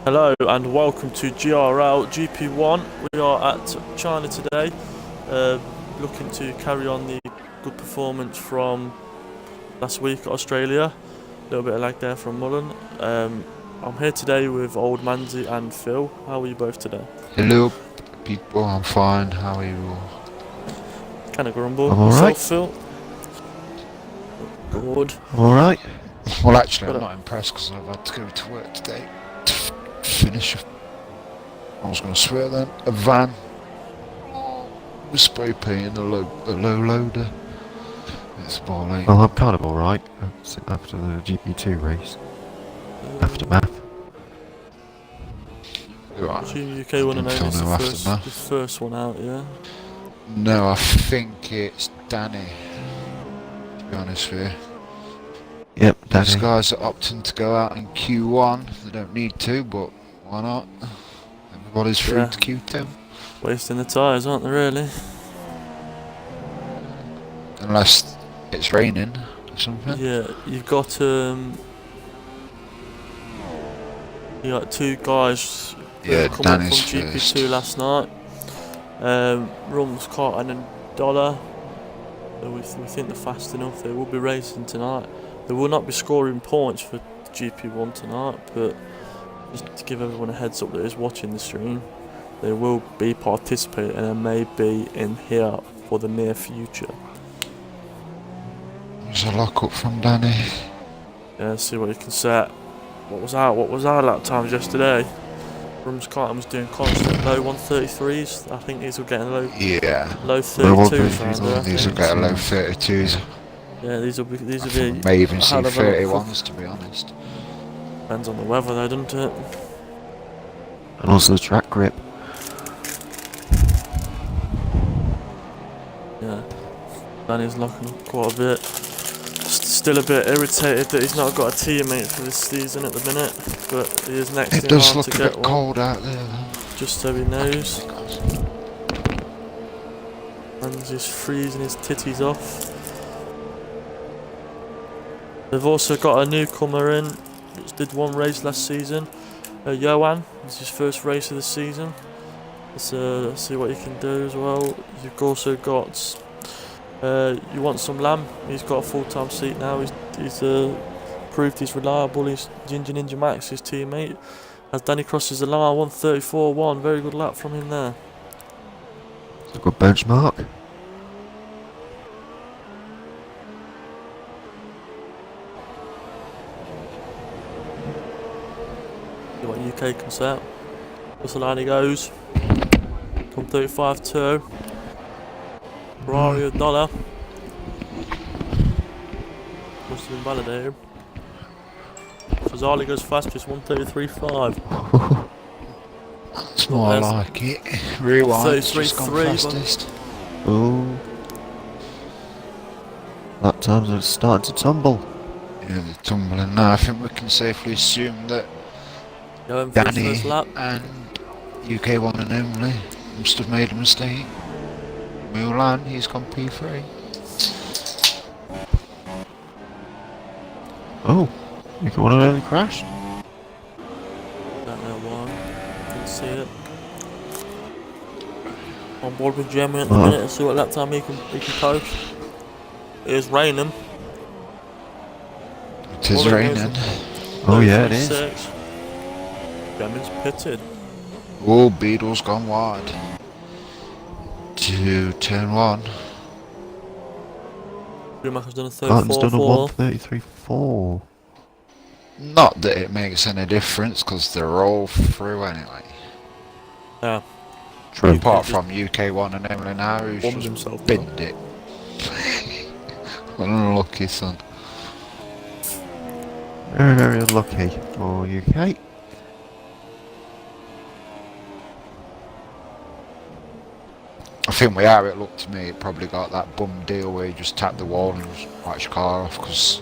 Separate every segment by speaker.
Speaker 1: Hello and welcome to GRL GP1. We are at China today, looking to carry on the good performance from last week at Australia. A little bit of lag there from Mullen. I'm here today with Old Manzi and Phil. How are you both today?
Speaker 2: Hello, people. I'm fine. How are you all?
Speaker 1: Kind of grumble.
Speaker 3: I'm
Speaker 1: Yourself,
Speaker 3: alright.
Speaker 1: Phil? Good.
Speaker 3: I'm alright.
Speaker 2: Well, actually,
Speaker 1: Got
Speaker 2: I'm
Speaker 1: it.
Speaker 2: not impressed because I've had to go to work today to finish. I was going to swear then. A van with spray paint and a low loader. It's ball ache.
Speaker 3: Well, I'm kind of alright after the GP2 race. Aftermath.
Speaker 2: Right.
Speaker 1: Team UK one and
Speaker 2: Didn't
Speaker 1: only
Speaker 2: feel no aftermath.
Speaker 1: the first one out, yeah.
Speaker 2: No, I think it's Danny. To be honest with you.
Speaker 3: Yep,
Speaker 2: These
Speaker 3: Danny.
Speaker 2: guys are opting to go out in Q1. They don't need to, but why not? Everybody's free
Speaker 1: Yeah.
Speaker 2: to Q2.
Speaker 1: Wasting the tyres, aren't they, really?
Speaker 2: Unless it's raining or something.
Speaker 1: Yeah, you've got two guys
Speaker 2: Yeah,
Speaker 1: that come up from
Speaker 2: Danny's
Speaker 1: GP2
Speaker 2: first.
Speaker 1: last night. Rums, Carton and Dollar. We think they're fast enough. They will be racing tonight. They will not be scoring points for GP1 tonight, but just to give everyone a heads up that is watching the stream, they will be participating and may be in here for the near future.
Speaker 2: There's a lock up from Danny.
Speaker 1: Yeah, see what you can set. What was our lap times yesterday? Rums Carton was doing constant low 133s. I think these were getting low
Speaker 2: Yeah.
Speaker 1: low 32s around there. I
Speaker 2: These will
Speaker 1: think.
Speaker 2: get a low 32s.
Speaker 1: Yeah, these will be
Speaker 2: May even
Speaker 1: a
Speaker 2: see
Speaker 1: hell of a lot
Speaker 2: 31s, to be honest.
Speaker 1: Depends on the weather though, doesn't it?
Speaker 3: And also the track grip.
Speaker 1: Yeah. Danny's locking up quite a bit. Still a bit irritated that he's not got a teammate for this season at the minute, but he is next
Speaker 2: It
Speaker 1: in
Speaker 2: does
Speaker 1: line
Speaker 2: look
Speaker 1: to
Speaker 2: a
Speaker 1: get
Speaker 2: bit
Speaker 1: one.
Speaker 2: cold out there, though.
Speaker 1: Just so he knows. And he's freezing his titties off. They've also got a newcomer in, which did one race last season. Johan, it's his first race of the season. Let's see what he can do as well. You've also got you want some Lamb. He's got a full-time seat now. He's proved he's reliable. He's Ginger Ninja Max, his teammate. As Danny crosses the line, 134.1. Very good lap from him there.
Speaker 3: It's a good benchmark.
Speaker 1: See what UK can set. That's the line he goes. 135.2. Ferrari a dollar. Must have been validated. Fazali goes fastest, 133.5.
Speaker 2: It's more like it. Rewind's just gone
Speaker 1: 33.3,
Speaker 2: fastest.
Speaker 3: Ooh. Lap times are starting to tumble.
Speaker 2: Yeah, they're tumbling now. I think we can safely assume that
Speaker 1: Going for his
Speaker 2: Danny
Speaker 1: first lap.
Speaker 2: and UK one and only must have made a mistake. Mulan, he's gone P3.
Speaker 3: Oh, you got one early crash.
Speaker 1: Don't know why. Didn't see it. On board with Gemma at the minute. Let's see what lap time he can post. It is raining.
Speaker 2: It is raining.
Speaker 3: Oh yeah, it is.
Speaker 1: Gemma's pitted.
Speaker 2: Oh, Beadle's gone wide. To turn one.
Speaker 1: Schumacher's done a
Speaker 3: Carton's done a
Speaker 1: 34.4.
Speaker 3: 133.4.
Speaker 2: Not that it makes any difference, because they're all through anyway.
Speaker 1: Yeah.
Speaker 3: True.
Speaker 2: Apart from UK one and only now, who's
Speaker 1: Bombed
Speaker 2: just
Speaker 1: himself
Speaker 2: binned it. Unlucky son.
Speaker 3: Very, very unlucky for UK.
Speaker 2: I think we are, it looked to me, it probably got that bum deal where you just tapped the wall and just wiped your car off, because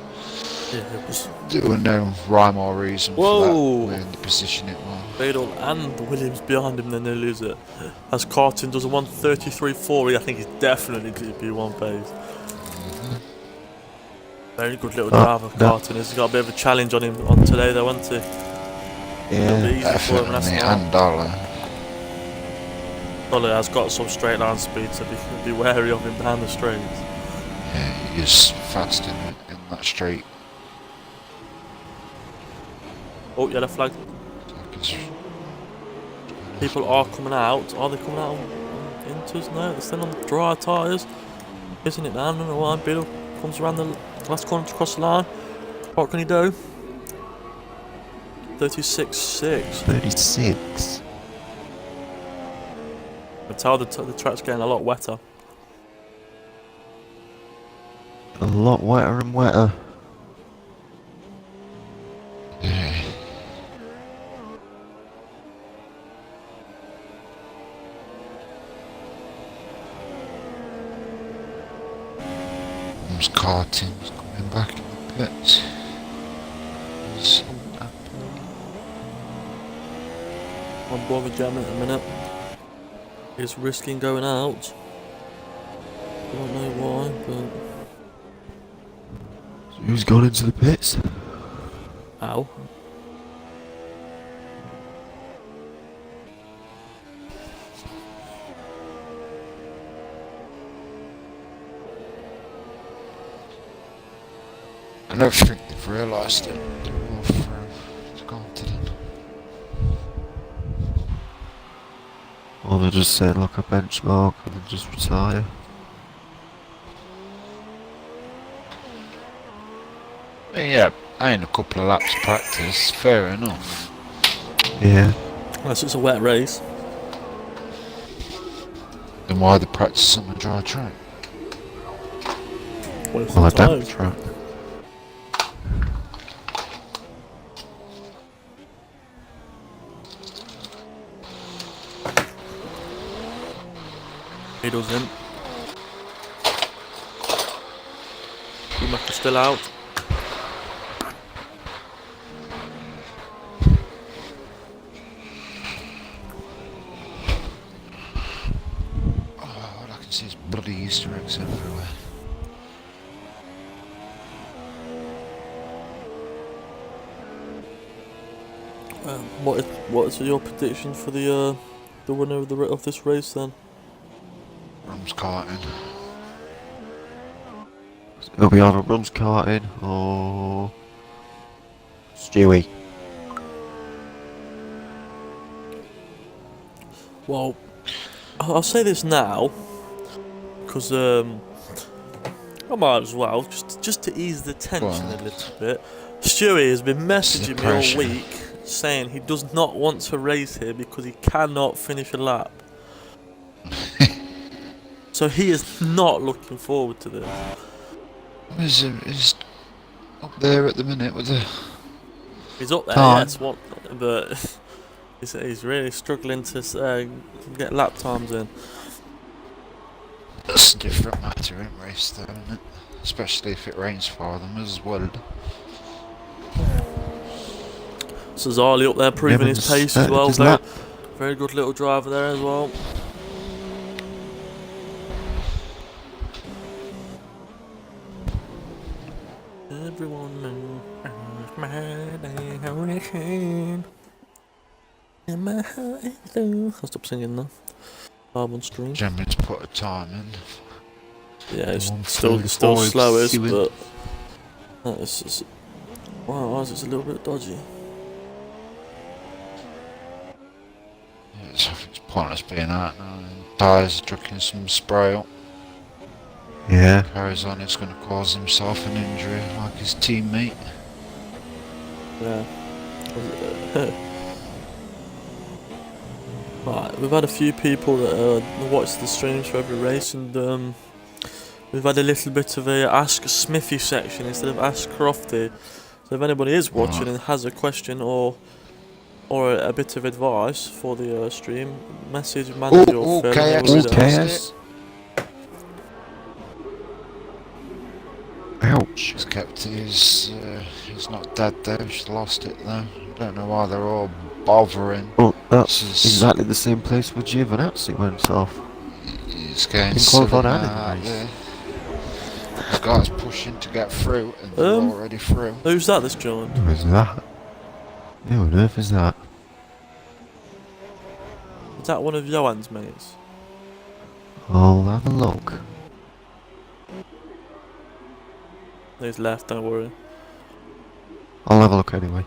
Speaker 1: Yeah, it was.
Speaker 2: there was no rhyme or reason
Speaker 1: Whoa.
Speaker 2: for that, in the position it was.
Speaker 1: Badal and Williams behind him, then they lose it. As Carton does a 133.4, I think he's definitely GP1 phase. Very good little driver, Carton. He's got a bit of a challenge on him on today, though, hasn't he? It'll be
Speaker 3: Yeah.
Speaker 1: easy for him last
Speaker 2: Definitely,
Speaker 1: night.
Speaker 2: and Dollar.
Speaker 1: Dolly has got some straight line speed, so be wary of him down the straights.
Speaker 2: Yeah, he's fast in that straight.
Speaker 1: Oh, yellow flag. People are coming out. Are they coming out on inters? No, they're still on dry tyres. Isn't it down? I don't know why. Bill comes around the last corner to cross the line. What can he do? 36.6.
Speaker 3: 36.
Speaker 1: I can tell the track's getting a lot wetter.
Speaker 3: A lot wetter and wetter.
Speaker 2: Yeah. Comes Carting's coming back in the pits. So
Speaker 1: I'm bother jamming at the minute. He's risking going out. I don't know why, but...
Speaker 3: Who's gone into the pits?
Speaker 1: Ow.
Speaker 2: I don't think they've realised it. They're all through to continent.
Speaker 3: Or they just set like a benchmark and then just retire.
Speaker 2: Yeah, ain't a couple of laps practice, fair enough.
Speaker 3: Yeah.
Speaker 1: Unless it's a wet race.
Speaker 2: Then why the practice on the dry track?
Speaker 1: Well,
Speaker 3: Well, a damp
Speaker 1: sometimes.
Speaker 3: track.
Speaker 1: He doesn't. Schumacher's still out.
Speaker 2: Oh, all I can see is bloody Easter eggs everywhere.
Speaker 1: What is your prediction for the winner of this race then?
Speaker 2: Rum's carting.
Speaker 3: It'll be either Rum's karting or Stewie.
Speaker 1: Well, I'll say this now because I might as well just to ease the tension a little bit. Stewie has been messaging me all week saying he does not want to race here because he cannot finish a lap. So he is not looking forward to this.
Speaker 2: He's up there at the minute with the...
Speaker 1: He's up there,
Speaker 3: Time.
Speaker 1: yes, but he's really struggling to get lap times in.
Speaker 2: That's a different matter in race though, isn't it? Especially if it rains for them as well.
Speaker 1: Cesarli up there proving his pace as well.
Speaker 3: His lap.
Speaker 1: Very good little driver there as well. Everyone knows my direction. And my heart is low. I'll stop singing now. I'm on stream.
Speaker 2: Gemma's put a time in.
Speaker 1: Yeah, it's
Speaker 2: One
Speaker 1: still
Speaker 2: 45,
Speaker 1: slowest,
Speaker 2: see when-
Speaker 1: but it's wow, it's a little bit dodgy.
Speaker 2: Yeah, it's pointless being out now. Tyres drinking some spray up.
Speaker 3: Yeah.
Speaker 2: Carries on, it's going to cause himself an injury like his teammate.
Speaker 1: Yeah. Right, we've had a few people that watch the streams for every race, and we've had a little bit of a Ask Smithy section instead of Ask Crofty. So if anybody is watching and has a question or a bit of advice for the stream, message manager or Phil.
Speaker 2: okay,
Speaker 1: and we'll read it out.
Speaker 3: KS. Ouch.
Speaker 2: He's kept his, he's not dead though, he's lost it though. Don't know why they're all bothering.
Speaker 3: Well, that's
Speaker 2: This is-
Speaker 3: exactly the same place where Giovinazzi went off.
Speaker 2: He's getting
Speaker 3: Been
Speaker 2: silly
Speaker 3: qualified
Speaker 2: now
Speaker 3: and in the
Speaker 2: out
Speaker 3: race.
Speaker 2: there. This guy's pushing to get through and they're already through.
Speaker 1: Who's that that's joined?
Speaker 3: Who is that? Who on earth is that?
Speaker 1: Is that one of Johan's mates?
Speaker 3: I'll have a look.
Speaker 1: He's left, don't worry.
Speaker 3: I'll have a look anyway.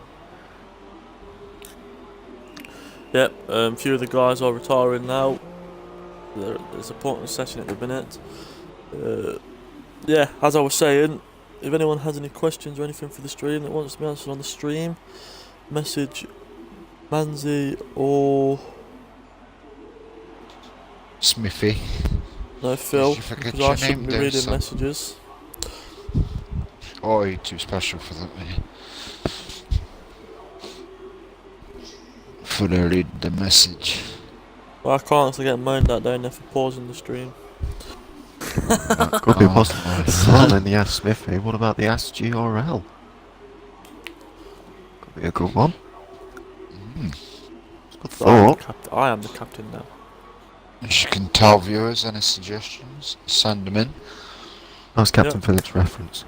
Speaker 1: Yep, a few of the guys are retiring now. There's a pointless session at the minute. Yeah, as I was saying, if anyone has any questions or anything for the stream that wants to be answered on the stream, message Manzi or
Speaker 2: Smithy.
Speaker 1: no Phil,
Speaker 2: Did you forget
Speaker 1: because
Speaker 2: your
Speaker 1: I shouldn't
Speaker 2: name
Speaker 1: be
Speaker 2: there,
Speaker 1: reading
Speaker 2: son?
Speaker 1: messages.
Speaker 2: Oh, you're too special for that, mate. For to read the message.
Speaker 1: Well, I can't, so I get moaned at down there for pausing the stream.
Speaker 3: Could be
Speaker 2: Oh,
Speaker 3: possible.
Speaker 2: nice.
Speaker 3: Well, then the Ask Smithy. What about the Ask GRL? Could be a good one. Good thought.
Speaker 1: I am the captain now.
Speaker 2: As you can tell viewers any suggestions, send them in.
Speaker 3: Nice Captain
Speaker 1: Yep.
Speaker 3: Phillips reference.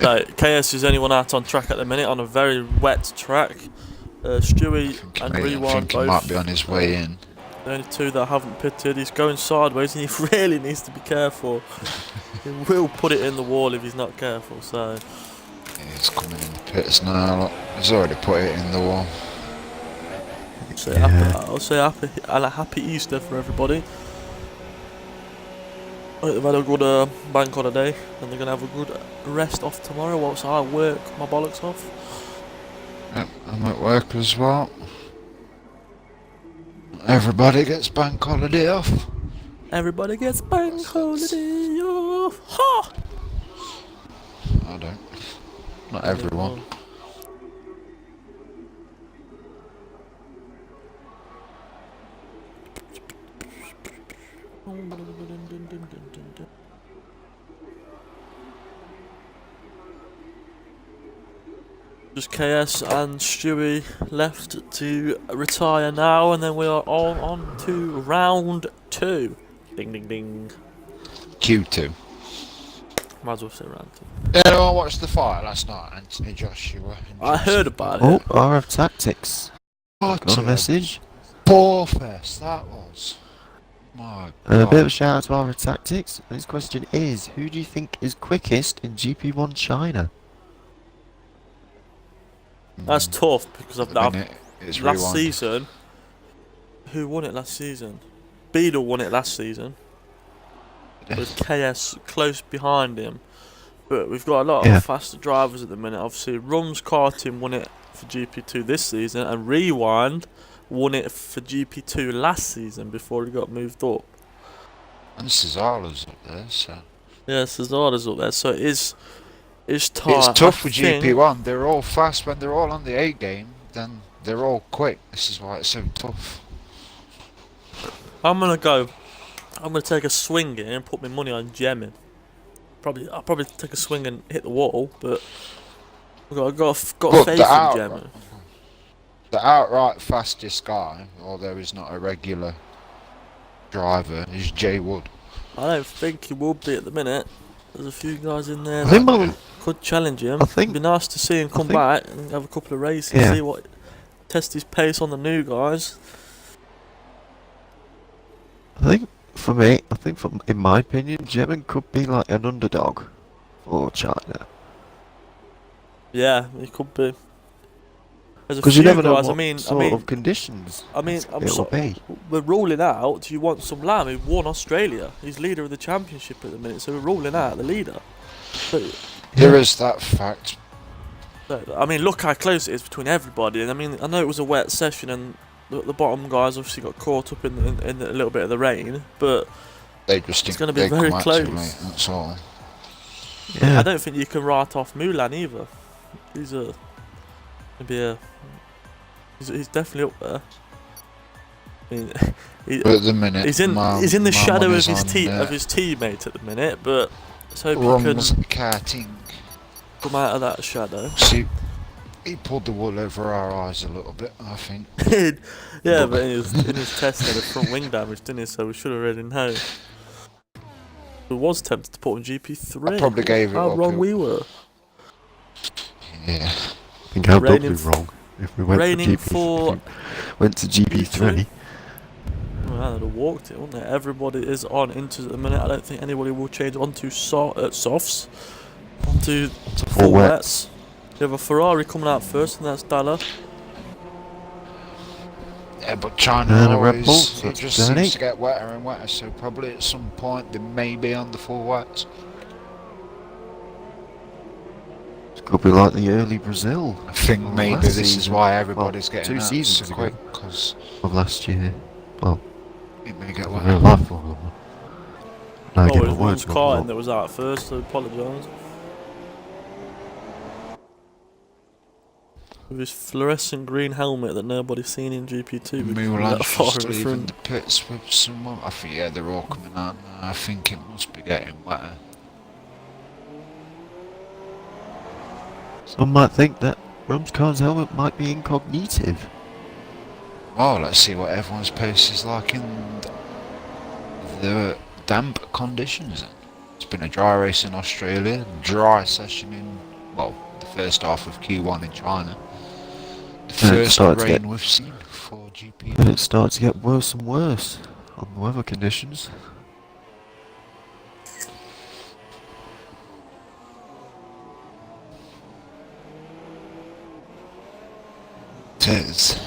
Speaker 1: No, KS is anyone out on track at the minute on a very wet track. Stewie and
Speaker 2: I
Speaker 1: Rewind
Speaker 2: think he
Speaker 1: both.
Speaker 2: might be on his way in.
Speaker 1: The only two that haven't pitted. He's going sideways and he really needs to be careful. He will put it in the wall if he's not careful, so...
Speaker 2: Yeah, he's coming in the pits now. Look. He's already put it in the wall.
Speaker 1: I'll say happy Easter for everybody. I hope they've had a good bank holiday and they're going to have a good rest off tomorrow whilst I work my bollocks off.
Speaker 2: Yep, I'm at work as well. Everybody gets bank holiday off.
Speaker 1: Everybody gets bank holiday off. Ha!
Speaker 2: I don't. Not everyone.
Speaker 1: Just KS and Stewie left to retire now, and then we are all on to round 2. Ding ding ding.
Speaker 2: Q2.
Speaker 1: Might as well say round 2.
Speaker 2: Yeah, no, I watched the fight last night, Anthony Joshua.
Speaker 1: I heard about
Speaker 3: Oh,
Speaker 1: it.
Speaker 3: RF Tactics.
Speaker 2: What
Speaker 3: Got a message.
Speaker 2: ball fest that was. My
Speaker 3: A
Speaker 2: God.
Speaker 3: bit of a shout out to RF Tactics. His question is, who do you think is quickest in GP1 China?
Speaker 1: That's tough because
Speaker 2: At
Speaker 1: I've
Speaker 2: the minute, it's
Speaker 1: last
Speaker 2: rewind.
Speaker 1: season. Who won it last season? Beadle won it last season, with KS close behind him. But we've got a lot of faster drivers at the minute. Obviously, Rum's Karting won it for GP2 this season, and Rewind won it for GP2 last season before he got moved up.
Speaker 2: And Cesara's up there, so.
Speaker 1: Yeah, Cesara's up there, so it is tight.
Speaker 2: It's tough
Speaker 1: I
Speaker 2: with
Speaker 1: think-
Speaker 2: GP1. They're all fast when they're all on the A game. Then they're all quick. This is why it's so tough.
Speaker 1: I'm gonna take a swing here and put my money on Gemming. I'll probably take a swing and hit the wall, but I've got
Speaker 2: But
Speaker 1: faith
Speaker 2: the
Speaker 1: in
Speaker 2: outright,
Speaker 1: Gemming.
Speaker 2: the outright fastest guy, although he's not a regular driver, is Jay Wood.
Speaker 1: I don't think he will be at the minute. There's a few guys in there
Speaker 3: I think
Speaker 1: that could challenge him.
Speaker 3: I think-
Speaker 1: It'd be nice to see him come back and have a couple of races,
Speaker 3: Yeah.
Speaker 1: see what, test his pace on the new guys.
Speaker 3: In my opinion, German could be like an underdog for China.
Speaker 1: Yeah, he could be. There's a
Speaker 3: Because
Speaker 1: few
Speaker 3: you never know
Speaker 1: guys.
Speaker 3: what sort of conditions
Speaker 1: I'm
Speaker 3: it'll
Speaker 1: sorry.
Speaker 3: be.
Speaker 1: We're ruling out. You want some Lamb who won Australia? He's leader of the championship at the minute, so we're ruling out the leader. But,
Speaker 2: There is that fact.
Speaker 1: I mean, look how close it is between everybody. And I mean, I know it was a wet session, and the bottom guys obviously got caught up in a little bit of the rain. But
Speaker 2: They just
Speaker 1: It's
Speaker 2: think
Speaker 1: gonna be
Speaker 2: they
Speaker 1: very
Speaker 2: come out
Speaker 1: close.
Speaker 2: too late. That's all.
Speaker 3: Yeah.
Speaker 1: I don't think you can write off Mulan either. He's definitely up there. I mean,
Speaker 2: But at the minute,
Speaker 1: he's in
Speaker 2: my
Speaker 1: the shadow of
Speaker 2: money's
Speaker 1: his
Speaker 2: on,
Speaker 1: teammate at the minute, but let's hope he
Speaker 2: Rum's
Speaker 1: can
Speaker 2: karting.
Speaker 1: come out of that shadow.
Speaker 2: See, he pulled the wool over our eyes a little bit, I think.
Speaker 1: Yeah, but in his test he had a front wing damage, didn't he? So we should have already known. We was tempted to put on GP3.
Speaker 2: I probably gave it
Speaker 1: How
Speaker 2: up.
Speaker 1: wrong we were.
Speaker 2: Yeah.
Speaker 3: I think how
Speaker 1: Raining
Speaker 3: doubly wrong. If we went
Speaker 1: Raining
Speaker 3: for GP,
Speaker 1: for
Speaker 3: if we went to GP3.
Speaker 1: Well, they'd have walked it, wouldn't they? Everybody is on into at the minute. I don't think anybody will change onto softs, onto full wets. You have a Ferrari coming out first, and that's Dalla.
Speaker 2: Yeah, but China
Speaker 3: And a Red Bull,
Speaker 2: always,
Speaker 3: so
Speaker 2: it
Speaker 3: that's
Speaker 2: just
Speaker 3: Danny.
Speaker 2: seems to get wetter and wetter, so probably at some point they may be on the full wets.
Speaker 3: It could be like the early Brazil.
Speaker 2: I think
Speaker 3: Well,
Speaker 2: maybe
Speaker 3: last
Speaker 2: this is
Speaker 3: season.
Speaker 2: why everybody's
Speaker 3: Well,
Speaker 2: getting
Speaker 3: 2
Speaker 2: out
Speaker 3: seasons
Speaker 2: so
Speaker 3: ago.
Speaker 2: quick, because
Speaker 3: Of last year. Well,
Speaker 2: it may get
Speaker 3: real
Speaker 2: wetter.
Speaker 3: life Formula 1. Now I
Speaker 1: Oh,
Speaker 3: get
Speaker 1: it
Speaker 3: my
Speaker 1: was
Speaker 3: words
Speaker 1: Ron's Carton
Speaker 3: wrong.
Speaker 1: that was out first, so apologise. With his fluorescent green helmet that nobody's seen in GP2 because he's that
Speaker 2: Mulan's
Speaker 1: far
Speaker 2: just
Speaker 1: in
Speaker 2: leaving
Speaker 1: front.
Speaker 2: the pits with someone. I think, yeah, they're all coming out now. I think it must be getting wetter.
Speaker 3: Some might think that Rumskar's helmet might be incognitive.
Speaker 2: Well, let's see what everyone's pace is like in the damp conditions then. It's been a dry race in Australia, dry session in, well, the first half of Q1 in China. The
Speaker 3: And it
Speaker 2: first
Speaker 3: started to
Speaker 2: rain
Speaker 3: get-
Speaker 2: we've seen for GP.
Speaker 3: And it starts to get worse and worse on the weather conditions.
Speaker 2: It is.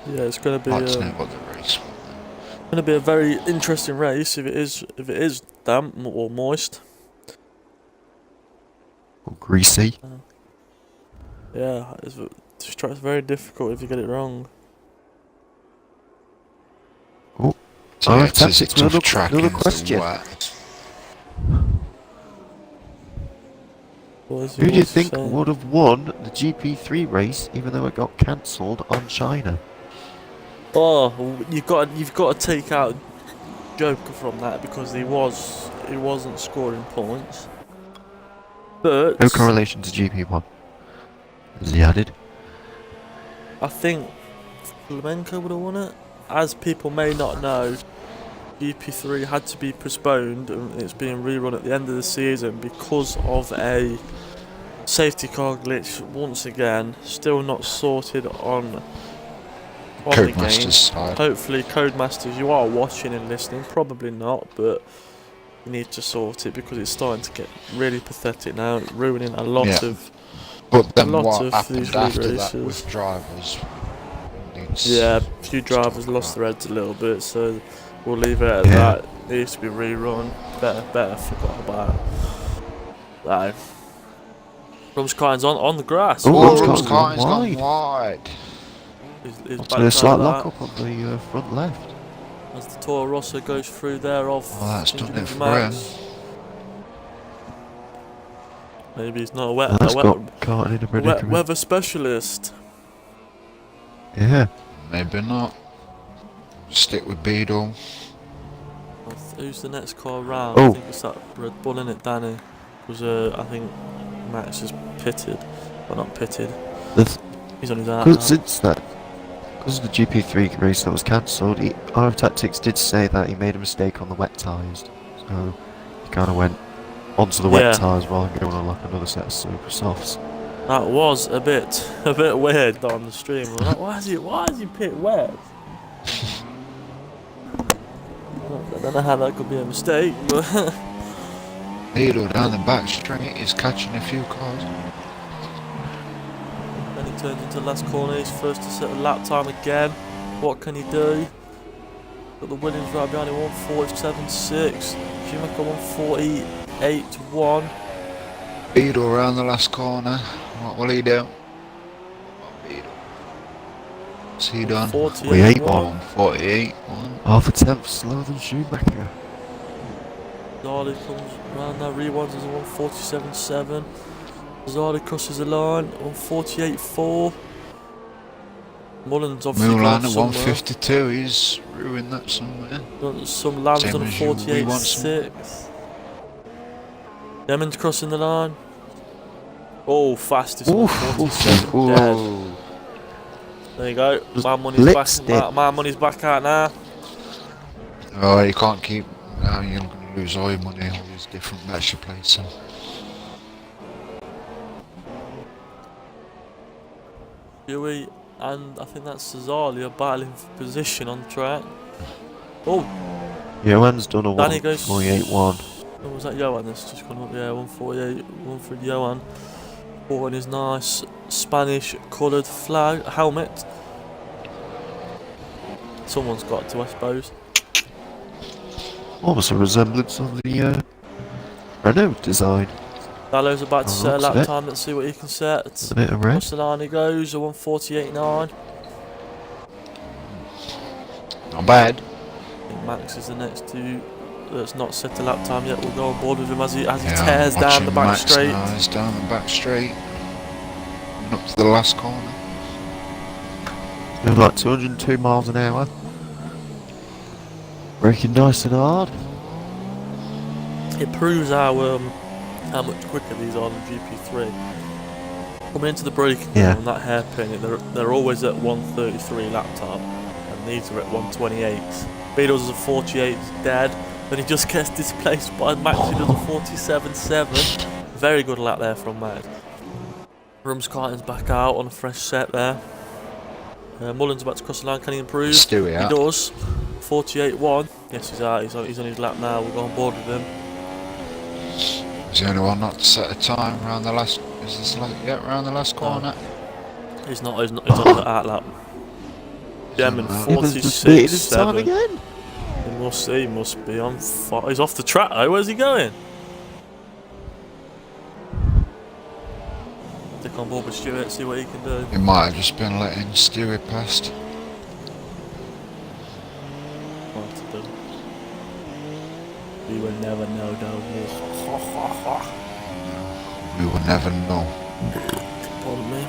Speaker 1: Yeah, it's going to be
Speaker 2: I'd like to know what the race was.
Speaker 1: going to be a very interesting race if it is damp or moist.
Speaker 3: Or greasy.
Speaker 1: Yeah, it's very difficult if you get it wrong.
Speaker 2: So
Speaker 3: Oh,
Speaker 2: yeah, it is a
Speaker 3: tactics,
Speaker 2: tough
Speaker 3: another-
Speaker 2: track
Speaker 3: another
Speaker 2: and it's
Speaker 3: question.
Speaker 2: wet.
Speaker 3: Who do you think would have won the GP3 race even though it got cancelled on China?
Speaker 1: Oh, you've got to take out Joker from that because he wasn't scoring points. But
Speaker 3: No correlation to GP1. As he added.
Speaker 1: I think Flamenco would have won it. As people may not know, GP3 had to be postponed and it's being rerun at the end of the season because of a safety car glitch once again. Still not sorted on the game.
Speaker 2: Codemasters side.
Speaker 1: Hopefully, Codemasters, you are watching and listening. Probably not, but you need to sort it because it's starting to get really pathetic now, ruining a lot
Speaker 2: Yeah.
Speaker 1: of.
Speaker 2: But then
Speaker 1: lot
Speaker 2: what
Speaker 1: of
Speaker 2: happened
Speaker 1: these
Speaker 2: after that
Speaker 1: races.
Speaker 2: with drivers?
Speaker 1: Yeah, a few drivers lost their heads a little bit, so we'll leave it at
Speaker 3: Yeah.
Speaker 1: that. It needs to be rerun. Better forgot about that. Rumskarten's on the grass.
Speaker 3: Oh,
Speaker 2: Oh,
Speaker 3: Rumskarten's
Speaker 2: Rumskarten's
Speaker 3: gone
Speaker 2: gone
Speaker 3: wide.
Speaker 2: wide.
Speaker 1: He's
Speaker 3: Onto a slight lock up on the front left.
Speaker 1: as the Toro Rosso goes through there off.
Speaker 2: Oh, that's done it for
Speaker 1: Max. Maybe he's not a
Speaker 3: And that's got Carton in a predicament.
Speaker 1: weather specialist.
Speaker 3: Yeah.
Speaker 2: Maybe not. Stick with Beadle.
Speaker 1: Who's the next car round?
Speaker 3: Oh.
Speaker 1: I think it's that Red Bull, innit, Danny? Because I think Max is pitted. Well, not pitted. He's on his out now.
Speaker 3: Since that, because of the GP3 race that was cancelled, RF Tactics did say that he made a mistake on the wet tyres. So he kind of went onto the
Speaker 1: Yeah.
Speaker 3: wet tyres rather than going on like another set of super softs.
Speaker 1: That was a bit weird on the stream. We're like, why is he pit wet? I don't know how that could be a mistake, but
Speaker 2: Beadle down the back straight is catching a few cars.
Speaker 1: then he turns into the last corner. He's first to set a lap time again. What can he do? Got the Williams right behind him, 147.6. Schumacher 148.1.
Speaker 2: Beadle around the last corner. What will he do? Beadle. What's he done?
Speaker 1: 48.1.
Speaker 2: 48.
Speaker 3: Half a tenth slower than Schumacher.
Speaker 1: Zardi comes round now, rewinds as a 147.7. Zardi crosses the line, 148.4. Mullins obviously
Speaker 2: Mulan
Speaker 1: gone
Speaker 2: at
Speaker 1: somewhere.
Speaker 2: 152. He's ruined that somewhere.
Speaker 1: Some lands
Speaker 2: Same
Speaker 1: on a
Speaker 2: as you, we want some.
Speaker 1: 48.6. Demons crossing the line. Oh, fastest
Speaker 3: Oof,
Speaker 1: 147.
Speaker 3: oof,
Speaker 1: Dead.
Speaker 3: ooh.
Speaker 1: There you go. My money's
Speaker 3: Blitzed
Speaker 1: back.
Speaker 3: it.
Speaker 1: My money's back out now.
Speaker 2: Oh, you can't keep. You're going to lose all your money. All these different bets you play. So
Speaker 1: Huey and I think that's Cesalia battling for position on the track. Oh,
Speaker 3: Johan's done a
Speaker 1: Danny goes.
Speaker 3: 148.1.
Speaker 1: Oh, was that Johan that's just gone up? Yeah, 148, one for Johan. Bought in his nice Spanish coloured flag helmet. Someone's got to, I suppose.
Speaker 3: Almost a resemblance of the Renault design.
Speaker 1: Dallo's about to set a
Speaker 3: looks
Speaker 1: lap
Speaker 3: of it.
Speaker 1: time. Let's see what he can set.
Speaker 3: A bit of red.
Speaker 1: Rossellani goes a 148.9.
Speaker 2: Not bad.
Speaker 1: I think Max is the next to that's not set a lap time yet. We'll go on board with him as he
Speaker 2: Yeah,
Speaker 1: tears
Speaker 2: I'm
Speaker 1: down the
Speaker 2: watching
Speaker 1: back
Speaker 2: Max
Speaker 1: straight.
Speaker 2: now, he's down the back straight. And up to the last corner.
Speaker 3: Doing like 202 miles an hour. Braking nice and hard.
Speaker 1: It proves how much quicker these are than GP3. Coming into the braking
Speaker 3: Yeah.
Speaker 1: on that hairpin, they're always at 133 lap time, and these are at 128. Beatles is a 48, dead, and he just gets displaced by Max, who does a 47.7. Very good lap there from Max. Rumskarten's back out on a fresh set there. Mullen's about to cross the line. Can he improve?
Speaker 2: Stewie
Speaker 1: He
Speaker 2: out.
Speaker 1: does. 48.1. Yes, he's out. He's on his lap now. We'll go on board with him.
Speaker 2: He's the only one not to set a time around the last. Is this like, yeah, around the last corner?
Speaker 1: He's not. He's on the out lap. German
Speaker 2: He
Speaker 3: Evans just beating his time
Speaker 1: 46.7.
Speaker 3: again.
Speaker 1: He must be on fire. He's off the track though. Where's he going? Stick on board with Stuart. See what he can do.
Speaker 2: He might have just been letting Stewie past.
Speaker 1: What to do? We will never know, though.
Speaker 2: We will never know.
Speaker 1: Pardon me.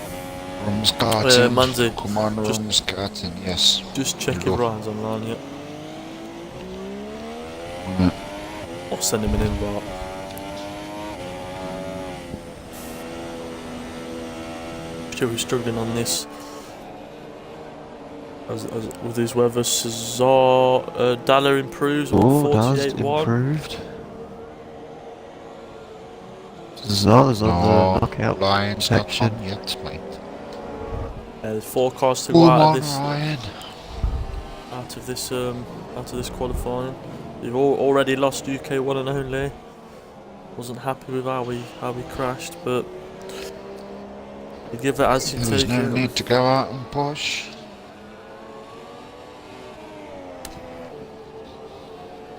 Speaker 2: Rumskarten.
Speaker 1: Manzi,
Speaker 2: Come on,
Speaker 1: just-
Speaker 2: Rumskarten, yes.
Speaker 1: Just check if
Speaker 2: Good luck.
Speaker 1: Ryan's online yet.
Speaker 2: Mm.
Speaker 1: Or send him an invite. Stewie's struggling on this. As with his weather, Dalla improves.
Speaker 3: Oh, that's
Speaker 1: 148.1.
Speaker 3: improved. Zala's on the knockout
Speaker 2: Lions not
Speaker 3: section.
Speaker 2: on yet, mate.
Speaker 1: There's 4 cars to
Speaker 2: Come
Speaker 1: go out
Speaker 2: on,
Speaker 1: of this.
Speaker 2: Ryan.
Speaker 1: Out of this qualifying. You've already lost UK one and only. Wasn't happy with how we crashed, but you give it as you
Speaker 2: There was
Speaker 1: take
Speaker 2: no
Speaker 1: it.
Speaker 2: need to go out and push.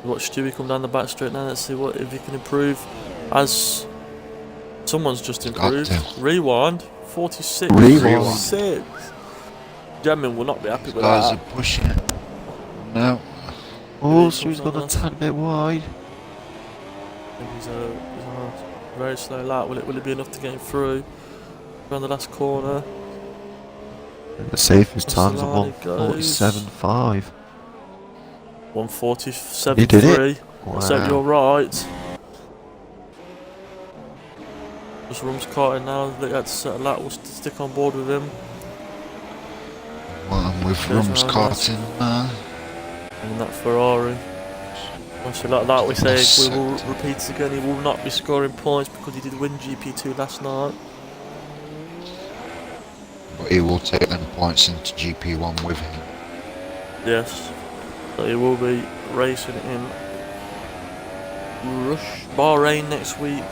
Speaker 1: Watch Stewie come down the back straight now. Let's see if he can improve. As someone's just
Speaker 2: got
Speaker 1: improved.
Speaker 2: to.
Speaker 1: Rewind. 46.
Speaker 3: Rewind.
Speaker 1: 46. Gemmin will not be happy with
Speaker 2: Guys
Speaker 1: that.
Speaker 2: are pushing it. No.
Speaker 3: Oh, so he's gone a tad bit wide.
Speaker 1: He's on a very slow lap. Will it be enough to get him through? Around the last corner.
Speaker 3: The safest
Speaker 1: Across the
Speaker 3: time's a
Speaker 1: line it goes.
Speaker 3: 147.5.
Speaker 1: 147.3.
Speaker 3: He did it.
Speaker 1: So
Speaker 3: Wow.
Speaker 1: you're right. Just Rumskarten now. They had to set a lap. We'll stick on board with him.
Speaker 2: Well, I'm with
Speaker 1: There's
Speaker 2: Rumskarten now.
Speaker 1: And that Ferrari. Obviously, like we say,
Speaker 2: Yes,
Speaker 1: we will
Speaker 2: second.
Speaker 1: repeat again. He will not be scoring points because he did win GP2 last night.
Speaker 2: But he will take them points into GP1 with him.
Speaker 1: Yes. So he will be racing in Bahrain next week.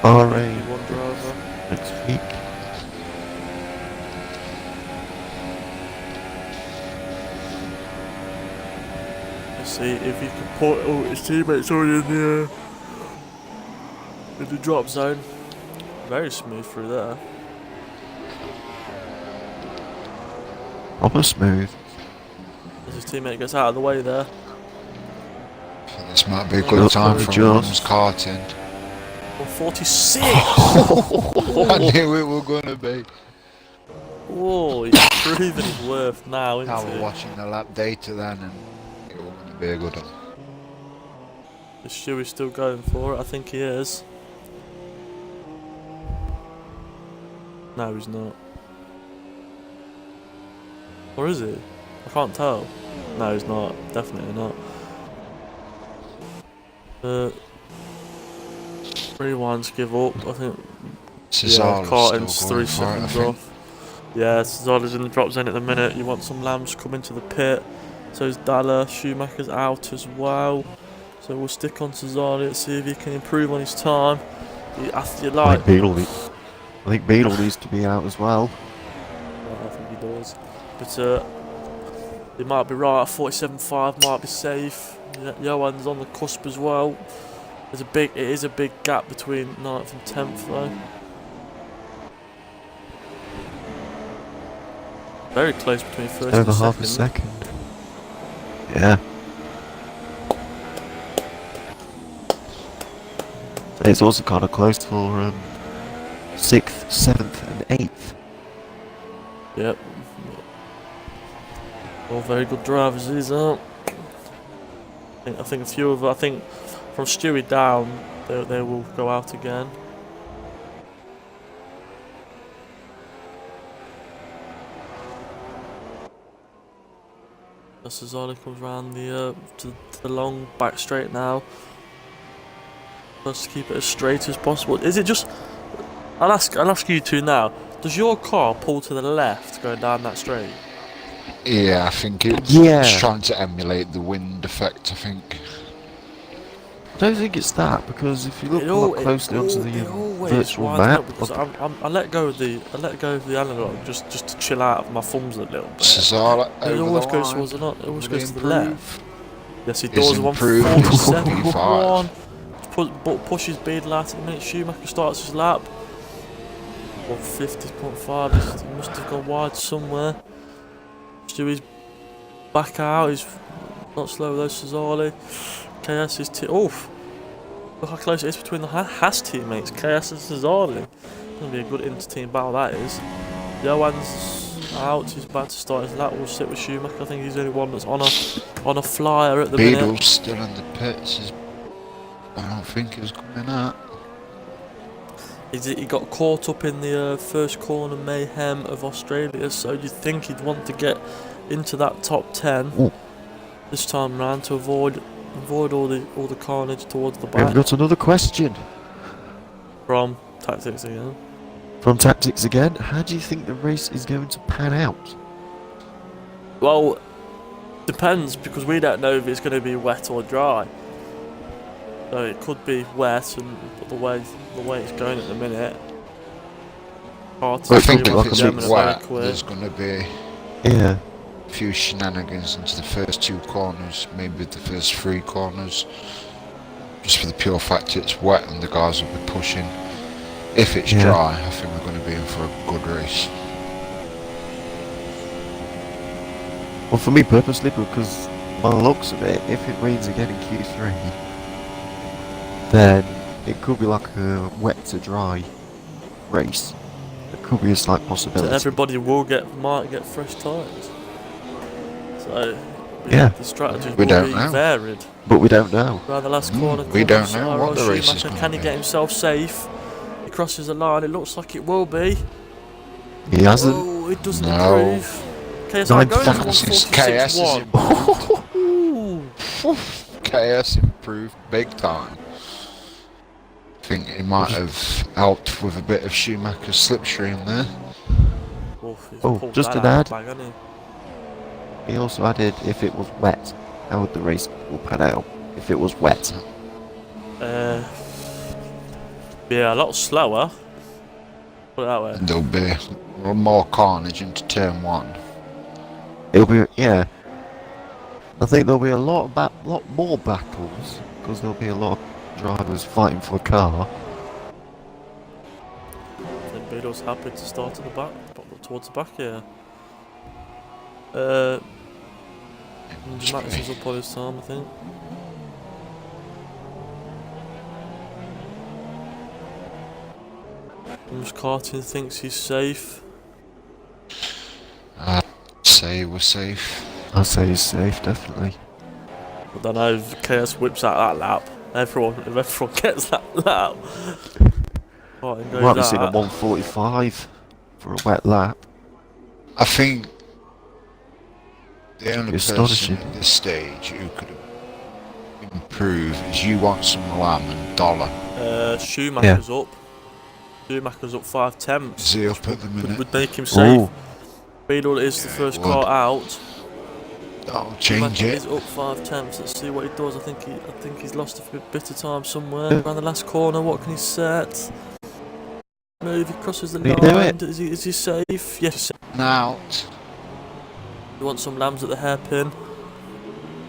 Speaker 3: Bahrain
Speaker 1: GP1 driver.
Speaker 3: next week.
Speaker 1: Let's see if he can put. Oh, his teammates already in the drop zone. Very smooth through there.
Speaker 3: Proper smooth.
Speaker 1: As his teammate gets out of the way there.
Speaker 2: This might be a
Speaker 1: Yeah,
Speaker 2: good time
Speaker 3: that's
Speaker 2: for
Speaker 3: pretty just.
Speaker 2: Rumskarten.
Speaker 1: 146.
Speaker 2: I knew it were gonna be.
Speaker 1: Whoa, he's proving his worth now,
Speaker 2: I
Speaker 1: isn't
Speaker 2: was
Speaker 1: he?
Speaker 2: watching the lap data then and it was gonna be a good one.
Speaker 1: Is Stewie still going for it? I think he is. No, he's not. Or is he? I can't tell. No, he's not. Definitely not. Three ones give up. I think.
Speaker 2: Cesar
Speaker 1: Carton's
Speaker 2: still
Speaker 1: 3
Speaker 2: going for it, I
Speaker 1: seconds
Speaker 2: think.
Speaker 1: off. Yeah, Cesar's in the drop zone at the minute. You want some lambs coming to the pit. So is Dalla. Schumacher's out as well. So we'll stick on Cesar. Let's see if he can improve on his time. After you
Speaker 3: I
Speaker 1: like.
Speaker 3: think Beetle needs to be out as well.
Speaker 1: I think he does. But he might be right. 47.5 might be safe. Johan's on the cusp as well. It is a big gap between 9th and 10th though. Very close between first
Speaker 3: Over
Speaker 1: and
Speaker 3: half a second. Yeah. It's also kind of close for 6th, 7th, and 8th.
Speaker 1: Yep. All very good drivers, these aren't. I think a few of, I think from Stewie down, they will go out again. As Cesare comes round to the long back straight now. Let's keep it as straight as possible. Is it just? I'll ask you two now. Does your car pull to the left going down that straight?
Speaker 2: Yeah, I think it's trying to emulate the wind effect, I think.
Speaker 3: I don't think it's that, because if you look more closely onto the virtual map,
Speaker 1: because I let go of the analog just to chill out of my thumbs a little bit.
Speaker 2: Cesar
Speaker 1: It always goes towards the it always goes to the left. Yes, he does. 147.1. Pushes Beadle out at the minute. Schumacher starts his lap. 150.5. He must have gone wide somewhere. Stewie's back out. He's not slow though. Cesare. KS is look how close it is between the Haas teammates. KS and Cesare. Gonna be a good inter-team battle that is. Johan's out. He's about to start his lap. We'll sit with Schumacher. I think he's the only one that's on a flyer at the minute.
Speaker 2: Beadle's still in the pits. I don't think he's coming out.
Speaker 1: He got caught up in the first corner mayhem of Australia, so you'd think he'd want to get into that top 10 this time round to avoid all the carnage towards the back.
Speaker 3: We've got another question
Speaker 1: From Tactics again.
Speaker 3: From Tactics again. How do you think the race is going to pan out?
Speaker 1: Well, depends, because we don't know if it's going to be wet or dry. So it could be wet, and the way it's going at the minute.
Speaker 2: I think if it's wet, there's going to be a few shenanigans into the first 2 corners, maybe the first 3 corners. Just for the pure fact it's wet and the guys will be pushing. If it's dry, I think we're going to be in for a good race.
Speaker 3: Well, for me purposely, because by the looks of it, if it rains again in Q3, then it could be like a wet to dry race. It could be a slight possibility.
Speaker 1: So everybody might get fresh tyres. So the strategy will be varied.
Speaker 3: But we don't know.
Speaker 1: Around the last corner,
Speaker 2: we don't know what the race is going to be.
Speaker 1: Can he get himself safe? He crosses the line. It looks like it will be.
Speaker 3: He hasn't.
Speaker 1: Oh, it doesn't improve. KSI goes
Speaker 2: KS is
Speaker 1: 146.1.
Speaker 2: KS improved big time. I think he might have helped with a bit of Schumacher's slipstream there.
Speaker 3: Just an ad. He also added, if it was wet, how would the race will pan out? If it was wet.
Speaker 1: Yeah, a lot slower. Put it that way.
Speaker 2: There'll be more carnage into turn 1.
Speaker 3: It'll be, I think there'll be a lot more battles, because there'll be a lot of drivers fighting for a car.
Speaker 1: I think Beadle's happy to start at the back, towards the back here. Max is up on his time, I think. Carton thinks he's safe.
Speaker 2: I'd say we're safe.
Speaker 3: I'd say he's safe, definitely.
Speaker 1: I don't know if KS whips out that lap. If everyone gets that lap.
Speaker 3: Might be seeing a 145 for a wet lap.
Speaker 2: I think the only person at this stage who could improve is you want some lamb and dollar.
Speaker 1: Schumacher's up. Schumacher's up 5 tenths.
Speaker 2: Is he up at the minute?
Speaker 1: Would make him safe.
Speaker 3: Oh,
Speaker 1: Beadle is the
Speaker 2: Yeah,
Speaker 1: first
Speaker 2: it
Speaker 1: car out.
Speaker 2: That'll change
Speaker 1: Schumacher
Speaker 2: it.
Speaker 1: is up 5 tenths. Let's see what he does. I think he's lost a bit of time somewhere. Around the last corner, what can he set? Move, he crosses the
Speaker 3: Can he do
Speaker 1: line.
Speaker 3: it?
Speaker 1: Is he safe? Yes.
Speaker 2: Out.
Speaker 1: You want some lambs at the hairpin.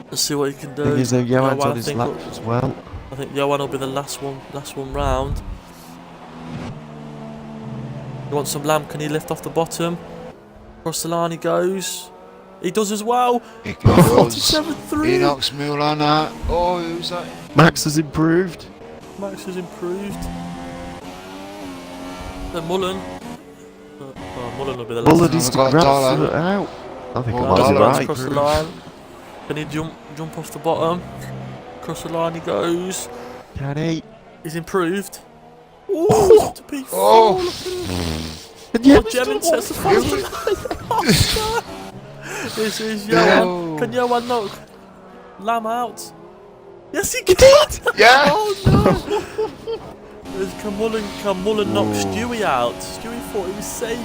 Speaker 1: Let's see what he can do.
Speaker 3: thing is though, Johan's
Speaker 1: Johan,
Speaker 3: on his lap as well.
Speaker 1: I think Johan will be the last one round. You want some lamb? Can he lift off the bottom? Across the line he goes. He does as well.
Speaker 2: He goes.
Speaker 1: 47.3.
Speaker 2: He knocks Mulan out. Oh, who's that?
Speaker 3: Max has improved.
Speaker 1: Max has improved. Then Mullen. Mullen will be the last.
Speaker 3: Mullen needs to
Speaker 2: got
Speaker 3: grab
Speaker 2: Dollar.
Speaker 3: it out. I think
Speaker 2: Well,
Speaker 3: I might
Speaker 1: Dollar
Speaker 3: be
Speaker 1: runs
Speaker 3: right.
Speaker 1: across the line. Can he jump off the bottom? Across the line he goes.
Speaker 3: Can he?
Speaker 1: He's improved. Ooh, to be
Speaker 2: Oh.
Speaker 3: And
Speaker 1: Oh,
Speaker 3: yeah,
Speaker 1: Jemin sets the fast. This is Johan.
Speaker 2: No.
Speaker 1: Can Johan knock Lamb out? Yes, he can.
Speaker 2: Yeah.
Speaker 1: Oh no! Can Mullen knock
Speaker 3: Whoa.
Speaker 1: Stewie out? Stewie thought he was safe.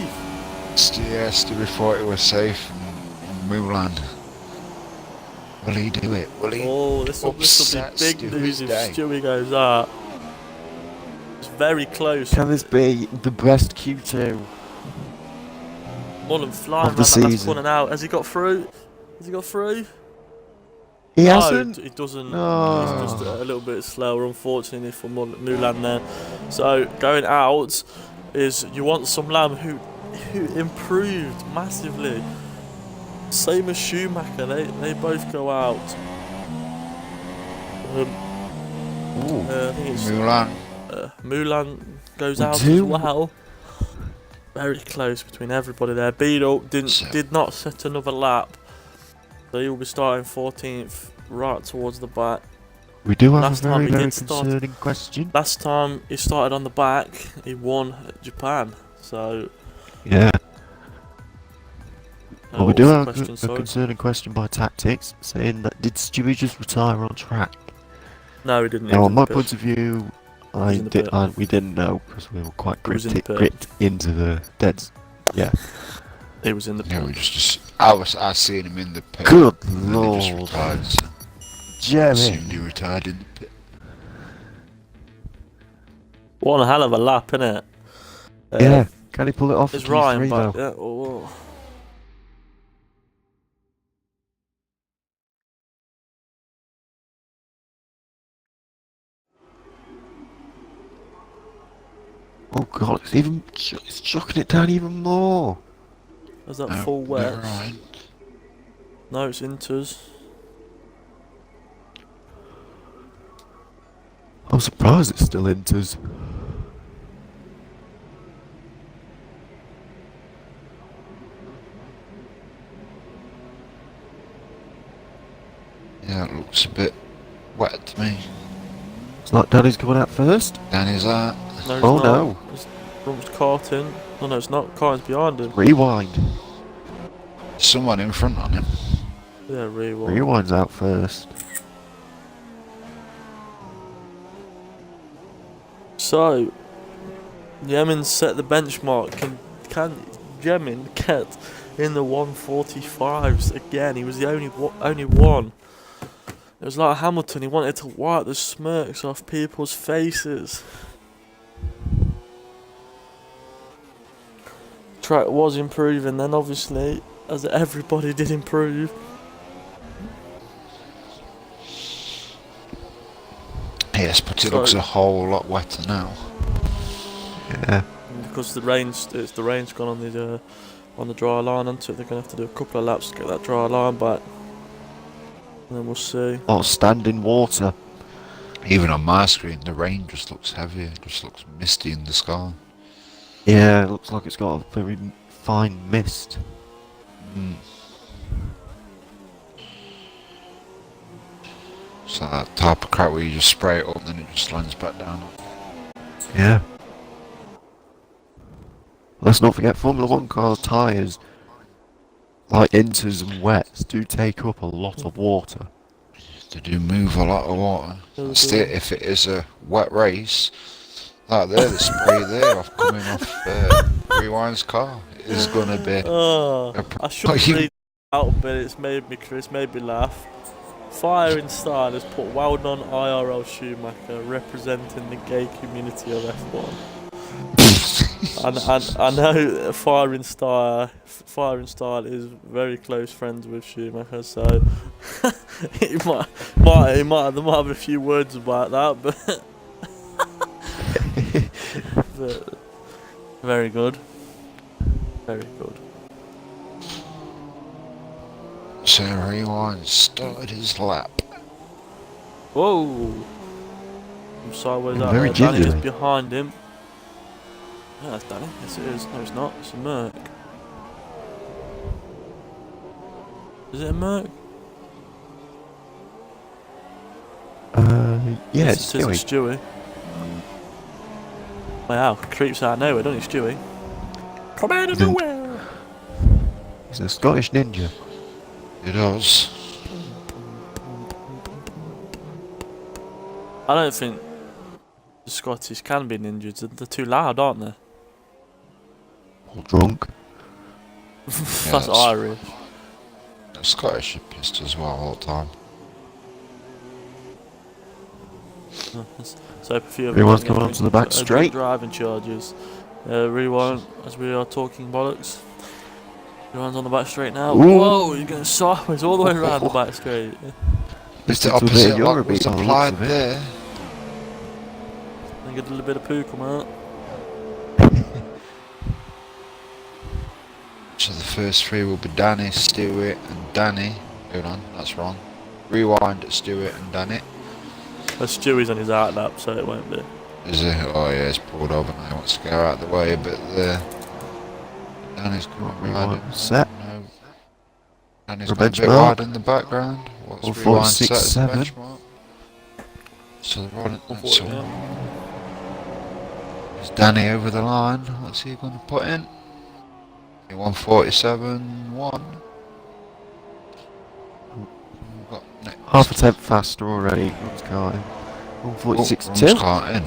Speaker 2: Yeah, Stewie thought he was safe. Mulan. Will he do it? Will he?
Speaker 1: Oh, this will be
Speaker 2: Upset
Speaker 1: big
Speaker 2: Stewie's
Speaker 1: news if
Speaker 2: day.
Speaker 1: Stewie goes out. It's very close.
Speaker 3: can this be the best Q2?
Speaker 1: Mullen flying
Speaker 3: Of
Speaker 1: around
Speaker 3: the
Speaker 1: that last
Speaker 3: season.
Speaker 1: corner now. Has he got through? Has he got through?
Speaker 3: He
Speaker 1: No,
Speaker 3: hasn't.
Speaker 1: he doesn't.
Speaker 3: No.
Speaker 1: He's just a little bit slower, unfortunately, for Mulan there. So going out is you want some lamb who improved massively. Same as Schumacher, they both go out. I think it's
Speaker 2: Mulan.
Speaker 1: Mulan goes
Speaker 3: We
Speaker 1: out
Speaker 3: do.
Speaker 1: as well. Very close between everybody there. Beadle
Speaker 2: So-
Speaker 1: did not set another lap, so he will be starting 14th, right towards the back.
Speaker 3: We do have
Speaker 1: Last
Speaker 3: a
Speaker 1: time
Speaker 3: very,
Speaker 1: he
Speaker 3: very
Speaker 1: did start-
Speaker 3: concerning question.
Speaker 1: Last time he started on the back, he won at Japan. So
Speaker 3: Yeah. Well, we do
Speaker 1: what
Speaker 3: have
Speaker 1: was the question,
Speaker 3: a
Speaker 1: sorry?
Speaker 3: concerning question by Tactics saying that did Stewie just retire on track?
Speaker 1: No, he didn't. He
Speaker 3: Now,
Speaker 1: was
Speaker 3: on
Speaker 1: in
Speaker 3: my
Speaker 1: the pit.
Speaker 3: point of view,
Speaker 1: was in the pit.
Speaker 3: we didn't know because we were quite
Speaker 1: He was in the pit.
Speaker 3: gripped into the deads. Yeah.
Speaker 1: He was in the
Speaker 2: Yeah,
Speaker 1: pit.
Speaker 2: we just. I seen him in the pit.
Speaker 3: Good
Speaker 2: And then he just
Speaker 3: lord,
Speaker 2: retired. So
Speaker 3: Jeremy.
Speaker 2: assumed he retired in the pit.
Speaker 1: One hell of a lap, innit?
Speaker 3: Yeah. Can he pull it off?
Speaker 1: Is
Speaker 3: for
Speaker 1: Ryan
Speaker 3: Q3
Speaker 1: back?
Speaker 3: though?
Speaker 1: Yeah. Oh.
Speaker 3: Oh god, it's chucking it down even more.
Speaker 1: Is that
Speaker 2: No,
Speaker 1: full wet?
Speaker 2: never mind.
Speaker 1: No, it's inters.
Speaker 3: I'm surprised it still enters.
Speaker 2: Yeah, it looks a bit wet to me.
Speaker 3: It's like Danny's coming out first.
Speaker 2: Danny's out.
Speaker 1: No, it's
Speaker 3: Oh
Speaker 1: not.
Speaker 3: no.
Speaker 1: It's Rump's karting. Oh no, it's not. Carting's behind him.
Speaker 3: Rewind.
Speaker 2: Someone in front on him.
Speaker 1: Yeah, rewind.
Speaker 3: Rewind's out first.
Speaker 1: So, Yemen set the benchmark. Can Yemen get in the 145s again? He was the only one. It was like Hamilton. He wanted to wipe the smirks off people's faces. Track was improving then, obviously, as everybody did improve.
Speaker 2: Yes, but it looks a whole lot wetter now.
Speaker 3: Yeah.
Speaker 1: Because the rain's gone on the dry line, onto it. They're gonna have to do a couple of laps to get that dry line back, and then we'll see.
Speaker 3: Oh, standing water.
Speaker 2: Even on my screen, the rain just looks heavier. It just looks misty in the sky.
Speaker 3: Yeah, it looks like it's got a very fine mist.
Speaker 2: Mm. It's like that type of crap where you just spray it up and then it just lands back down.
Speaker 3: Yeah. Let's not forget Formula 1 cars' tyres, like inters and wets, do take up a lot of water.
Speaker 2: They do move a lot of water.
Speaker 1: Yeah, they
Speaker 2: That's
Speaker 1: do.
Speaker 2: it. If it is a wet race, That there, the spray there, off coming off Rewind's car is gonna be.
Speaker 1: Oh, I should
Speaker 2: you-
Speaker 1: read it out, but it's made me laugh. Fire in Style has put well-known IRL Schumacher representing the gay community of F1. And I know Fire in Style is very close friends with Schumacher, so he might have a few words about that, but but very good, very good.
Speaker 2: So Rewind started his lap.
Speaker 1: Whoa! I'm sideways out
Speaker 3: Very
Speaker 1: there. Danny is
Speaker 3: gingerly.
Speaker 1: behind him. Yeah, that's Danny. Yes, it is. No, it's not. It's a Merc. Is it a Merc?
Speaker 3: Yeah,
Speaker 1: Yes,
Speaker 3: it's
Speaker 1: it is.
Speaker 3: Stewie.
Speaker 1: It's Stewie. Wow, creeps out of nowhere, don't he, Stewie? Come out of
Speaker 3: He's a-
Speaker 1: nowhere!
Speaker 3: He's a Scottish ninja.
Speaker 2: It does.
Speaker 1: I don't think the Scottish can be ninjas. They're too loud, aren't they?
Speaker 3: All drunk.
Speaker 1: That's
Speaker 2: Yes.
Speaker 1: Irish.
Speaker 2: The Scottish are pissed as well all the time.
Speaker 1: So if you
Speaker 3: Everyone's coming onto the back straight.
Speaker 1: Driving charges. Rewind as we are talking bollocks. Everyone's on the back straight now.
Speaker 3: Ooh.
Speaker 1: Whoa, you're going sideways all the way around the back straight.
Speaker 2: It's the
Speaker 3: Listen to a bit
Speaker 2: opposite
Speaker 3: of
Speaker 2: what
Speaker 3: Eurobeat
Speaker 2: was
Speaker 3: by the looks
Speaker 2: applied
Speaker 3: of it.
Speaker 2: there.
Speaker 1: And get a little bit of poo come out.
Speaker 2: So the first three will be Danny, Stewart and Danny. Hold on, that's wrong. Rewind at Stewart and Danny.
Speaker 1: Well, Stewie's on his out lap, so it won't be.
Speaker 2: Is it? Oh yeah, it's pulled over now. He wants to go out of the way a bit there. Danny's coming
Speaker 3: Rewind
Speaker 2: behind him.
Speaker 3: set.
Speaker 2: No. Danny's
Speaker 3: For
Speaker 2: got a bit
Speaker 3: benchmark.
Speaker 2: wide in the background. What's
Speaker 3: Or
Speaker 2: Rewind set as
Speaker 3: 46.7.
Speaker 2: benchmark? So they're on it.
Speaker 1: Or
Speaker 2: That's
Speaker 1: 40,
Speaker 2: all.
Speaker 1: yeah.
Speaker 2: Is Danny over the line? What's he going to put in? 147.1. We've got next.
Speaker 3: Half a tenth faster already. Ron's car in.
Speaker 2: Oh,
Speaker 3: 146.2.
Speaker 2: Ron's car in.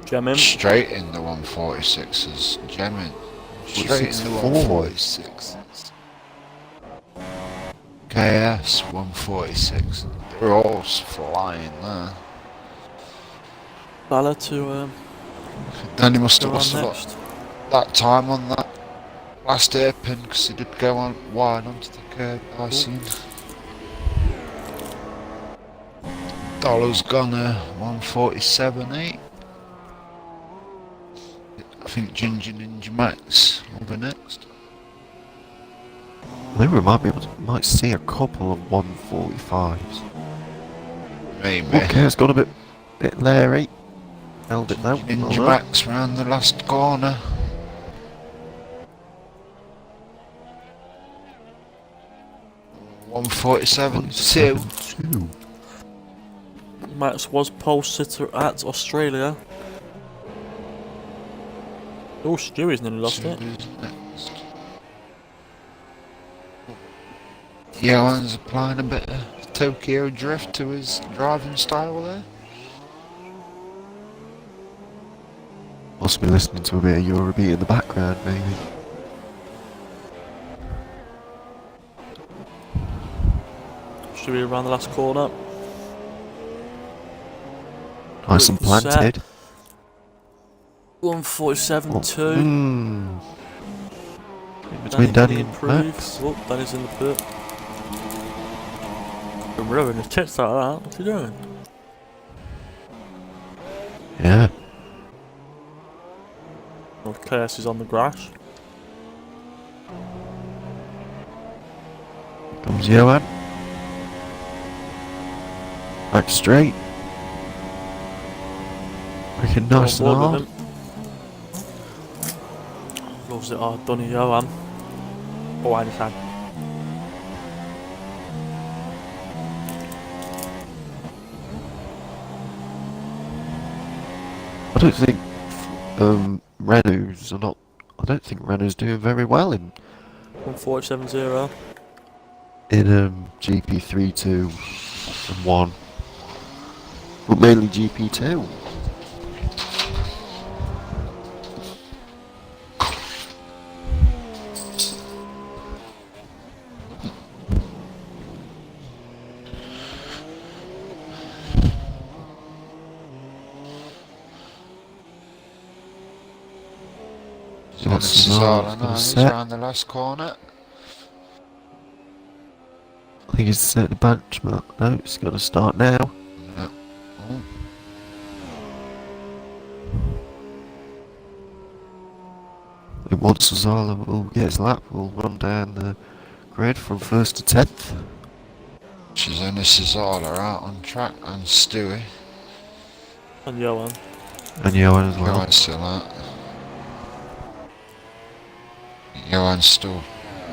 Speaker 1: Jam him.
Speaker 2: Straight in the 146s. Jamming. Straight in the
Speaker 3: 164.
Speaker 2: 146s. KS 146. They're all flying there.
Speaker 1: Bala to
Speaker 2: Danny must
Speaker 1: go
Speaker 2: have
Speaker 1: on
Speaker 2: lost a lot
Speaker 1: next.
Speaker 2: that time on that last hairpin because he did go on wide onto the curb. I seen. Dollar's gone 147.8. I think Ginger Ninja Max will be next.
Speaker 3: I think we might see a couple of 145s.
Speaker 2: Maybe.
Speaker 3: Okay, it's got a bit leery. Held it though.
Speaker 2: Ninja
Speaker 3: Well done.
Speaker 2: Max round the last corner. One 147.2.
Speaker 3: 147.2.
Speaker 1: Max was pole sitter at Australia. Oh, Stewie's nearly lost it.
Speaker 2: Who's next? Johan's applying a bit of Tokyo drift to his driving style there.
Speaker 3: Must be listening to a bit of Eurobeat in the background, maybe.
Speaker 1: Stewie around the last corner.
Speaker 3: Nice and
Speaker 1: Set.
Speaker 3: planted.
Speaker 1: 147.2.
Speaker 3: Mm. Between Danny and Max.
Speaker 1: Oh, Danny's in the pit. I'm ruining his tits like that. What's he doing?
Speaker 3: Yeah.
Speaker 1: Oh, KS is on the grass.
Speaker 3: Comes Johan. Back straight. Looking nice and
Speaker 1: On board
Speaker 3: hard.
Speaker 1: with him. Loves it hard, Donny Johan. Oh, I understand.
Speaker 3: I don't think Renault's are not. I don't think Renault's doing very well in
Speaker 1: 147.0.
Speaker 3: GP3, 2, and 1, but mainly GP2.
Speaker 2: He's on the Cesaro now, he's round the last corner.
Speaker 3: I think he's set the benchmark. No, it's got to start now.
Speaker 2: No. Oh.
Speaker 3: And once Cesaro will get his lap, we'll run down the grid from 1st to 10th.
Speaker 2: She's only Cesaro out on track and Stewie.
Speaker 1: And Johan.
Speaker 3: And Johan as well.
Speaker 2: Johan's still out. Johan's still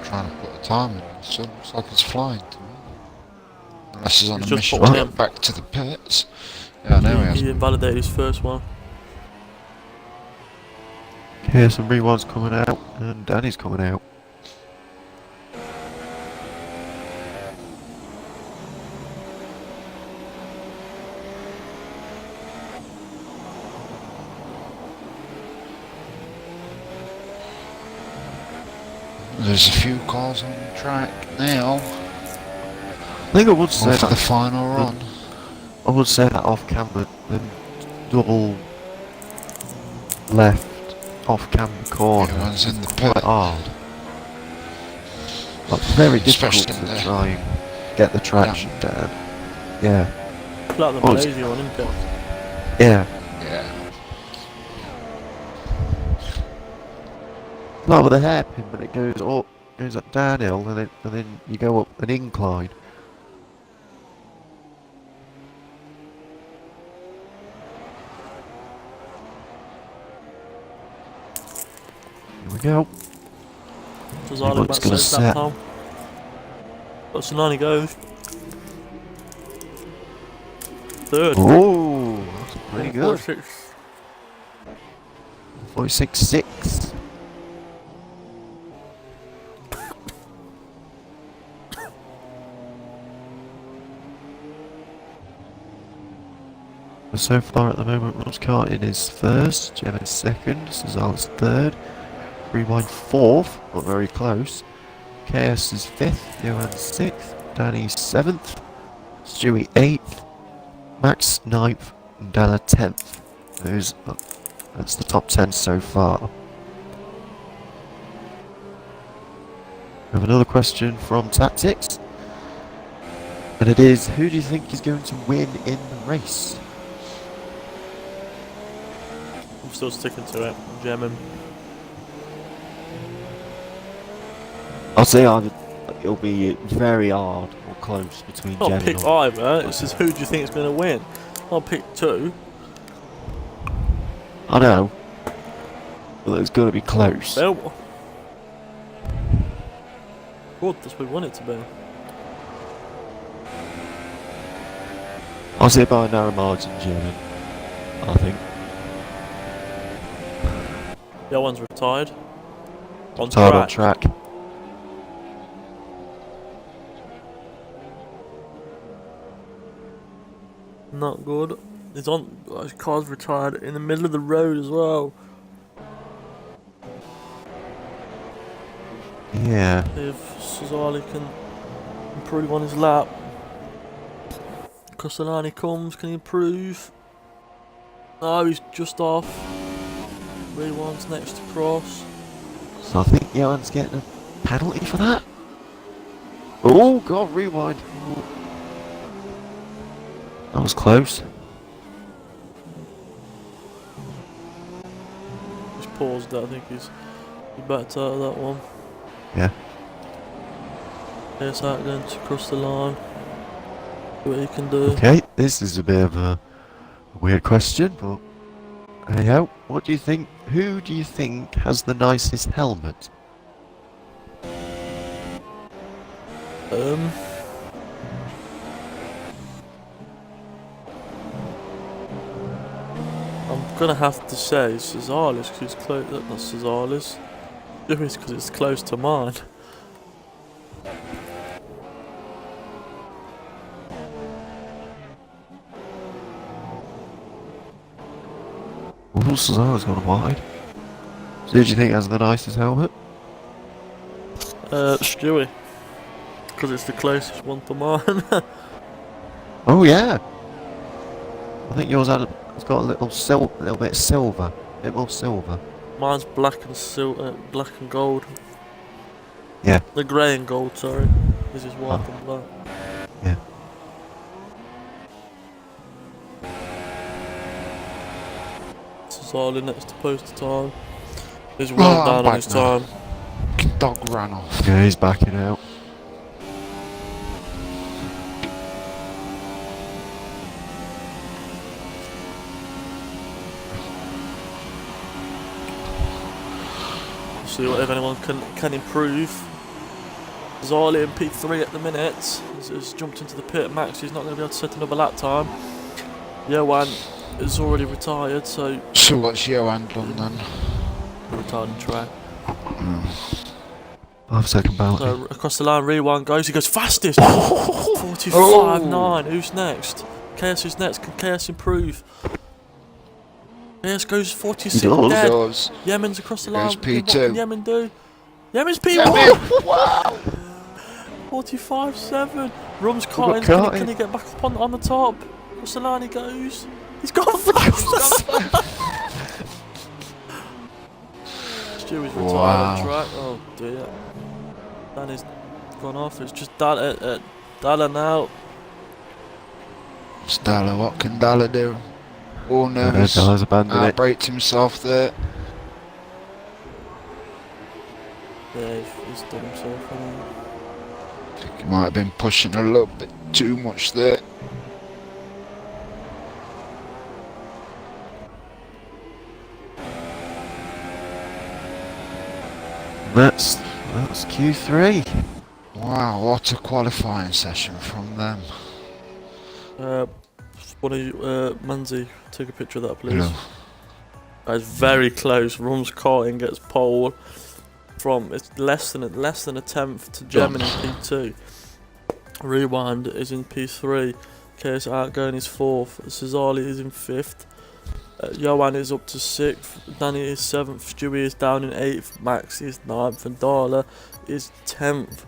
Speaker 2: trying to put a time in. It still looks like it's flying to me. Unless he's on
Speaker 1: He's
Speaker 2: a
Speaker 1: just
Speaker 2: mission
Speaker 1: put
Speaker 2: to
Speaker 1: one
Speaker 2: get back to the pits. Yeah, I know he has.
Speaker 1: He invalidated his first one.
Speaker 3: Here's some rewinds coming out, and Danny's coming out.
Speaker 2: There's a few cars on the track now.
Speaker 3: I think I would say
Speaker 2: For
Speaker 3: that
Speaker 2: the final run.
Speaker 3: I would say that off camera, the double left off camera corner
Speaker 2: Everyone's in the
Speaker 3: quite
Speaker 2: pit.
Speaker 3: hard. Like very difficult
Speaker 2: Especially
Speaker 3: to
Speaker 2: there.
Speaker 3: try and get the traction down. Yeah,
Speaker 1: Like the
Speaker 3: Oh, it's-
Speaker 1: Malaysia one, isn't it?
Speaker 3: yeah.
Speaker 2: Yeah.
Speaker 3: Not with a hairpin, but it goes up downhill, and then you go up an incline. Here we go.
Speaker 1: Cesaro
Speaker 3: What's
Speaker 1: back
Speaker 3: gonna
Speaker 1: says
Speaker 3: set?
Speaker 1: that time. But Sonani goes. Third.
Speaker 3: Oh, that's pretty good.
Speaker 1: 46.
Speaker 3: 46.6. So far at the moment, Ross Carton is first, Jem is second, Cesaro's third, Rewind fourth, not very close, KS is fifth, Johan sixth, Danny seventh, Stewie eighth, Max ninth, and Della 10th. That's the top 10 so far. We have another question from Tactics. And it is, who do you think is going to win in the race?
Speaker 1: I'm still sticking to it. Jamming.
Speaker 3: I'll say it'll be very hard or close between
Speaker 1: Not
Speaker 3: Jem
Speaker 1: pick
Speaker 3: and
Speaker 1: either. It says who do you think is going to win? I'll pick two.
Speaker 3: I know. But it's got to be close.
Speaker 1: Well, good, that's what we want it to be.
Speaker 3: I'll say by a narrow margin, Jem, I think.
Speaker 1: The other one's retired. On
Speaker 3: Tired
Speaker 1: track.
Speaker 3: on track.
Speaker 1: Not good. His car's retired in the middle of the road as well.
Speaker 3: Yeah.
Speaker 1: If Cesaro can improve on his lap. Castellani comes, can he improve? No, he's just off. Rewind's next to cross.
Speaker 3: So I think Johan's getting a penalty for that. Oh god, rewind. That was close.
Speaker 1: He's paused that, I think he's backed out of that one.
Speaker 3: Yeah.
Speaker 1: Here's that going to cross the line. See what he can do.
Speaker 3: Okay, this is a bit of a weird question, but hey ho, what do you think? Who do you think has the nicest helmet?
Speaker 1: I'm gonna have to say Cesar's because it's close. Not Cesar's. It's because it's close to mine.
Speaker 3: Oh, Cesaro's gone wide. So who do you think has the nicest helmet?
Speaker 1: Stewie. Because it's the closest one to mine.
Speaker 3: Oh yeah. I think yours has got a little bit silver, a bit more silver.
Speaker 1: Mine's black and black and gold.
Speaker 3: Yeah.
Speaker 1: The grey and gold, sorry. This is white and black.
Speaker 3: Yeah.
Speaker 1: Cesali next to poster time. He's well down on his time.
Speaker 2: Dog ran off.
Speaker 3: Yeah, he's backing out.
Speaker 1: See what if anyone can improve. Zali in P3 at the minute has jumped into the pit. Max is not going to be able to set another lap time. Johan is already retired, so...
Speaker 2: So what's Johan done then?
Speaker 1: Retired in track.
Speaker 3: 5 second penalty.
Speaker 1: So across the line, Rewind goes. He goes fastest! 45.9. Who's next? KS is next. Can KS improve? KS goes 46 dead. Yemen's across the line.
Speaker 2: Goes P2.
Speaker 1: What can Yemen do? Yemen's P1!
Speaker 2: Wow!
Speaker 1: 45.7. Rum's caught. Can he get back up on the top? Across the line he goes. He's gone fast! Stewie's retired on track. Oh dear. Danny's gone off. It's just Dalla now.
Speaker 2: It's Dalla. What can Dalla do? All nervous.
Speaker 3: Dalla's abandoned it.
Speaker 2: Outbraked himself there.
Speaker 1: Yeah, he's done himself.
Speaker 2: I think he might have been pushing a little bit too much there.
Speaker 3: That's Q3.
Speaker 2: Wow, what a qualifying session from them.
Speaker 1: One of you, Manzi, take a picture of that, please.
Speaker 2: Hello.
Speaker 1: That's very close. Rum's caught and gets pole from it's less than a tenth to German in P2. Rewind is in P3. KS Outgoing is 4th. Cesali is in 5th. Johan is up to 6th. Danny is 7th. Stewie is down in 8th. Max is 9th. And Dalla is 10th.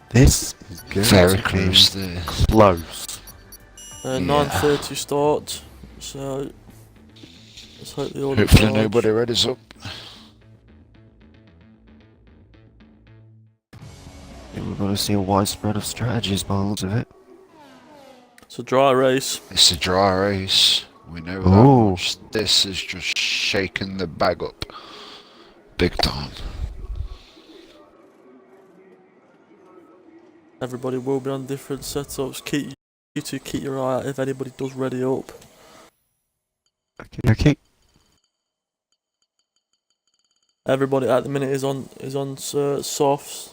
Speaker 3: This is good.
Speaker 2: Very close there.
Speaker 3: Close.
Speaker 1: 9:30 start. So let's hope the order.
Speaker 2: Hopefully nobody read us up.
Speaker 3: We're going to see a widespread of strategies by the looks of it.
Speaker 1: It's a dry race.
Speaker 2: It's a dry race. We know that much. This has just shaken the bag up. Big time.
Speaker 1: Everybody will be on different setups. Keep your eye out if anybody does ready up.
Speaker 3: Okay.
Speaker 1: Everybody at the minute is on softs.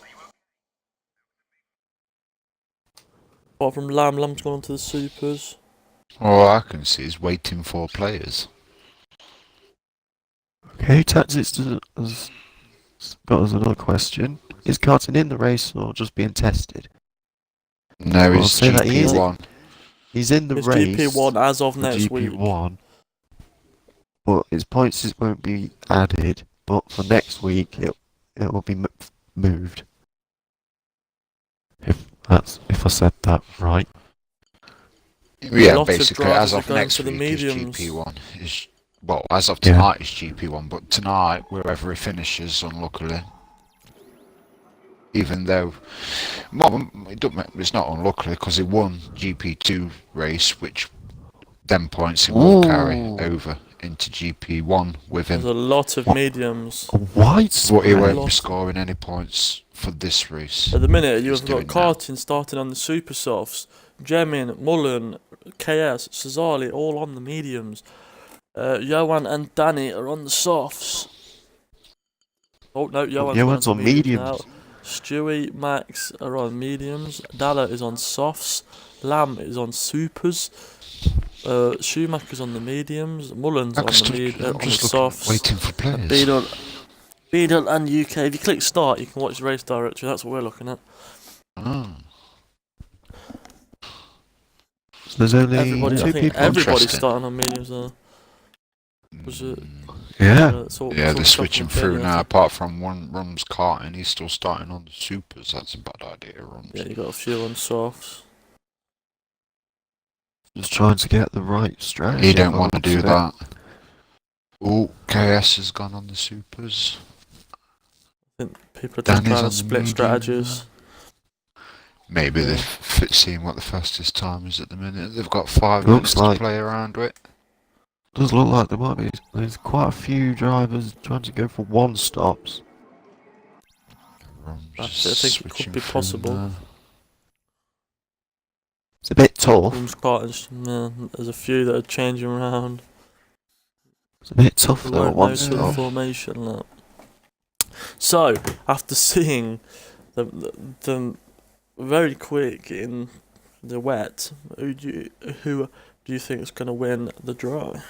Speaker 1: Apart from Lamb's gone on to the supers.
Speaker 2: All I can see is waiting for players.
Speaker 3: Okay, Tactics has got us another question. Is Carton in the race or just being tested?
Speaker 2: No,
Speaker 3: Well,
Speaker 2: he's
Speaker 3: say that he is.
Speaker 2: GP1.
Speaker 3: He's in the
Speaker 1: It's
Speaker 3: race.
Speaker 1: GP1 as of
Speaker 3: for
Speaker 1: next week.
Speaker 3: GP1, but his points won't be added. But for next week, it will be moved. If I said that right.
Speaker 2: Yeah,
Speaker 1: Lots of
Speaker 2: basically,
Speaker 1: drivers
Speaker 2: as
Speaker 1: are
Speaker 2: of
Speaker 1: going
Speaker 2: next
Speaker 1: for the
Speaker 2: week
Speaker 1: mediums.
Speaker 2: is GP1. Well, as of tonight is GP1, but tonight, wherever he finishes, unluckily. Even though, well, it's not unluckily because he won GP2 race, which then points he will carry over into GP1 with him.
Speaker 1: There's a lot of mediums.
Speaker 3: A widespread.
Speaker 2: But he won't be scoring any points for this race.
Speaker 1: At the minute, you
Speaker 2: He's
Speaker 1: have got
Speaker 2: doing
Speaker 1: Carton starting on the super softs. Jemin, Mullen, KS, Cesali, all on the mediums. Johan and Danny are on the softs. Oh no, Johan's on mediums now. Stewie, Max are on mediums. Dalla is on softs. Lamb is on supers. Schumacher's on the mediums. Mullen's on the softs.
Speaker 2: Waiting for players.
Speaker 1: Beadle and UK. If you click start, you can watch the race directory. That's what we're looking at.
Speaker 2: Oh.
Speaker 3: So there's only
Speaker 1: Everybody's
Speaker 2: Interesting.
Speaker 1: starting on mediums now.
Speaker 3: Yeah.
Speaker 2: They're switching through now. Apart from one Rum's cart, and he's still starting on the supers. That's a bad idea, Rums.
Speaker 1: Yeah, you got a few on softs.
Speaker 3: Just trying to get the right strategy.
Speaker 2: You don't want to do that. Oh, KS has gone on the supers.
Speaker 1: I think people are just
Speaker 2: Danny's
Speaker 1: trying
Speaker 2: on
Speaker 1: to
Speaker 2: the
Speaker 1: split
Speaker 2: medium.
Speaker 1: strategies.
Speaker 2: Maybe
Speaker 1: Yeah.
Speaker 2: they're seeing what the fastest time is at the minute. They've got 5
Speaker 3: Looks
Speaker 2: minutes to
Speaker 3: like-
Speaker 2: play around with.
Speaker 3: Does look like there might be. There's quite a few drivers trying to go for one stops.
Speaker 2: I'm
Speaker 1: I
Speaker 2: just
Speaker 1: think it could
Speaker 2: switching
Speaker 1: be
Speaker 2: through
Speaker 1: possible.
Speaker 2: now.
Speaker 3: It's a bit tough.
Speaker 1: Rooms cartons, yeah, there's a few that are changing around.
Speaker 3: It's a bit tough
Speaker 1: We
Speaker 3: though at
Speaker 1: won't know
Speaker 3: one
Speaker 1: till the
Speaker 3: stop.
Speaker 1: formation lap. So, after seeing the very quick in the wet, who do you think is going to win the dry?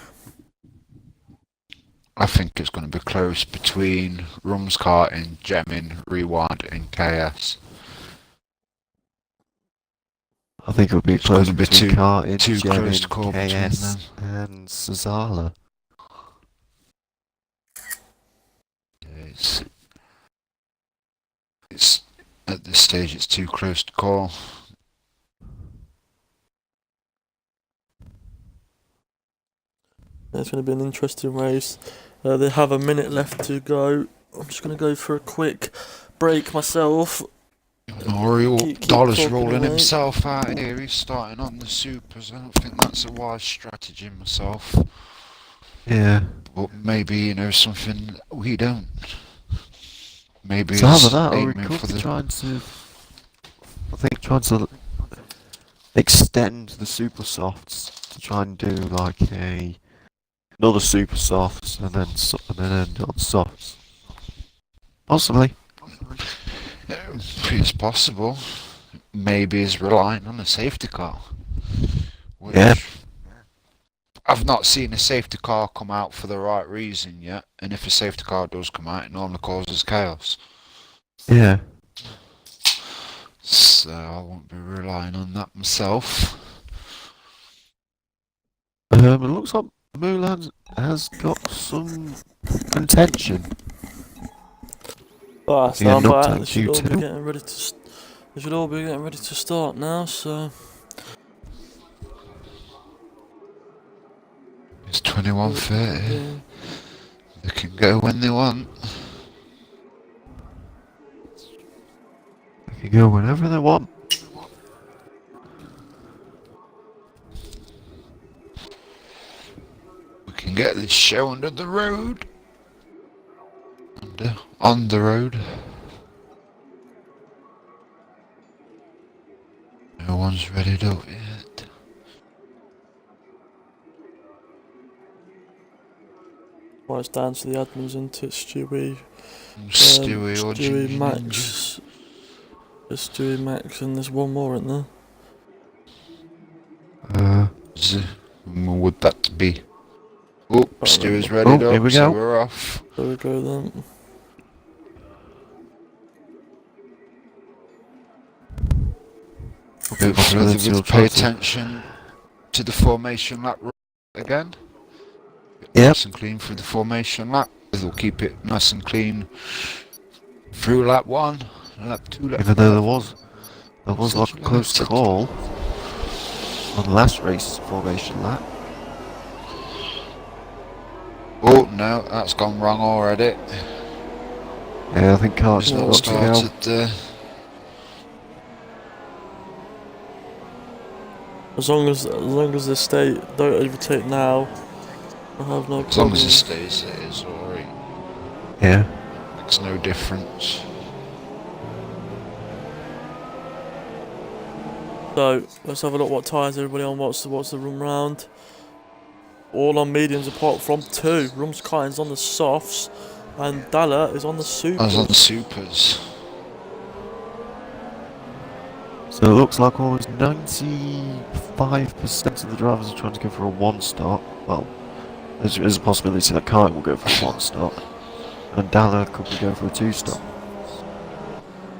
Speaker 2: I think it's going to be close between Rumskarting, Gemmin, Rewind and KS.
Speaker 3: I think it'll be
Speaker 2: It's
Speaker 3: close
Speaker 2: gonna be
Speaker 3: between Karting,
Speaker 2: too close to
Speaker 3: Gemmin,
Speaker 2: call between
Speaker 3: KS,
Speaker 2: them.
Speaker 3: and Sazala.
Speaker 2: It's at this stage it's too close to call.
Speaker 1: It's going to be an interesting race. They have a minute left to go. I'm just going to go for a quick break myself. Keep
Speaker 2: Dollar's
Speaker 1: talking
Speaker 2: rolling
Speaker 1: away.
Speaker 2: himself out here. He's starting on the supers. I don't think that's a wise strategy myself.
Speaker 3: Yeah.
Speaker 2: But maybe he knows something we don't. Maybe
Speaker 3: So
Speaker 2: he's
Speaker 3: either that, or he
Speaker 2: aiming
Speaker 3: could
Speaker 2: for
Speaker 3: be
Speaker 2: the.
Speaker 3: trying to. I think trying to extend the super softs to try and do like another super softs and then end on softs. Possibly.
Speaker 2: It's possible. Maybe he's relying on a safety car. Which
Speaker 3: Yeah.
Speaker 2: I've not seen a safety car come out for the right reason yet, and if a safety car does come out, it normally causes chaos.
Speaker 3: Yeah.
Speaker 2: So I won't be relying on that myself.
Speaker 3: It looks like Mulan has got some contention.
Speaker 1: Oh, that's
Speaker 3: Yeah,
Speaker 1: not
Speaker 3: knocked
Speaker 1: bad.
Speaker 3: out
Speaker 1: They should all be
Speaker 3: Q2.
Speaker 1: getting ready to. They should all be getting ready to start now. So.
Speaker 2: It's 21:30.
Speaker 1: Yeah.
Speaker 2: They can go when they want.
Speaker 3: They can go whenever they want.
Speaker 2: We can get this show under the road. On the road. No one's readied up yet.
Speaker 1: Well, it's down to the admins, isn't it? Stewie,
Speaker 2: Stewie or
Speaker 1: Stewie,
Speaker 2: Ginger Ninja.
Speaker 1: Max. There's Stewie, Max, and there's one more, isn't there?
Speaker 2: Would that be? Oh, Stewie's
Speaker 1: remember.
Speaker 2: readied
Speaker 3: Oh, here
Speaker 2: up,
Speaker 3: we
Speaker 2: so
Speaker 3: go.
Speaker 2: we're off.
Speaker 1: There we go then.
Speaker 2: Hopefully
Speaker 3: Let's
Speaker 2: they
Speaker 3: see
Speaker 2: would
Speaker 3: what
Speaker 2: pay
Speaker 3: tries to-
Speaker 2: attention to the formation lap again.
Speaker 3: Yep.
Speaker 2: Nice and clean through the formation lap. They'll keep it nice and clean through lap 1, lap 2, lap
Speaker 3: Even
Speaker 2: 3.
Speaker 3: though there was like a close
Speaker 2: Such-
Speaker 3: call on the last race's formation lap.
Speaker 2: Oh no, that's gone wrong already.
Speaker 3: Yeah, I think Cart's
Speaker 2: It's
Speaker 1: Yeah,
Speaker 2: not
Speaker 3: got to go.
Speaker 2: started.
Speaker 1: As long as the state don't overtake now, I have no problem.
Speaker 2: As long as it stays, it is alright.
Speaker 3: Yeah.
Speaker 2: Makes no difference.
Speaker 1: So let's have a look what tyres everybody on. What's the run round? All on mediums apart from 2. Rumskarting's on the softs, and Dalla is on the
Speaker 2: I was on the
Speaker 1: supers.
Speaker 2: supers.
Speaker 3: So it looks like almost 95% of the drivers are trying to go for a one stop. Well, there's a possibility that Kite will go for a one stop, and Dalla could be going for a two stop.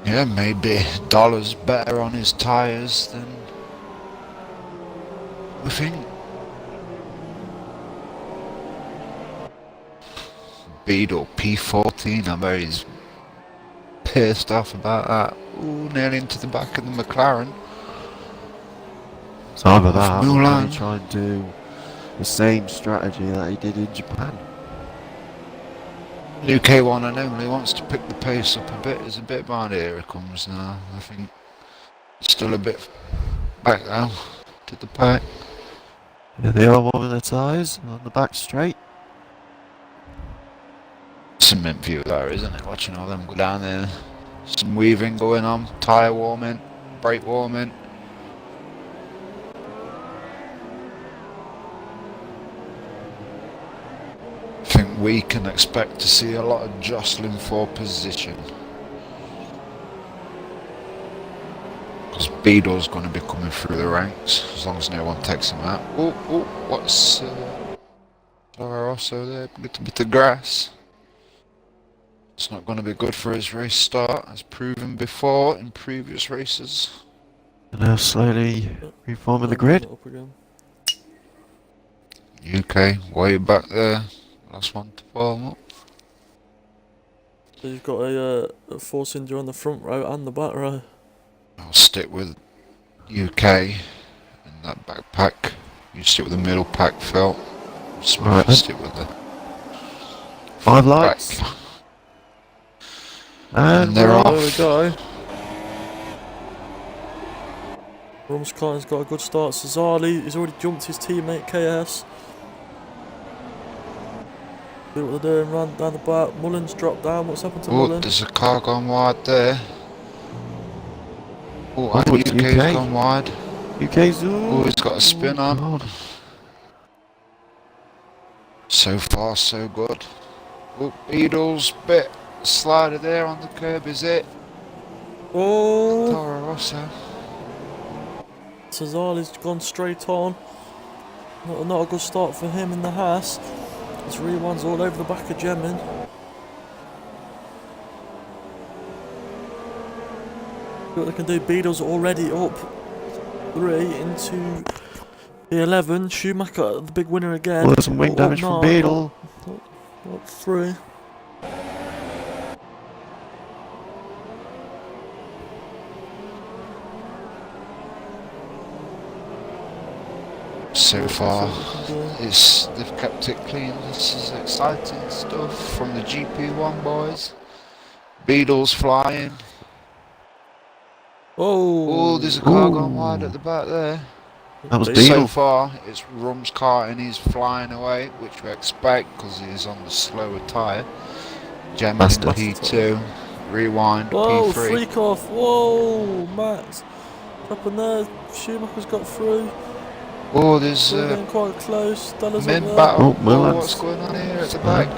Speaker 2: Yeah, maybe Dollar's better on his tyres than we think. Beetle P14, I bet he's pissed off about that. Ooh, nearly into the back of the McLaren.
Speaker 3: So either that, or
Speaker 2: Mulan.
Speaker 3: can he try and do the same strategy that he did in Japan?
Speaker 2: UK1 I normally wants to pick the pace up a bit. Is a bit behind. Here it comes now. I think still a bit back now to the pack.
Speaker 3: Here they are warming their tyres on the back straight.
Speaker 2: Cement view there, isn't it? Watching all them go down there. Some weaving going on, tyre warming, brake warming. I think we can expect to see a lot of jostling for position. Because Beadle's going to be coming through the ranks, as long as no one takes him out. Oh, what's Rosso there? A little bit of grass. It's not going to be good for his race start, as proven before in previous races.
Speaker 3: And now slowly reforming the grid.
Speaker 1: Up again.
Speaker 2: UK, way back there. Last one to form up.
Speaker 1: So you've got a Force India on the front row and the back row.
Speaker 2: I'll stick with UK and that backpack. You stick with the middle pack, Phil. Smith,
Speaker 3: Right, then.
Speaker 2: stick with the
Speaker 3: 5 lights.
Speaker 2: back.
Speaker 3: And
Speaker 2: they're
Speaker 3: we're
Speaker 2: off.
Speaker 3: off.
Speaker 1: There we go. Rumskarten's got a good start. Cesari, he's already jumped his teammate KS. See what they're doing, ran down the back. Mullins dropped down. What's happened to
Speaker 2: Oh,
Speaker 1: Mullins?
Speaker 2: there's a car gone wide there. Oh, and
Speaker 3: Oh, it's
Speaker 2: UK's
Speaker 3: UK.
Speaker 2: gone wide.
Speaker 3: UK's
Speaker 2: Oh, he's got a spin on.
Speaker 3: God.
Speaker 2: So far, so good. Oh, Beadle's bit slider there on the curb, is it?
Speaker 1: Oh!
Speaker 2: Toro Rosso.
Speaker 1: Cesari's gone straight on. Not a good start for him in the Haas. His rewinds all over the back of Gemin. See what they can do. Beadle's already up 3 into the 11. Schumacher, the big winner again.
Speaker 3: Well, there's some wing
Speaker 1: Up
Speaker 3: damage from
Speaker 1: 9,
Speaker 3: Beadle.
Speaker 1: Up 3.
Speaker 2: So far,
Speaker 1: Let's
Speaker 2: they've kept it clean. This is exciting stuff from the GP1 boys. Beadle's flying.
Speaker 1: Oh,
Speaker 2: Oh, there's a car gone
Speaker 3: Ooh.
Speaker 2: wide at the back there.
Speaker 3: That was
Speaker 1: Beadle.
Speaker 2: So
Speaker 3: Beadle.
Speaker 2: far, it's Rumskarten and he's flying away, which we expect because he's on the slower tyre. Gemin
Speaker 3: Faster.
Speaker 2: P2, rewind
Speaker 1: Whoa,
Speaker 2: P3.
Speaker 1: freak off. Whoa, Max. What's happened there? Schumacher's got through.
Speaker 2: Oh, there's
Speaker 1: Still getting quite close. Stella's up
Speaker 2: mid
Speaker 1: there.
Speaker 2: battle.
Speaker 3: Oh, Mullins.
Speaker 2: What's going on here at the back?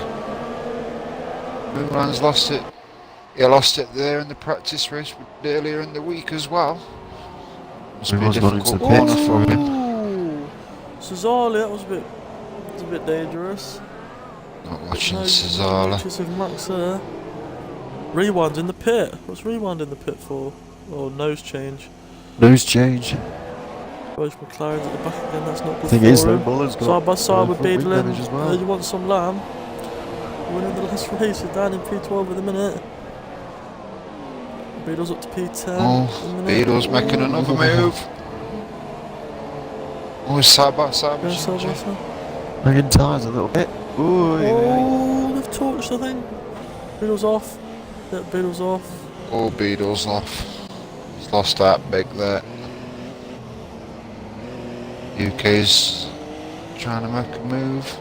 Speaker 2: Mullins lost it. He lost it there in the practice race earlier in the week as well. Must be a
Speaker 3: Everyone's gone into
Speaker 2: difficult
Speaker 3: the
Speaker 2: corner
Speaker 3: pits.
Speaker 2: for him.
Speaker 1: Ooh. Cesari, that was a bit dangerous.
Speaker 2: Not watching
Speaker 1: No
Speaker 2: Cesala.
Speaker 1: pictures of Max there. Rewind in the pit. What's rewind in the pit for? Oh, nose change.
Speaker 3: Nose change.
Speaker 1: Both McLaren's at the back again. That's not good
Speaker 3: Thing
Speaker 1: for
Speaker 3: is, though,
Speaker 1: him.
Speaker 3: Mullen's got
Speaker 1: Side by side with
Speaker 3: front wing
Speaker 1: Beadle
Speaker 3: damage as well.
Speaker 1: you want some lamb. Winning the last race is down in P12 at the minute. Beadle's up to P10.
Speaker 2: Oh, Beadle's making another move. Oh, he's side by side with
Speaker 1: Yeah, side by
Speaker 2: Shinji.
Speaker 1: side.
Speaker 3: Hanging tyres a little bit. Ooh,
Speaker 1: Oh, they've torched, I think. Beadle's off. Yeah, Beadle's off.
Speaker 2: Oh, Beadle's off. He's lost that big there. UK's trying to make a move.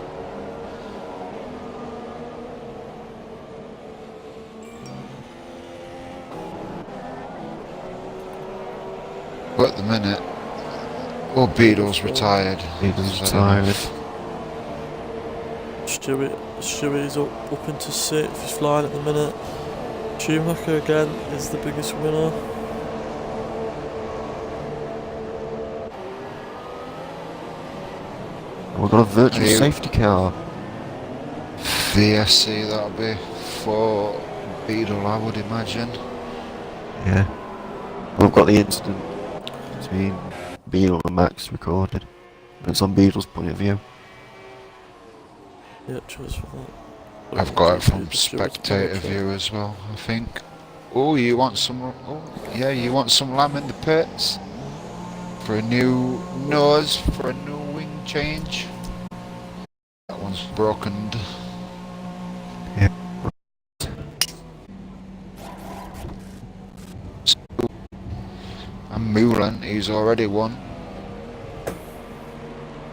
Speaker 2: But at the minute, oh, Beadle's retired.
Speaker 3: Beadle's
Speaker 2: Just let him
Speaker 3: retired.
Speaker 1: off. Stewie's up into 6th. He's flying at the minute. Schumacher again is the biggest winner.
Speaker 3: We've got a virtual
Speaker 2: Hey.
Speaker 3: safety car.
Speaker 2: VSC, that'll be for Beadle, I would imagine.
Speaker 3: Yeah. We've got the incident between Beadle and Max recorded. It's on Beadle's point of view.
Speaker 1: Yep, cheers for that.
Speaker 2: I've got it from
Speaker 1: Just give us a
Speaker 2: spectator
Speaker 1: picture.
Speaker 2: view as well, I think. Oh, you want some? Oh, yeah, you want some lamb in the pits for a new nose, for a new wing change. That one's broken. second. He's already won.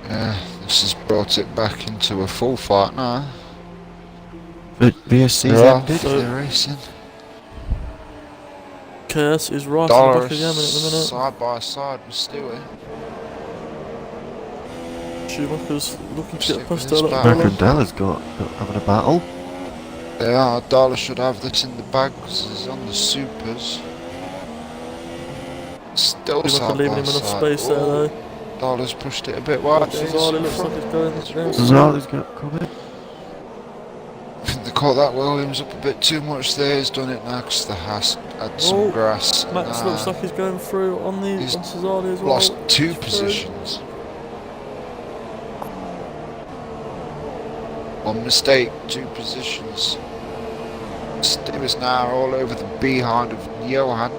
Speaker 2: Yeah, this has brought it back into a full fight now.
Speaker 3: But VSC's
Speaker 2: They're off,
Speaker 3: ended.
Speaker 2: they're racing.
Speaker 1: Chaos is right in the
Speaker 2: Dollar
Speaker 1: back of Yemen at the minute.
Speaker 2: side by side with Stewie.
Speaker 1: Schumacher's looking to
Speaker 2: Stick
Speaker 1: get
Speaker 2: with
Speaker 1: past
Speaker 2: his
Speaker 1: that
Speaker 2: back.
Speaker 3: Backer
Speaker 1: Dollar.
Speaker 3: and Dallas got having a battle.
Speaker 2: They are. Dollar should have this in the bag because he's on the supers. Still
Speaker 1: Schumacher
Speaker 2: side
Speaker 1: leaving
Speaker 2: by
Speaker 1: him enough
Speaker 2: side.
Speaker 1: space there
Speaker 2: Oh,
Speaker 1: though.
Speaker 2: Dollar's pushed it a bit wide.
Speaker 1: Cesare looks like he's going down.
Speaker 3: Zazali's got coming.
Speaker 2: I think they caught that Williams up a bit too much there. He's done it now because they has had some
Speaker 1: Oh,
Speaker 2: grass.
Speaker 1: Max looks like he's going through on the
Speaker 2: he's
Speaker 1: on Cesare as well.
Speaker 2: lost two
Speaker 1: He's through.
Speaker 2: positions. One mistake, two positions. Stewie's now all over the behind of Johan.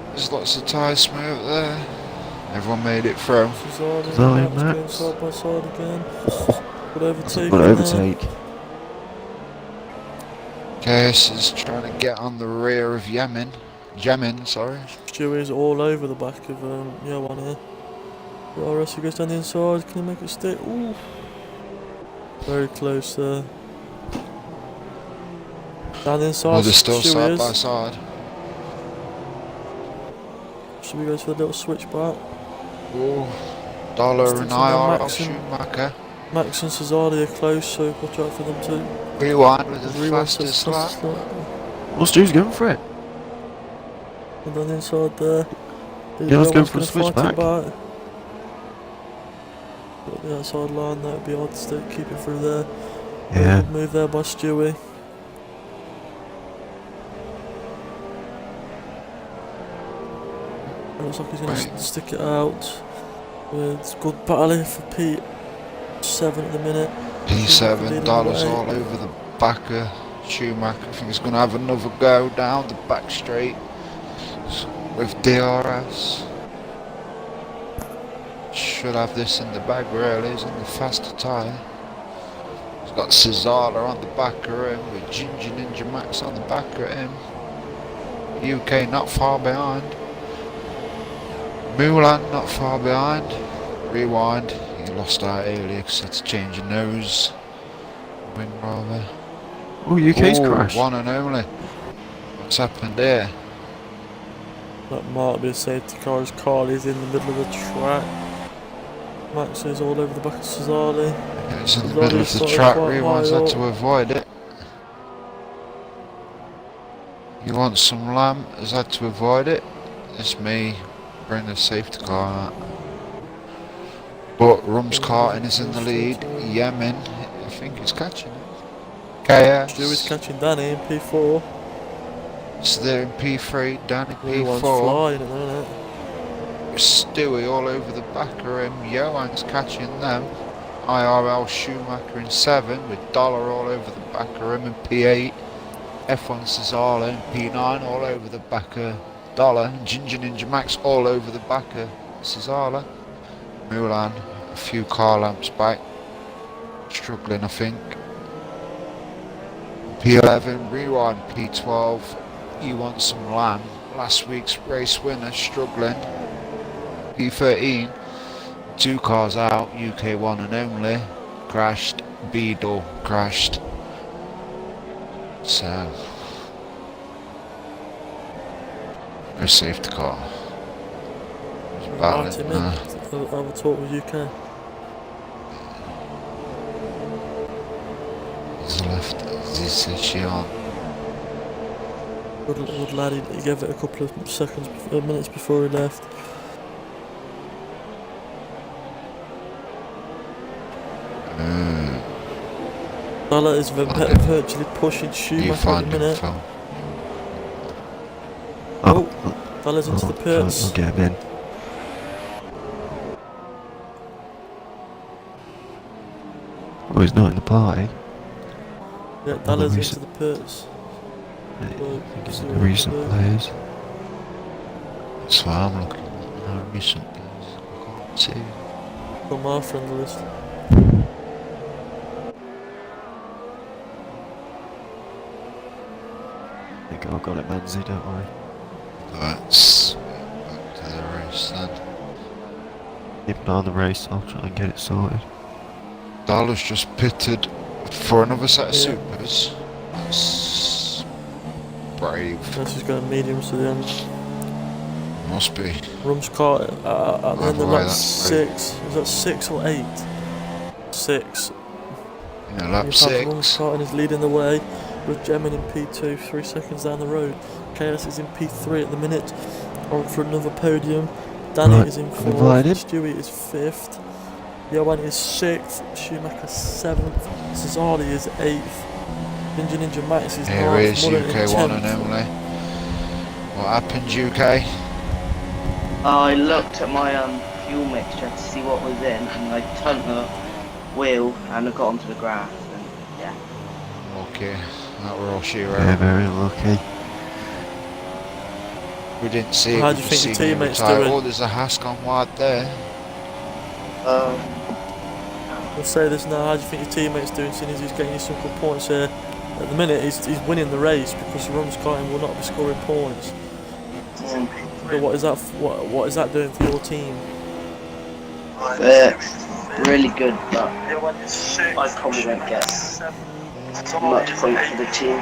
Speaker 2: There's lots of tyre smoke there. Everyone made it through.
Speaker 1: Cesare
Speaker 3: Cesare
Speaker 1: and Max
Speaker 3: and
Speaker 1: going
Speaker 3: Max.
Speaker 1: side by side again. Good overtake.
Speaker 3: Got
Speaker 1: in
Speaker 3: overtake.
Speaker 2: KS is trying to get on the rear of Yemen. Sorry.
Speaker 1: Stewie's all over the back of Johan here. RS who goes down the inside. Can he make it stick? Ooh. Very close there. Down the inside.
Speaker 2: Oh, they're still
Speaker 1: Stewie
Speaker 2: side
Speaker 1: is.
Speaker 2: by side.
Speaker 1: Stewie goes for a little switchback.
Speaker 2: Oh, Dollar and
Speaker 1: Sticks on
Speaker 2: IRL
Speaker 1: Max and-
Speaker 2: Schumacher.
Speaker 1: Max and Cesare are close, so watch out for them too.
Speaker 2: Rewind with the
Speaker 1: Rewind
Speaker 2: fastest
Speaker 1: says
Speaker 2: lap.
Speaker 1: fastest lap.
Speaker 3: Well, Stu's going for it.
Speaker 1: And on the inside there.
Speaker 3: Yeah, let's go
Speaker 1: Johan's
Speaker 3: for a
Speaker 1: gonna
Speaker 3: switch
Speaker 1: fight it
Speaker 3: back.
Speaker 1: back. Got the outside line, that would be hard to stick, keep it through there.
Speaker 3: Yeah.
Speaker 1: Good move there by Stewie. It looks like he's going to stick it out. It's good battle here for P7 at the minute.
Speaker 2: P7,
Speaker 1: Leading
Speaker 2: Dollar's
Speaker 1: the way.
Speaker 2: all over the back of Schumacher. I think he's going to have another go down the back straight with DRS. Should have this in the bag really, he's on the faster tyre. He's got Cesare on the back of him with Ginger Ninja Max on the back of him. UK not far behind. Mulan not far behind. Rewind. He lost out earlier because he had to change the nose. Wing rather.
Speaker 3: Oh, UK's
Speaker 2: Ooh,
Speaker 3: crashed.
Speaker 2: one and only. What's happened there?
Speaker 1: That might be a safety car as Carly's in the middle of the track. Max is all over the back of Cesare.
Speaker 2: It's in the
Speaker 1: He's
Speaker 2: middle
Speaker 1: already
Speaker 2: of the
Speaker 1: started
Speaker 2: track.
Speaker 1: quite
Speaker 2: Rewind's
Speaker 1: high
Speaker 2: had
Speaker 1: up.
Speaker 2: to avoid it. You want some lamb? Has had to avoid it. It's me. Bring the safety car out. But Rum's Carton is in the lead. Yemen, I think he's catching it.
Speaker 1: Stewie's
Speaker 2: KS.
Speaker 1: catching Danny in P4.
Speaker 2: So they're in P3, Danny
Speaker 1: Rewine's
Speaker 2: P4.
Speaker 1: flying at the minute.
Speaker 2: Stewie all over the back of him. Johan's catching them. IRL Schumacher in 7 with Dollar all over the back of him in P8. F1 Cesare in P9 all over the back of Dollar. Ginger Ninja Max all over the back of Cesare. Mulan a few car lamps back. Struggling I think. P11 Rewind P12. You want some lamb. Last week's race winner struggling. P13. 2 cars out. UK one and only. Crashed. Beadle crashed. So. No safety car.
Speaker 1: Right,
Speaker 2: Battling.
Speaker 1: him in. I'll have a talk with UK.
Speaker 2: He's left. He's on.
Speaker 1: Good lad, he gave it a couple of seconds, minutes before he left. Lala is virtually pushing
Speaker 2: You
Speaker 1: Schumacher at
Speaker 2: find
Speaker 1: the
Speaker 2: him,
Speaker 1: minute.
Speaker 2: Phil.
Speaker 1: Oh, Lala's into the pits.
Speaker 3: I'll get him in. Oh, he's not in the party.
Speaker 1: Yeah,
Speaker 3: Well, the
Speaker 1: Lala's into
Speaker 3: recent-
Speaker 1: the pits.
Speaker 3: I think it's
Speaker 1: see
Speaker 3: the
Speaker 1: what we
Speaker 3: recent
Speaker 1: can do.
Speaker 3: players.
Speaker 2: That's why I'm looking at no recent players. I can't see.
Speaker 1: On my friend list.
Speaker 3: I think I've got it, Manzi, don't worry.
Speaker 2: Let's get back to the race then.
Speaker 3: If not the race, I'll try and get it sorted.
Speaker 2: Darla's just pitted for another set of
Speaker 1: Yeah.
Speaker 2: supers. That's brave.
Speaker 1: This is going mediums to the end.
Speaker 2: Must be.
Speaker 1: Rum's caught at the end of
Speaker 2: Right,
Speaker 1: lap
Speaker 2: that's
Speaker 1: 6. Is that 6 or 8? 6.
Speaker 2: You know, lap
Speaker 1: You have Rum's
Speaker 2: 6.
Speaker 1: caught and is leading the way with Gemmin in P2, 3 seconds down the road. KS is in P3 at the minute, on for another podium. Danny
Speaker 3: Right,
Speaker 1: is in
Speaker 3: I'm
Speaker 1: 4th,
Speaker 3: invited.
Speaker 1: Stewie is 5th, Johan is 6th, Schumacher 7th, Cesari is 8th, Ninja Max is
Speaker 2: Here
Speaker 1: 9th,
Speaker 2: is
Speaker 1: Mullen in
Speaker 2: UK1 and
Speaker 1: 10th.
Speaker 2: Emily. What happened, UK?
Speaker 4: I looked at my fuel mixture to see what was in, and I turned the wheel and I got onto the grass. And yeah,
Speaker 2: Okay, that were all she
Speaker 3: Yeah,
Speaker 2: wrote.
Speaker 3: very lucky.
Speaker 2: We didn't see it.
Speaker 1: How
Speaker 2: we
Speaker 1: do you
Speaker 2: just
Speaker 1: think your
Speaker 2: seen you
Speaker 1: teammates
Speaker 2: retire.
Speaker 1: doing?
Speaker 2: Oh, there's a Hask on wide there.
Speaker 1: We'll say this now, how do you think your teammate's doing, seeing as he's getting you some good points here? At the minute, he's winning the race because Rum's caught him will not be scoring points. But what is that? What is that doing for your team?
Speaker 4: really good, but I probably won't get much points for the team.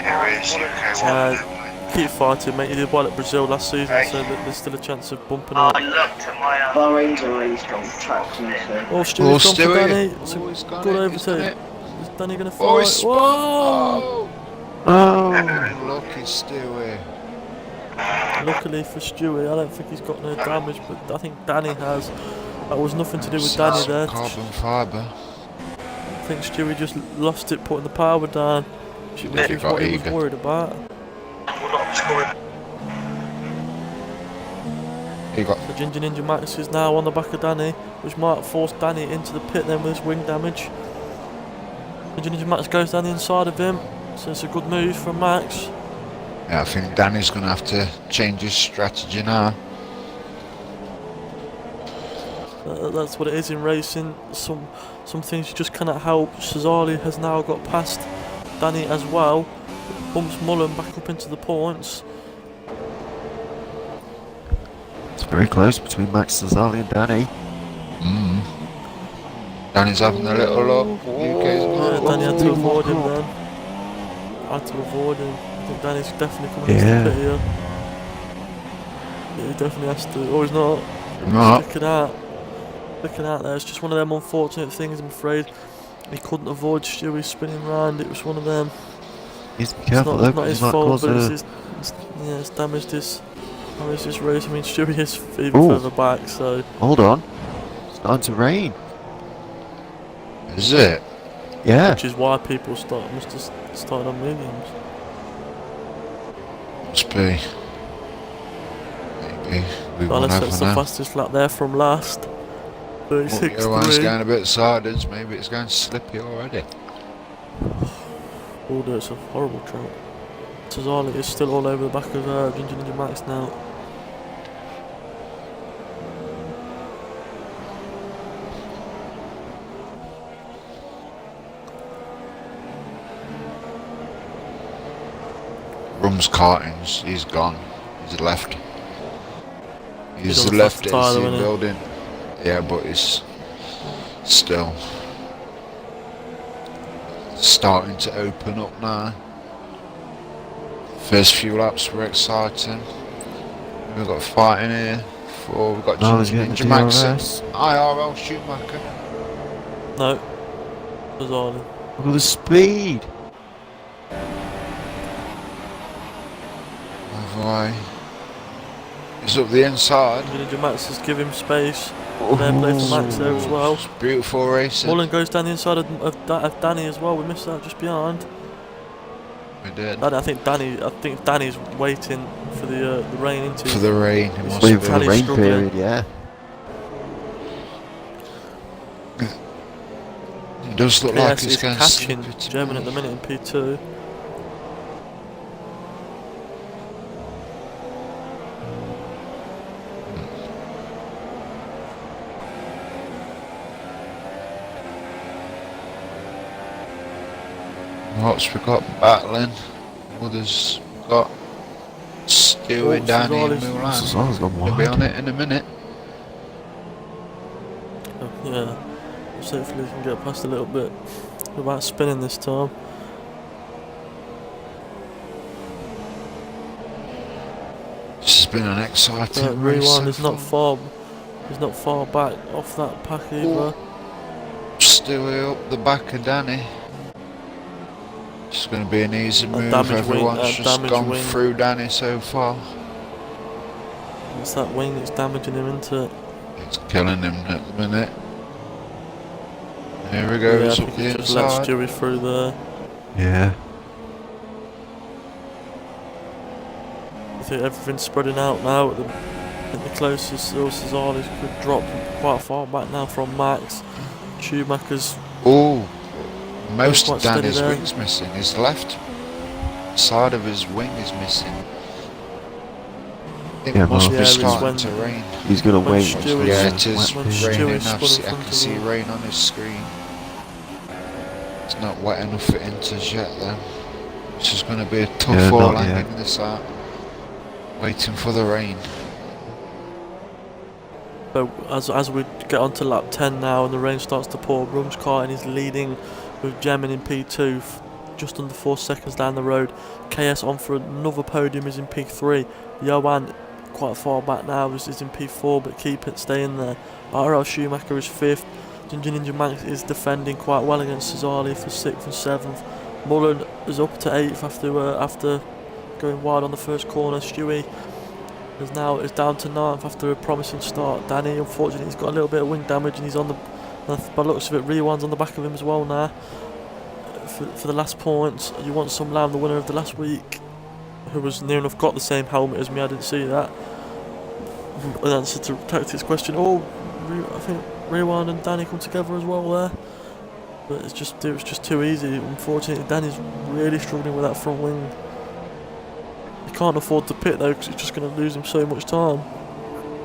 Speaker 2: Here is UK1
Speaker 1: Keep fighting, mate. You did well at Brazil last season, so there's still a chance of bumping up.
Speaker 4: Bahrain's a really strong track to me, so
Speaker 1: Oh, Stewie's gone for
Speaker 2: Stewie.
Speaker 1: Danny. It's a
Speaker 2: Oh, he's got
Speaker 1: good
Speaker 2: it, he's got
Speaker 1: overtake.
Speaker 2: it.
Speaker 1: Is Danny going to
Speaker 2: Oh,
Speaker 1: fight?
Speaker 2: he's spun.
Speaker 1: Whoa!
Speaker 3: Oh!
Speaker 2: Lucky Stewie.
Speaker 1: Luckily for Stewie, I don't think he's got no damage, but I think Danny has. That was nothing to do with Danny there.
Speaker 2: Carbon fibre.
Speaker 1: I think Stewie just lost it putting the power down, which is
Speaker 2: He got
Speaker 1: what he was
Speaker 2: eager.
Speaker 1: worried about.
Speaker 2: He got
Speaker 1: So Ginger Ninja Max is now on the back of Danny, which might force Danny into the pit then with his wing damage. Ginger Ninja Max goes down the inside of him, so it's a good move from Max.
Speaker 2: Yeah, I think Danny's going to have to change his strategy now.
Speaker 1: That's what it is in racing. Some things you just cannot help. Cesari has now got past Danny as well. Bumps Mullen back up into the points.
Speaker 3: It's very close between Max Cesari and Danny.
Speaker 2: Danny's having a little look. UK's
Speaker 1: Yeah, Danny had to
Speaker 3: big
Speaker 1: avoid him
Speaker 3: lock
Speaker 1: then. Had to avoid him. I think Danny's definitely coming
Speaker 3: Yeah.
Speaker 1: into the pit here. Yeah, he definitely has to. Oh, he's not.
Speaker 2: No.
Speaker 1: Looking out. Looking out there. It's just one of them unfortunate things, I'm afraid. He couldn't avoid Stewie spinning round. It was one of them.
Speaker 3: He's be
Speaker 1: It's
Speaker 3: careful
Speaker 1: not,
Speaker 3: though,
Speaker 1: it's not
Speaker 3: 'cause
Speaker 1: his
Speaker 3: he might
Speaker 1: fault,
Speaker 3: cause
Speaker 1: but
Speaker 3: a...
Speaker 1: it's damaged his race. I mean, Stewie is even
Speaker 3: Ooh.
Speaker 1: further back, so
Speaker 3: Hold on. It's starting to rain.
Speaker 2: Is it?
Speaker 3: Yeah.
Speaker 1: which is why people must have started on mediums.
Speaker 2: Must be. Maybe. We
Speaker 1: Well,
Speaker 2: won't
Speaker 1: that's
Speaker 2: have
Speaker 1: the
Speaker 2: now.
Speaker 1: fastest lap there from last.
Speaker 2: Oh, yeah, well, it's
Speaker 1: 36.3.
Speaker 2: going a bit sideways. Maybe it's going slippy already.
Speaker 1: Oh, no, it's a horrible track. Cesari is still all over the back of Ginger Ninja Max now.
Speaker 2: Rum's cartings. He's gone. He's left. He's
Speaker 1: on the
Speaker 2: left
Speaker 1: fast tyre,
Speaker 2: AC
Speaker 1: though, isn't he?
Speaker 2: building. Yeah, but it's still starting to open up now. First few laps were exciting. We've got fighting here. We've got
Speaker 3: No, he's
Speaker 2: Ginger
Speaker 3: getting the
Speaker 2: Ninja Max,
Speaker 3: DRS.
Speaker 2: IRL Schumacher.
Speaker 1: No. Cesari.
Speaker 3: Look at the speed.
Speaker 2: Either way. He's up the inside.
Speaker 1: Ginger Ninja Max has given him space. Fair play for Max there as well.
Speaker 2: It's beautiful racing.
Speaker 1: Mullen goes down the inside of Danny as well. We missed that just behind.
Speaker 2: We did.
Speaker 1: I think Danny's waiting for the rain into.
Speaker 2: For the rain. It
Speaker 1: He's
Speaker 2: must
Speaker 3: Waiting
Speaker 2: be.
Speaker 3: for the
Speaker 1: Danny's
Speaker 3: rain
Speaker 1: struggling.
Speaker 3: period, yeah.
Speaker 2: It does look like
Speaker 1: PS
Speaker 2: it's
Speaker 1: is
Speaker 2: going
Speaker 1: catching
Speaker 2: slippy to
Speaker 1: German
Speaker 2: me.
Speaker 1: at the minute in P2.
Speaker 2: What's we got battling? Others got Stewie, Danny and Mulan.
Speaker 3: Cesar's gone
Speaker 2: We'll be
Speaker 3: wide.
Speaker 2: on it in a minute.
Speaker 1: Yeah, so hopefully we can get past a little bit without spinning this time.
Speaker 2: This has been an exciting
Speaker 1: But
Speaker 2: race
Speaker 1: Rewind
Speaker 2: so
Speaker 1: is not far. He's not far back off that pack either.
Speaker 2: Stewie up the back of Danny. It's going to be an easy move.
Speaker 1: damage wing,
Speaker 2: Everyone's just
Speaker 1: damage
Speaker 2: gone
Speaker 1: wing.
Speaker 2: through Danny so far.
Speaker 1: It's that wing that's damaging him, isn't it?
Speaker 2: It's killing him at the minute. Here he
Speaker 1: Yeah, I
Speaker 2: goes
Speaker 1: think
Speaker 2: up
Speaker 1: he
Speaker 2: the
Speaker 1: just let
Speaker 2: inside.
Speaker 1: Stewie through there.
Speaker 3: Yeah.
Speaker 1: I think everything's spreading out now. I think the closest Cesar's could drop quite far back now from Max. Schumacher's
Speaker 2: Oh, most
Speaker 1: quite
Speaker 2: of
Speaker 1: steady
Speaker 2: Danny's
Speaker 1: there.
Speaker 2: wing's missing. His left side of his wing is missing. It
Speaker 3: Yeah,
Speaker 2: must
Speaker 3: well,
Speaker 2: be
Speaker 1: it's
Speaker 2: starting
Speaker 1: when-
Speaker 2: to rain.
Speaker 3: He's gonna
Speaker 1: When
Speaker 3: wait.
Speaker 1: Stewie's-
Speaker 2: Yeah,
Speaker 3: Wet
Speaker 2: it is
Speaker 1: when
Speaker 3: pit.
Speaker 1: Stewie's
Speaker 2: raining.
Speaker 1: spun in
Speaker 2: I
Speaker 1: front
Speaker 2: can
Speaker 1: of
Speaker 2: see
Speaker 1: him.
Speaker 2: rain on his screen. It's not wet enough for Inters yet then. This is going to be a tough
Speaker 3: Yeah,
Speaker 2: all
Speaker 3: not
Speaker 2: hanging this out. Waiting for the rain.
Speaker 1: But as we get onto lap 10 now and the rain starts to pour, Rumskarten is leading with Gemin in P2, just under 4 seconds down the road. KS on for another podium is in P3. Johan quite far back now is in P4, but keep it staying there. RL Schumacher is 5th. Ginger Ninja Max is defending quite well against Cesari for 6th and 7th. Mullen is up to 8th after going wide on the first corner. Stewie is down to 9th after a promising start. Danny, unfortunately, he's got a little bit of wing damage and he's on the, by the looks of it, Rewind's on the back of him as well now. For the last points, you want some Lamb, the winner of the last week, who was near enough got the same helmet as me. I didn't see that. An answer to Tactics' question. Oh, I think Rewind and Danny come together as well there. But it was just too easy. Unfortunately, Danny's really struggling with that front wing. He can't afford to pit though because he's just going to lose him so much time.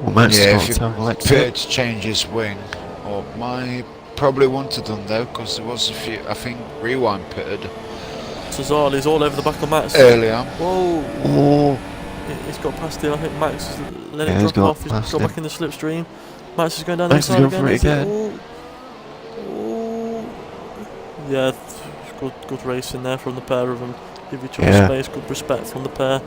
Speaker 3: Well, Max
Speaker 2: Yeah,
Speaker 3: has
Speaker 2: if
Speaker 3: got
Speaker 2: you
Speaker 3: to tell Alexa.
Speaker 2: prepared to change his wing, or my probably wouldn't have done though, because there was a few. I think Rewind pitted
Speaker 1: Cesari's all over the back of Max.
Speaker 2: early on.
Speaker 1: Whoa!
Speaker 3: Oh,
Speaker 1: He's got past him. I think Max has let
Speaker 3: Yeah,
Speaker 1: it
Speaker 3: he's
Speaker 1: drop
Speaker 3: got
Speaker 1: off. He's
Speaker 3: past
Speaker 1: got
Speaker 3: him.
Speaker 1: back in the slipstream. Max is going down
Speaker 3: Max
Speaker 1: the
Speaker 3: is
Speaker 1: inside
Speaker 3: going for it again.
Speaker 1: Oh. Yeah, good racing there from the pair of them. Give each other
Speaker 3: Yeah.
Speaker 1: space. Good respect from the pair.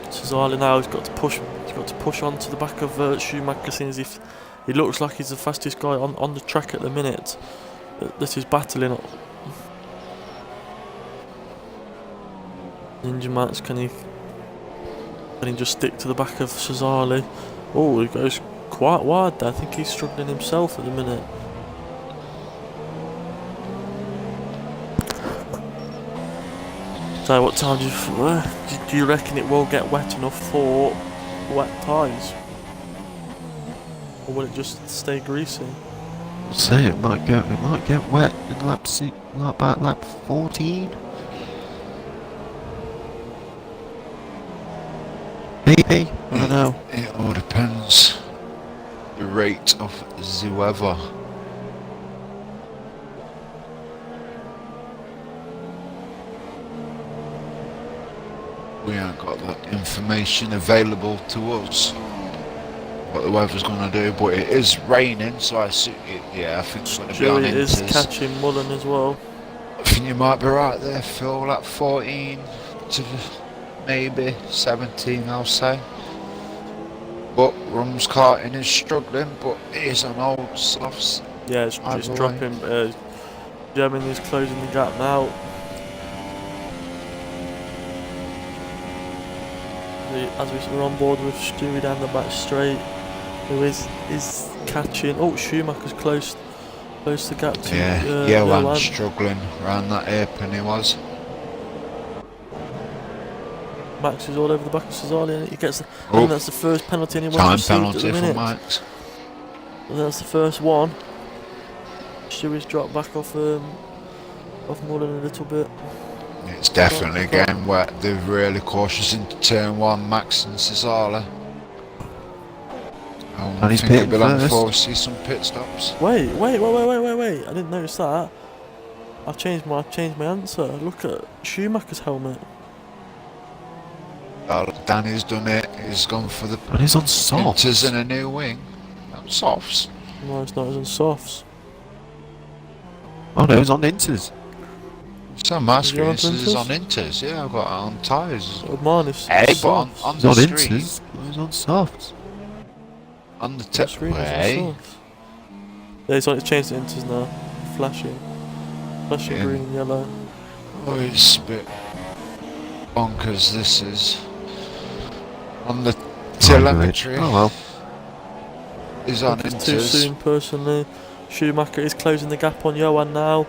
Speaker 1: Cesari now has got to push. He's got to push on to the back of Schumacher, seeing as if he looks like he's the fastest guy on the track at the minute. That is battling. Ninja Max, can he just stick to the back of Cesari? Oh, he goes quite wide there. I think he's struggling himself at the minute. So what time do you reckon it will get wet enough for wet tyres? Or will it just stay greasy?
Speaker 3: say it might get wet in lap 14. Maybe, I don't know.
Speaker 2: It all depends. The rate of the weather. We ain't got that information available to us. What the weather's going to do, but it is raining, so I assume I think it's going to be on
Speaker 1: Stewie is
Speaker 2: Inters.
Speaker 1: catching Mullen as well.
Speaker 2: I think you might be right there, Phil. At 14 to maybe 17, I'll say. But Rumskarten is struggling, but he is on old softs.
Speaker 1: Yeah, it's
Speaker 2: Either way.
Speaker 1: dropping. Gemin is closing the gap now. As we're on board with Stewie down the back straight, who is catching. Oh, Schumacher's close the gap to
Speaker 2: Yeah,
Speaker 1: Johan.
Speaker 2: struggling around that hairpin he was.
Speaker 1: Max is all over the back of Cesari and he gets. I
Speaker 2: Oh,
Speaker 1: think that's the first penalty anyone's
Speaker 2: time
Speaker 1: received at
Speaker 2: penalty
Speaker 1: the
Speaker 2: for
Speaker 1: minute.
Speaker 2: Max.
Speaker 1: And that's the first one. Stewie's dropped back off Mullen a little bit.
Speaker 2: It's definitely getting wet. They're really cautious into turn 1, Max and Cesara.
Speaker 3: And
Speaker 2: I
Speaker 3: he's
Speaker 2: think it'll
Speaker 3: pitting
Speaker 2: be long
Speaker 3: first.
Speaker 2: before we see some pit stops.
Speaker 1: Wait! I didn't notice that. I've changed my answer. Look at Schumacher's helmet.
Speaker 2: Danny's done it. He's gone for the
Speaker 3: And he's on softs.
Speaker 2: inters and a new wing. Not softs.
Speaker 1: No, it's not, it's on softs.
Speaker 3: Oh no, he's on inters.
Speaker 2: It's on my
Speaker 1: Is he
Speaker 2: screen.
Speaker 1: on
Speaker 2: It says it's on
Speaker 1: inters?
Speaker 2: inters. Yeah, I've got it on tyres.
Speaker 1: Mine is
Speaker 2: Hey, but
Speaker 1: softs.
Speaker 2: on
Speaker 3: He's
Speaker 2: the
Speaker 3: on
Speaker 2: screen,
Speaker 3: inters. He's on softs.
Speaker 2: on the
Speaker 1: The
Speaker 2: tip
Speaker 1: screen is
Speaker 2: way.
Speaker 1: on softs. Yeah, it's changed to inters now. Flashing. Flashing
Speaker 2: Yeah.
Speaker 1: green and yellow.
Speaker 2: Oh, it's a bit bonkers. This is on the telemetry.
Speaker 3: Oh well.
Speaker 2: Is
Speaker 1: I
Speaker 2: on
Speaker 1: think it's too
Speaker 2: inters.
Speaker 1: soon, personally. Schumacher is closing the gap on Johan now.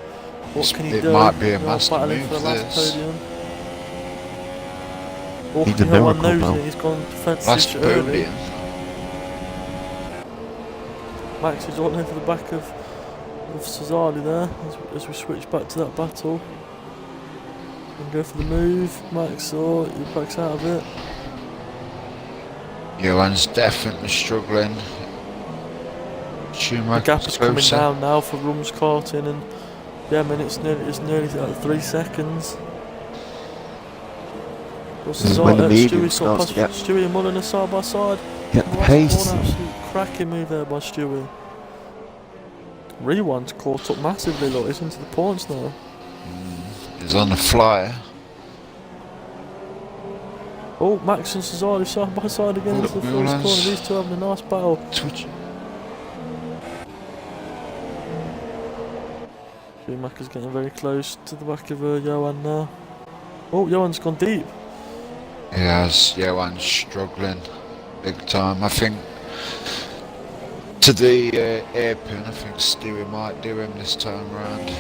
Speaker 1: What can he
Speaker 2: It
Speaker 1: do?
Speaker 2: might be a
Speaker 1: They're all
Speaker 2: master
Speaker 1: battling
Speaker 2: move,
Speaker 1: for the last
Speaker 2: this.
Speaker 1: podium. Oh,
Speaker 3: Needs a
Speaker 1: Johan
Speaker 3: miracle
Speaker 1: knows
Speaker 3: now.
Speaker 1: it. He's gone defensive
Speaker 2: Last
Speaker 1: early.
Speaker 2: podium.
Speaker 1: Max is all over the back of Cesari there as we switch back to that battle. And go for the move. Max, oh, he backs out of it.
Speaker 2: Johan's definitely struggling.
Speaker 1: The
Speaker 2: Schumacher's
Speaker 1: gap is coming
Speaker 2: closer.
Speaker 1: down now for Rumskarten, and yeah, I mean it's nearly like 3 seconds.
Speaker 3: This is when the medium starts to get-
Speaker 1: Stewie and Mulliner side by side.
Speaker 3: Get the
Speaker 1: Oh, that's
Speaker 3: pace.
Speaker 1: one absolute cracking move there by Stewie. Rewan's caught up massively, look, he's into the points now.
Speaker 2: He's on the flyer.
Speaker 1: Oh, Max and Cesari side by side again into the first
Speaker 2: Mullins.
Speaker 1: corner. These two having a nice battle.
Speaker 2: Twitch.
Speaker 1: Schumacher's getting very close to the back of Johan now. Oh, Johan's gone deep.
Speaker 2: He has. Johan's struggling big time. I think to the airpin, I think Stewie might do him this time round.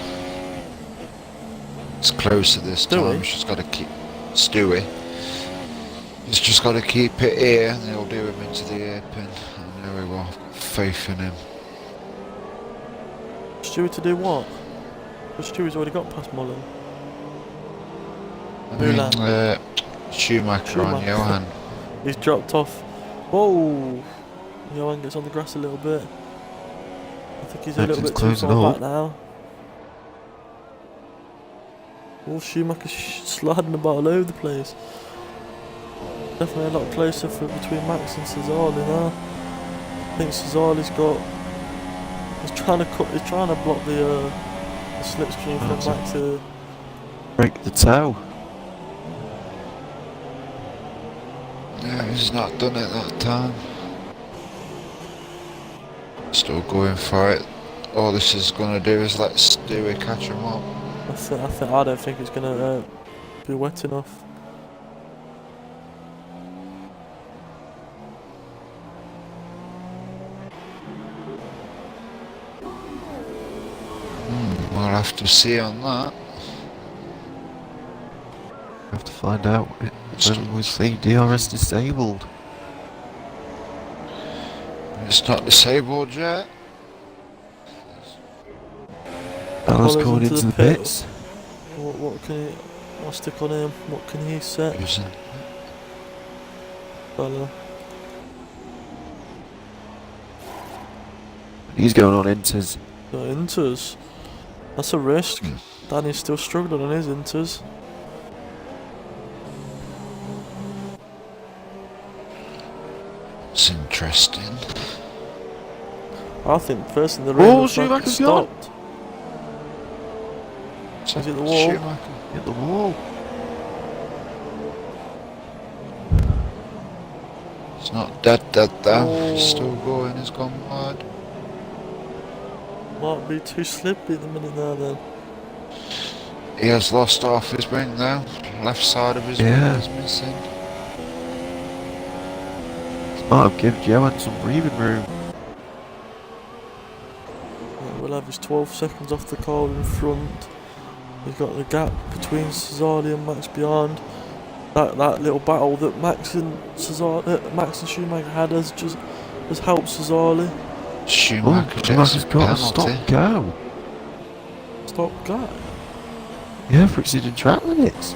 Speaker 2: It's closer this
Speaker 1: Stewie?
Speaker 2: time. He's just got to keep Stewie. He's just got to keep it here, and he'll do him into the airpin. And there we go. I've got faith in him.
Speaker 1: Stewie to do what? But Stewie's already got past Mullen.
Speaker 2: I mean,
Speaker 1: Mulan.
Speaker 2: Schumacher on
Speaker 1: Schumacher.
Speaker 2: Johan.
Speaker 1: He's dropped off. Whoa! Johan gets on the grass a little bit. I think he's a little
Speaker 3: Action's
Speaker 1: bit too
Speaker 3: closing
Speaker 1: far
Speaker 3: up.
Speaker 1: back now. Oh, Schumacher's sliding about all over the place. Definitely a lot closer for between Max and Cesari now. I think Cesari's got. He's trying to block the slipstream from
Speaker 3: That's it.
Speaker 1: Max to.
Speaker 3: Break the toe.
Speaker 2: Yeah, he's not done it that time. Still going for it. All this is going to do is let Stewie catch him up.
Speaker 1: I don't think it's gonna be wet enough.
Speaker 2: We'll have to see on that.
Speaker 3: Have to find out when we see DRS disabled.
Speaker 2: It's not disabled yet.
Speaker 3: Bella's
Speaker 1: Follows
Speaker 3: going
Speaker 1: into
Speaker 3: into
Speaker 1: the
Speaker 3: the
Speaker 1: pit.
Speaker 3: pits.
Speaker 1: What can he? I'll stick on him. What can he set?
Speaker 2: Using
Speaker 1: Bella.
Speaker 3: He's going on inters.
Speaker 1: The inters. That's a risk.
Speaker 2: Hmm.
Speaker 1: Danny's still struggling on his inters.
Speaker 2: It's interesting.
Speaker 1: I think first in the
Speaker 3: Oh,
Speaker 1: rain looks like it
Speaker 3: Schumacher's gone.
Speaker 1: stopped. Is it the wall?
Speaker 2: Schumacher.
Speaker 3: Hit the wall.
Speaker 2: It's not dead though. He's
Speaker 1: Oh.
Speaker 2: still going. He's gone wide.
Speaker 1: Might be too slippy at the minute now then.
Speaker 2: He has lost half his wing now. Left side of his
Speaker 3: Yeah.
Speaker 2: wing is missing.
Speaker 3: Might have given Johan some breathing room.
Speaker 1: Yeah, we'll have his 12 seconds off the car in front. He's got the gap between Cesari and Max behind. That little battle that Max and Schumacher had has helped Cesari.
Speaker 2: Schumacher
Speaker 3: Oh,
Speaker 2: gets
Speaker 3: Schumacher's
Speaker 2: a
Speaker 3: got a
Speaker 2: penalty.
Speaker 3: stop go.
Speaker 1: Stop guy.
Speaker 3: Yeah, for exceeding track limits.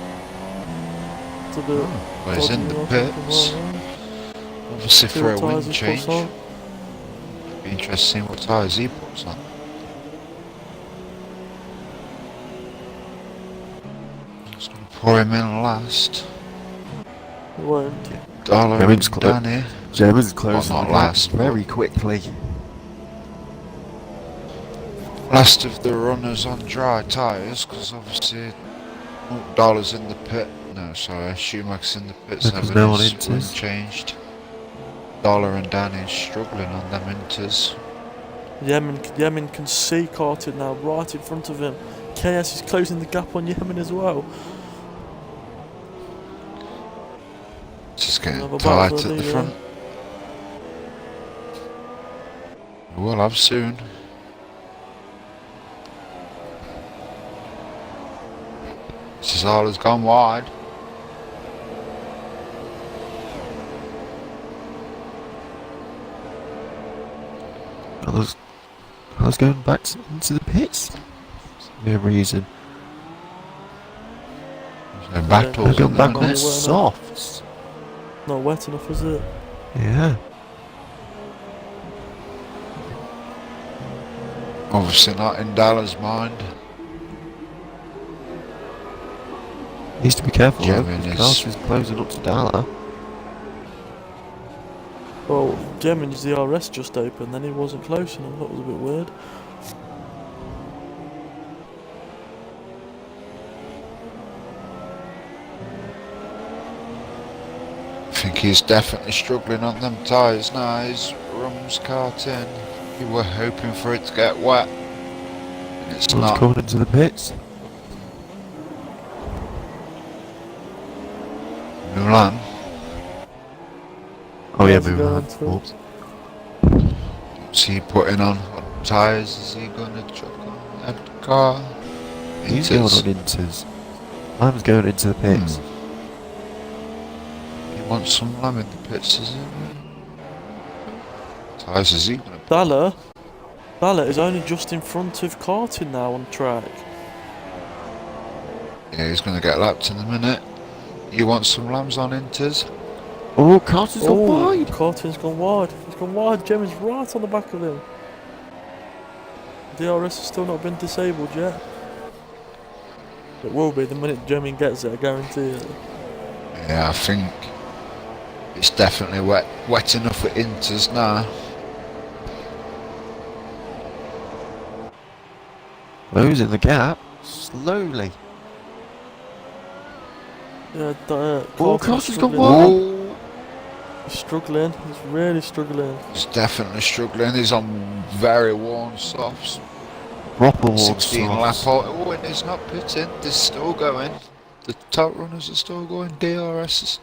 Speaker 1: It's a bit
Speaker 2: Well, he's in the
Speaker 1: dodgy,
Speaker 2: pits. Obviously
Speaker 1: See
Speaker 2: for
Speaker 1: what
Speaker 2: a
Speaker 1: tyres
Speaker 2: wing
Speaker 1: he puts
Speaker 2: change.
Speaker 1: on.
Speaker 2: Be interesting to see what tyres he puts on. Just gonna pour him in last.
Speaker 1: It won't.
Speaker 2: Dollar
Speaker 3: Germans
Speaker 2: and Danny.
Speaker 3: Germans closing
Speaker 2: not
Speaker 3: the gap
Speaker 2: last,
Speaker 3: very quickly.
Speaker 2: Last of the runners on dry tyres, because obviously Dollar's in the pit. No, sorry, Schumacher's in the pit.
Speaker 3: Because
Speaker 2: 7
Speaker 3: no one
Speaker 2: is
Speaker 3: enters.
Speaker 2: unchanged. Dollar and Danny's struggling on them inters.
Speaker 1: Yemen can see Carter now right in front of him. KS is closing the gap on Yemen as well.
Speaker 2: Just getting
Speaker 1: Another
Speaker 2: tight
Speaker 1: battle
Speaker 2: at
Speaker 1: for
Speaker 2: the
Speaker 1: the
Speaker 2: front. We'll have soon. Cesare's gone wide.
Speaker 3: I was going back into the pits. No reason.
Speaker 2: There's no battles
Speaker 3: They're going
Speaker 2: in
Speaker 3: back
Speaker 2: the
Speaker 3: on
Speaker 2: minute.
Speaker 3: softs.
Speaker 1: Not wet enough, is it?
Speaker 3: Yeah.
Speaker 2: Obviously not in Dallas' mind.
Speaker 3: Needs to be careful though,
Speaker 2: German
Speaker 3: because
Speaker 2: is-
Speaker 3: Carter's closing up to Dalla.
Speaker 1: Well, Yemen's DRS just opened, then he wasn't close enough. That was a bit weird.
Speaker 2: I think he's definitely struggling on them tyres now. His rum's karting. You were hoping for it to get wet. And it's
Speaker 3: Someone's
Speaker 2: not.
Speaker 3: coming into the pits.
Speaker 2: Mulan.
Speaker 3: Oh yeah,
Speaker 1: How's it
Speaker 3: moving
Speaker 1: going,
Speaker 3: on.
Speaker 1: Phil?
Speaker 3: Oops.
Speaker 2: What's he putting on? What tyres is he going to chuck on that car?
Speaker 3: He's going on
Speaker 2: Inters.
Speaker 3: inters. Lam's going into the pits.
Speaker 2: He wants some lamb in the pits, is it? Tyres is he going to
Speaker 1: Dalla is only just in front of Carton now on track.
Speaker 2: Yeah, he's going to get lapped in a minute. You want some lambs on inters?
Speaker 3: Oh, Carter's gone wide.
Speaker 1: Carton's gone wide. He's gone wide. Yemen's right on the back of him. DRS has still not been disabled yet. It will be the minute Yemen gets it, I guarantee it.
Speaker 2: Yeah, I think it's definitely wet enough for inters now.
Speaker 3: Closing the gap slowly.
Speaker 1: Yeah,
Speaker 3: Carter's gone
Speaker 1: struggling.
Speaker 3: wide.
Speaker 2: Oh,
Speaker 1: He's struggling. He's really struggling.
Speaker 2: he's definitely struggling. He's on very worn softs.
Speaker 3: Proper warm
Speaker 2: 16 lap
Speaker 3: softs.
Speaker 2: Oh, and he's not pitting. They're still going. The top runners are still going. DRS.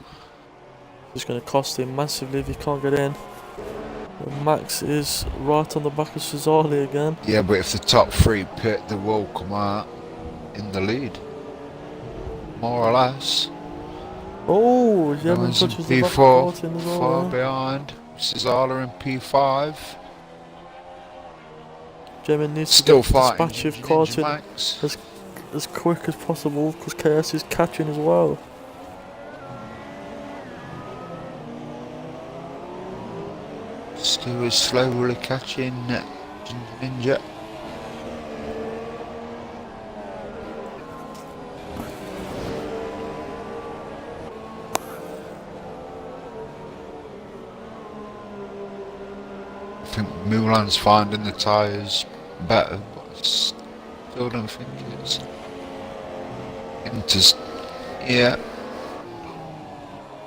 Speaker 1: It's going to cost him massively if he can't get in. And Max is right on the back of Cesare again.
Speaker 2: Yeah, but if the top 3 pit, they will come out in the lead. More or less.
Speaker 1: Oh, Yemen
Speaker 2: Owen's in
Speaker 1: touches the back of
Speaker 2: P4,
Speaker 1: Carton as well.
Speaker 2: far
Speaker 1: yeah.
Speaker 2: behind. Cesare in P5.
Speaker 1: Yemen needs
Speaker 2: Still
Speaker 1: to get the
Speaker 2: fighting
Speaker 1: dispatch of
Speaker 2: Ninja
Speaker 1: Carton
Speaker 2: Max.
Speaker 1: as quick as possible because KS is catching as well.
Speaker 2: Stu is slowly catching Ninja. I think Mulan's finding the tyres better, but I still don't think it's Inter's. Yeah,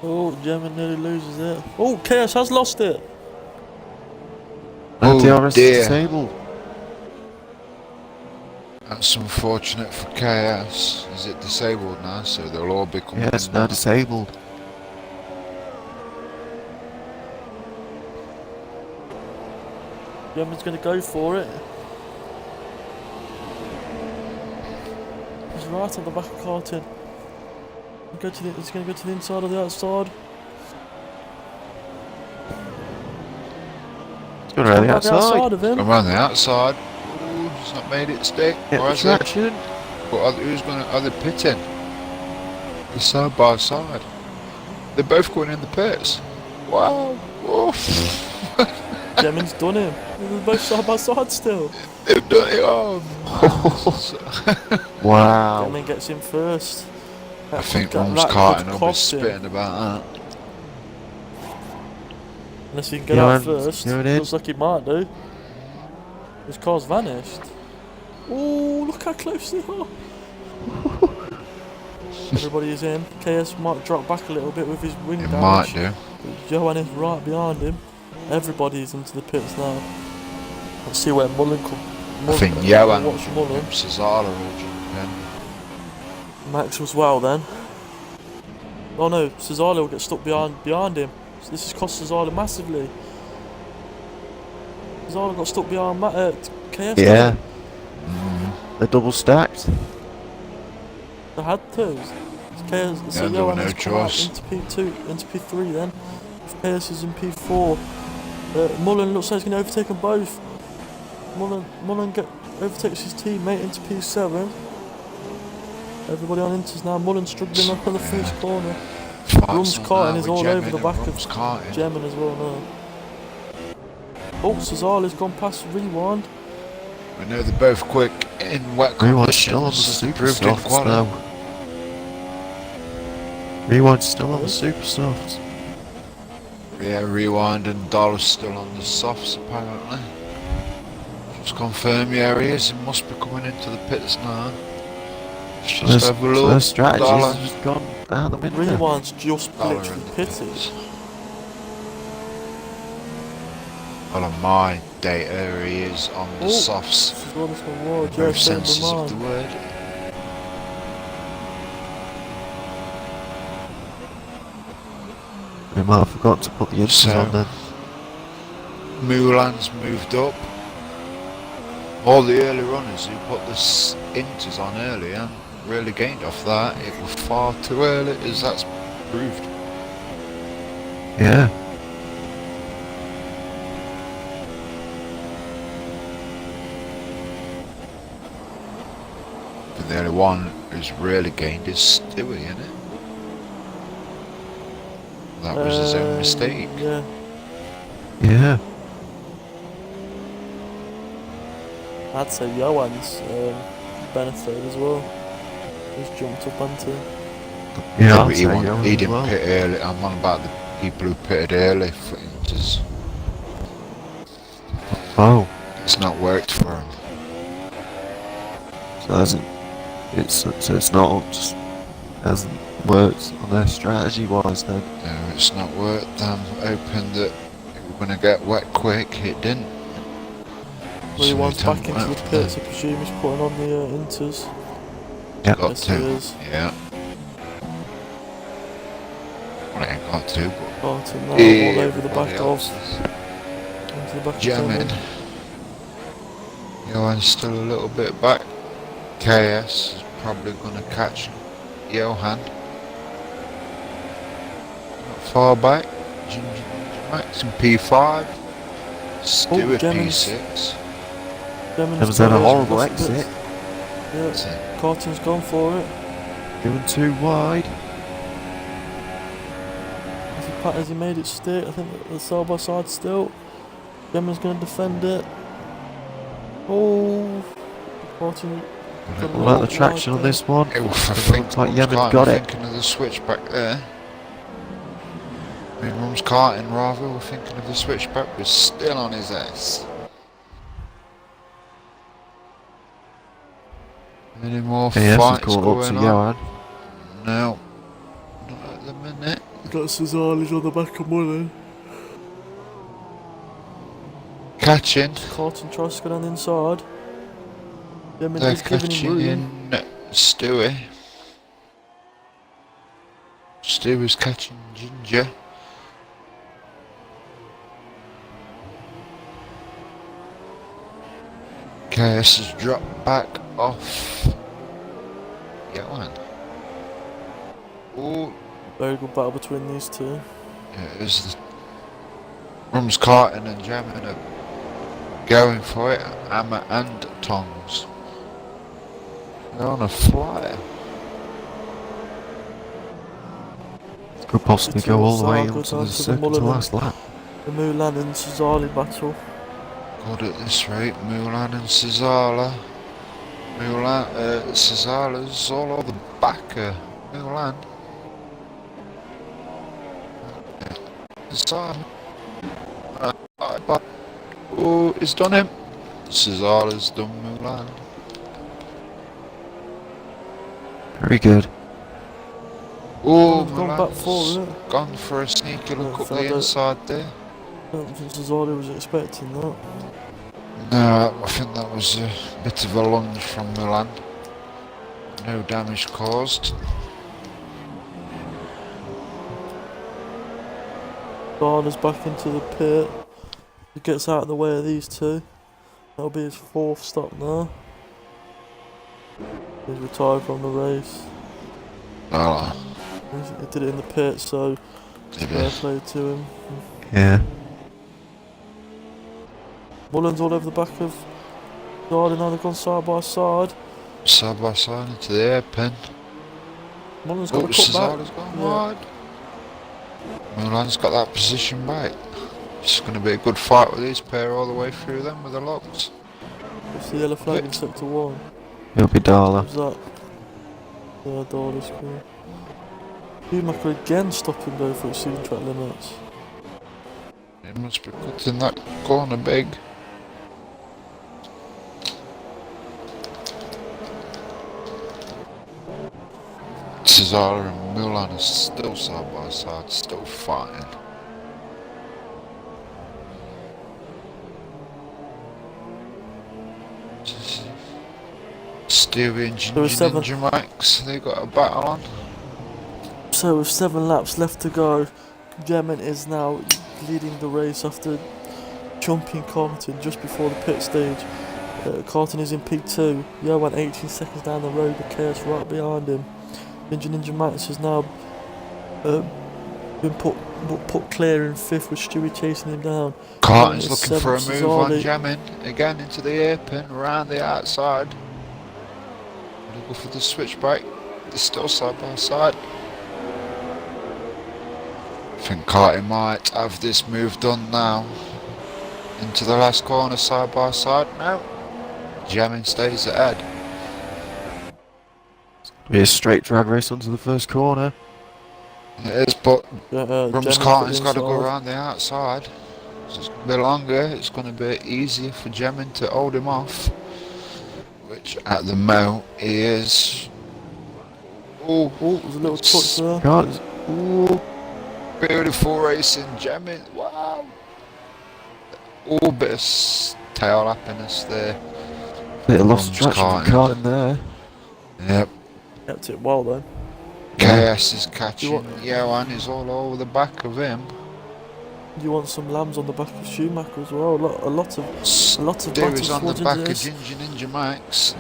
Speaker 1: Oh, Yemen nearly loses it. Oh, KS has lost it.
Speaker 2: Oh,
Speaker 3: DRS
Speaker 2: dear.
Speaker 3: is disabled.
Speaker 2: that's unfortunate for KS. Is it disabled now? So they'll all be coming
Speaker 3: Yeah, it's
Speaker 2: in
Speaker 3: now
Speaker 2: now.
Speaker 3: disabled.
Speaker 1: Yemen's going to go for it. He's right on the back of Carton. He's going to go to the inside or the outside.
Speaker 3: It's going around the
Speaker 1: Right
Speaker 3: outside.
Speaker 1: of him.
Speaker 2: Around the outside. Ooh, he's not made it stick.
Speaker 3: Get
Speaker 2: Or
Speaker 3: the
Speaker 2: has it?
Speaker 3: traction.
Speaker 2: But are they pitting? They're side by side. They're both going in the pits. Wow. Oof.
Speaker 1: Yemen's done him. They're both side by side still.
Speaker 2: They've done it all.
Speaker 3: Wow.
Speaker 1: Yemen gets him first.
Speaker 2: I think
Speaker 1: That
Speaker 2: Rum's
Speaker 1: could
Speaker 2: carting will be
Speaker 1: cost him.
Speaker 2: spitting about that.
Speaker 1: Unless he can get out
Speaker 3: Johan's
Speaker 1: first.
Speaker 3: going in.
Speaker 1: Looks like he might do. His car's vanished. Oh, look how close they are. Everybody is in. KS might drop back a little bit with his wing
Speaker 2: It
Speaker 1: damage.
Speaker 2: might do.
Speaker 1: But Johan is right behind him. Everybody's into the pits now. Let's see where Mullen comes.
Speaker 2: I think Johan
Speaker 1: Watch Mullen.
Speaker 2: and Cesaro will jump in.
Speaker 1: Max as well then. Oh no, Cesaro will get stuck behind him. So this has cost Cesaro massively. Cesaro got stuck behind KS.
Speaker 3: Yeah,
Speaker 2: Mm.
Speaker 3: they're double stacked.
Speaker 1: They had to. KS, so
Speaker 2: Yeah, there were
Speaker 1: Johan
Speaker 2: no
Speaker 1: has come out
Speaker 2: choice.
Speaker 1: into P2, into P3 then. If KS is in P4. Mullen looks like he's going to overtake them both. Mullen overtakes his teammate into P7. Everybody on Inters now. Mullen struggling up on the first corner. Rum's karting is all over the back of Gemmin as well now. Oh, Cesale's gone past Rewind.
Speaker 2: We know they're both quick in wet
Speaker 3: Rewind's still on the
Speaker 2: conditions.
Speaker 3: super
Speaker 2: Proved in
Speaker 3: softs
Speaker 2: quality.
Speaker 3: now. Rewind's still on the super softs.
Speaker 2: Yeah, Rewind and Dollar's still on the softs apparently. Just confirm, yeah, he is. He must be coming into the pits now. Let's just have a
Speaker 3: So their
Speaker 2: look.
Speaker 3: strategy's
Speaker 2: Dollar.
Speaker 3: just gone out the window.
Speaker 1: Rewind's just
Speaker 2: Dollar in
Speaker 1: literally
Speaker 2: the
Speaker 1: pitted.
Speaker 2: pits. Well, on my data, he is on the
Speaker 1: Oh,
Speaker 2: softs.
Speaker 1: Cesale's gone wide. Yeah,
Speaker 2: Both
Speaker 1: same
Speaker 2: senses
Speaker 1: with
Speaker 2: of the
Speaker 1: mine.
Speaker 2: word.
Speaker 3: We might have forgot to put the inters
Speaker 2: So-
Speaker 3: on then.
Speaker 2: Mulan's moved up. All the early runners who put the inters on earlier really gained off that. It was far too early, as that's proved.
Speaker 3: Yeah.
Speaker 2: But the only one who's really gained is Stewie, isn't it? That was his own mistake.
Speaker 1: Yeah.
Speaker 3: Yeah.
Speaker 1: I'd say Johan's benefited as well. He's jumped up onto.
Speaker 3: Yeah,
Speaker 2: but
Speaker 3: I'd say Johan
Speaker 2: he
Speaker 3: as
Speaker 2: didn't
Speaker 3: well.
Speaker 2: pit early. I'm on about the people who pitted early for inters.
Speaker 3: Oh,
Speaker 2: It's not worked for him.
Speaker 3: so hasn't it's not just hasn't worked on their strategy wise then.
Speaker 2: No, it's not worked. I'm hoping that we're going to get wet quick. It didn't.
Speaker 1: Rewind's
Speaker 2: So
Speaker 1: back into the pits. I presume he's putting on the Inters.
Speaker 3: Yeah.
Speaker 2: Got
Speaker 1: Yes, he
Speaker 2: to.
Speaker 1: is.
Speaker 2: Yeah. Well, I ain't got to, but
Speaker 1: Carton now
Speaker 2: yeah,
Speaker 1: all over the
Speaker 2: everybody
Speaker 1: back
Speaker 2: else
Speaker 1: of.
Speaker 2: is
Speaker 1: Into the back of
Speaker 2: jamming.
Speaker 1: Gemmin.
Speaker 2: Johan's still a little bit back. KS is probably going to catch Johan. Not far back. Ginger Max in P5. Stewart
Speaker 1: Gemmin's-
Speaker 2: P6.
Speaker 1: Gemmin's
Speaker 3: That was then a
Speaker 1: got
Speaker 3: horrible
Speaker 1: lost bits.
Speaker 3: exit.
Speaker 2: That's
Speaker 1: Yeah,
Speaker 2: it.
Speaker 1: Carton's gone for it.
Speaker 3: Going too wide.
Speaker 1: Has he made it stick? I think the side by side still. Gemmin's going to defend it. Oh, Carton.
Speaker 3: What about the traction on this one?
Speaker 2: It was, I
Speaker 3: Doesn't
Speaker 2: think
Speaker 3: look like
Speaker 2: Rum's
Speaker 3: Yemen
Speaker 2: karting,
Speaker 3: got it.
Speaker 2: thinking of the switchback there. I mean, Rum's karting rather, we're thinking of the switchback, was still on his ass. Any more
Speaker 3: AS has
Speaker 2: fights
Speaker 3: caught up
Speaker 2: going
Speaker 3: to
Speaker 2: on?
Speaker 3: Johan.
Speaker 2: No, not at the minute.
Speaker 1: Got Cesale's on the back of Mullen.
Speaker 2: Catching,
Speaker 1: Carton tries to go down the inside. Gemmin
Speaker 2: they're
Speaker 1: is giving him room.
Speaker 2: catching Stewie. Stewie's catching Ginger. KS has dropped back off Johan. Oh,
Speaker 1: Very good battle between these two.
Speaker 2: yeah, it is the Rum's karting and jamming are going for it, hammer and tongs. They're on a flyer.
Speaker 3: Could possibly
Speaker 1: The
Speaker 3: go
Speaker 1: two
Speaker 3: all the way
Speaker 1: Zaga
Speaker 3: onto
Speaker 1: down
Speaker 3: the
Speaker 1: to the
Speaker 3: second to
Speaker 1: Mullen
Speaker 3: last lap.
Speaker 1: The Mulan and Cesale battle.
Speaker 2: God, at this rate, Mulan and Cesala. Cesala's all over the back of Mulan. Cesala. But oh, he's done him. Cesara's done Mulan.
Speaker 3: Very good.
Speaker 2: Oh,
Speaker 1: He's gone back for
Speaker 2: Mulan's
Speaker 1: it.
Speaker 2: gone for a sneaky look up
Speaker 1: Found
Speaker 2: the
Speaker 1: out.
Speaker 2: inside there.
Speaker 1: I don't think Cesaro was expecting that.
Speaker 2: No, I think that was a bit of a lunge from Mulan. No damage caused.
Speaker 1: Garner's back into the pit. He gets out of the way of these two. That'll be his 4th stop now. He's retired from the race.
Speaker 2: Oh,
Speaker 1: He did it in the pit, so
Speaker 2: did
Speaker 1: fair
Speaker 2: it?
Speaker 1: play to him.
Speaker 3: Yeah.
Speaker 1: Mullen's all over the back of Garner, now they've gone side by side.
Speaker 2: Side by side into the hairpin.
Speaker 1: Mullen's got
Speaker 2: Oh,
Speaker 1: the cut back.
Speaker 2: Cesara's gone
Speaker 1: Yeah.
Speaker 2: wide. Mulan's got that position back. It's going to be a good fight with these pair all the way through them with the locks.
Speaker 1: It's the yellow flag in sector 1.
Speaker 3: It'll be Darla.
Speaker 1: Who's that? Yeah, Darla's cool. Schumacher again stopping both at exceeding track limits.
Speaker 2: It must be cutting that corner big. Cesaro and Mulan are still side by side, still fighting. Stewie and
Speaker 1: There was
Speaker 2: Ginger
Speaker 1: 7.
Speaker 2: Ninja Max, they got a battle on.
Speaker 1: So with 7 laps left to go, Gemin is now leading the race after jumping Carton just before the pit stage. Carton is in P2. Johan 18 seconds down the road with Chaos right behind him. Ninja Max has now been put clear in 5th with Stewie chasing him down.
Speaker 2: Carton's
Speaker 1: It's
Speaker 2: looking for a
Speaker 1: 7th,
Speaker 2: move on
Speaker 1: Cesaro.
Speaker 2: Jamin. Again into the hairpin, around the outside. Gonna go for the switchback. They're still side by side. I think Carton might have this move done now. Into the last corner side by side. No. Jamin stays ahead.
Speaker 3: Be a straight drag race onto the first corner.
Speaker 2: It is, but Rums
Speaker 1: Gemin's
Speaker 2: Carton's got to go
Speaker 1: inside.
Speaker 2: around the outside. So it's going to be longer. It's going to be easier for Jamin to hold him off. Which at the moment he is. Oh,
Speaker 1: Oh, there's a little touch there.
Speaker 3: Can't. Ooh.
Speaker 2: beautiful racing, Jamin. Wow. Oh, bit of tail happiness there.
Speaker 3: Bit of lost
Speaker 2: Rums
Speaker 3: traction from
Speaker 2: Carton.
Speaker 3: Carton there.
Speaker 2: Yep.
Speaker 1: Kept it well though.
Speaker 2: KS is catching.
Speaker 1: want-
Speaker 2: Johan is all over the back of him.
Speaker 1: You want some lambs on the back of Schumacher as well. A lot of
Speaker 2: Stewie's
Speaker 1: battles
Speaker 2: on the
Speaker 1: towards
Speaker 2: back
Speaker 1: into
Speaker 2: of
Speaker 1: this.
Speaker 2: Ginger Ninja Max.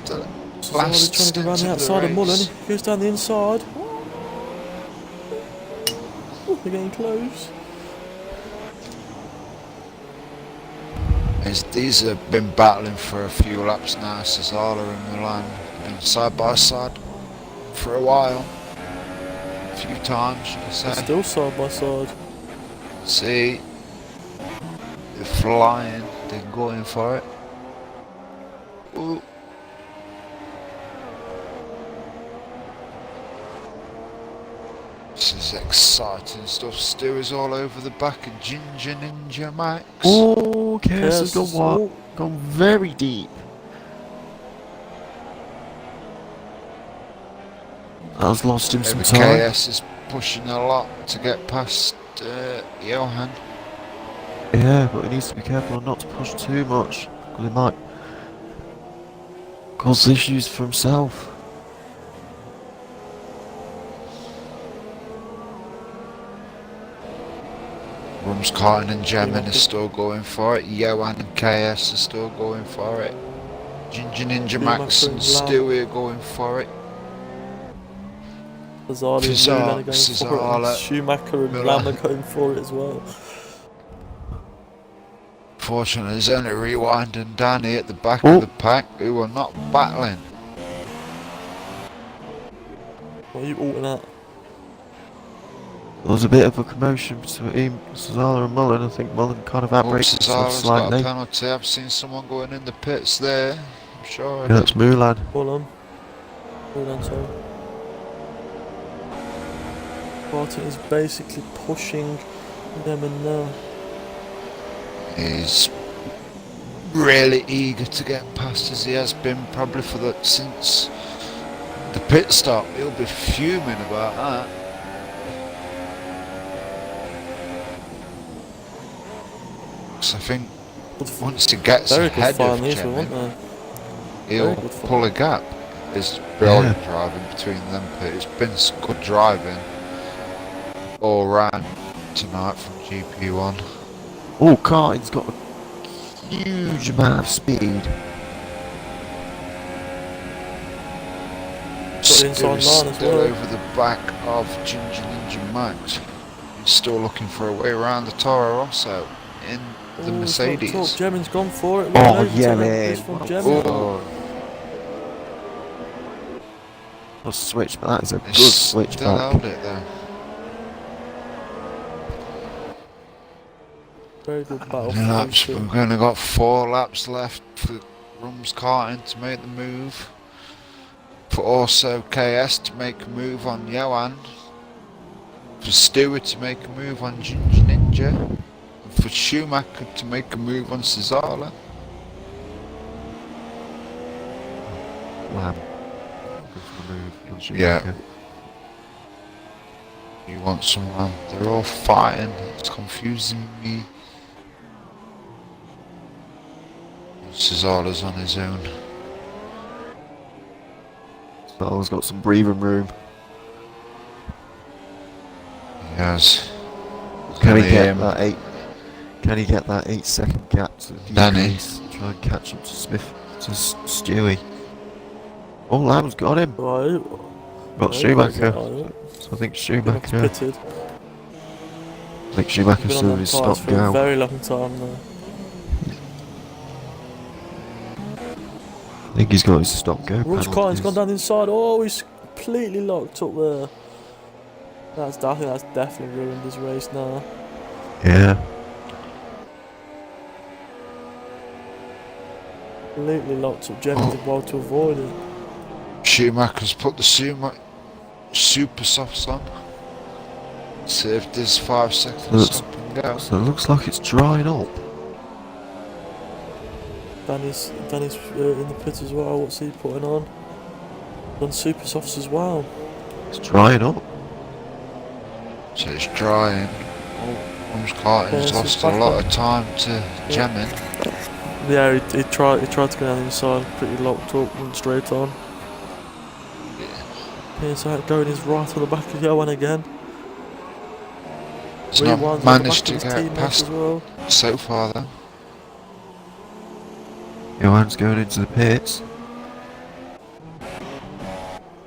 Speaker 2: The
Speaker 1: Cesaro's
Speaker 2: last
Speaker 1: trying to go around
Speaker 2: stint
Speaker 1: the
Speaker 2: of the
Speaker 1: outside of Mullen.
Speaker 2: race.
Speaker 1: He goes down the inside. Oh, they're getting close.
Speaker 2: These have been battling for a few laps now. Cesaro and Milan have been side by side for a while. A few times, should I
Speaker 1: They're
Speaker 2: say.
Speaker 1: still side by side.
Speaker 2: See, they're flying, they're going for it. Ooh. This is exciting stuff. Stewie's all over the back of Ginger Ninja Max.
Speaker 3: Oh, KS has gone
Speaker 1: Yes,
Speaker 3: what?
Speaker 1: oh.
Speaker 3: Gone very deep. That's lost him some
Speaker 2: Maybe
Speaker 3: time.
Speaker 2: KS is pushing a lot to get past Johan.
Speaker 3: Yeah, but he needs to be careful not to push too much, because he might cause issues for himself.
Speaker 2: Rums Carton and Gemin
Speaker 1: Yeah.
Speaker 2: are still going for it. Johan and KS are still going for it. Ginger Ninja Max and Stewie are going for it.
Speaker 1: Cesaro and
Speaker 2: Cesaro-
Speaker 1: Mulan are going for it.
Speaker 2: Cesaro,
Speaker 1: And Schumacher and
Speaker 2: Mulan.
Speaker 1: Lamb are going for it as well.
Speaker 2: Fortunately, there's only Rewind and Danny at the back
Speaker 3: Oh.
Speaker 2: of the pack who are not battling.
Speaker 1: What are you altering at?
Speaker 3: There was a bit of a commotion between Cesaro and Mullen. I think Mullen kind of
Speaker 2: Oh,
Speaker 3: outbraked himself
Speaker 2: Cesaro's got a
Speaker 3: slightly.
Speaker 2: penalty. I've seen someone going in the pits there. I'm sure.
Speaker 3: Yeah, that's Mulan.
Speaker 1: Hold on. Sorry. Barton is basically pushing them in there.
Speaker 2: He's really eager to get past, as he has been probably for the since the pit stop. He'll be fuming about that. So I think once he gets
Speaker 1: Very good
Speaker 2: ahead
Speaker 1: fun
Speaker 2: of
Speaker 1: these were,
Speaker 2: Jimmy,
Speaker 1: weren't they?
Speaker 2: he'll
Speaker 1: Very good fun.
Speaker 2: pull a gap. It's brilliant driving between them two. It's been good driving all round tonight from GP1.
Speaker 3: Oh, Carting's got a huge amount of speed.
Speaker 1: Got the inside line as
Speaker 2: Still
Speaker 1: well.
Speaker 2: over the back of Ginger Ninja Max. He's still looking for a way around the Toro Rosso in the Mercedes.
Speaker 1: Jemin's gone for it.
Speaker 3: Oh, yeah,
Speaker 1: This
Speaker 3: man.
Speaker 1: from Jemin.
Speaker 2: Oh,
Speaker 3: A switch, but that is a
Speaker 2: they
Speaker 3: good switch
Speaker 2: still
Speaker 3: back.
Speaker 2: held it though.
Speaker 1: Very good battle.
Speaker 2: Laps, we've only got 4 laps left for Rums Karting to make the move. For also KS to make a move on Johan. For Stewart to make a move on Ginger Ninja. And for Schumacher to make a move on Cesala.
Speaker 3: Lamb. Good for the move. on
Speaker 2: Yeah.
Speaker 3: Schumacher.
Speaker 2: You want someone? They're all fighting. It's confusing me. Cesala's on his own.
Speaker 3: Star's got some breathing room.
Speaker 2: He has.
Speaker 3: Can he
Speaker 2: Danny,
Speaker 3: get that 8? Can he get that 8-second gap to
Speaker 2: Danny.
Speaker 3: decrease? Try and catch up to Smith, to Stewie. Oh, Lamb's got him.
Speaker 1: Right.
Speaker 3: Got Schumacher. So I think Schumacher.
Speaker 1: Pitted.
Speaker 3: I think Schumacher's
Speaker 1: Been on
Speaker 3: doing
Speaker 1: them
Speaker 3: his
Speaker 1: tyres
Speaker 3: stop
Speaker 1: for a
Speaker 3: go.
Speaker 1: very long time now.
Speaker 3: I think he's got his stop go.
Speaker 1: Rums Karting's
Speaker 3: penalties.
Speaker 1: gone down the inside. Oh, he's completely locked up there. I think that's definitely ruined his race now.
Speaker 3: Yeah.
Speaker 1: Completely locked up. Jimmy did well to avoid it.
Speaker 2: Schumacher's put the super softs on. Saved his 5 seconds
Speaker 3: Looks-
Speaker 2: stop and go.
Speaker 3: So it looks like it's drying up.
Speaker 1: Danny's in the pit as well. What's he putting on? Done super softs as well.
Speaker 3: It's drying up.
Speaker 2: So it's drying. Rums Karting's
Speaker 1: Yeah,
Speaker 2: lost
Speaker 1: it's
Speaker 2: a
Speaker 1: back
Speaker 2: lot
Speaker 1: on.
Speaker 2: of time to jamming.
Speaker 1: Yeah, he tried to go down the inside, pretty locked up, went straight on. Yeah, so going is right on the back of Johan again.
Speaker 2: He's
Speaker 1: Rewinds
Speaker 2: not
Speaker 1: on the
Speaker 2: managed
Speaker 1: back
Speaker 2: to
Speaker 1: of his
Speaker 2: get
Speaker 1: teammates
Speaker 2: past
Speaker 1: as well.
Speaker 2: so far though.
Speaker 3: Johan's going into the pits.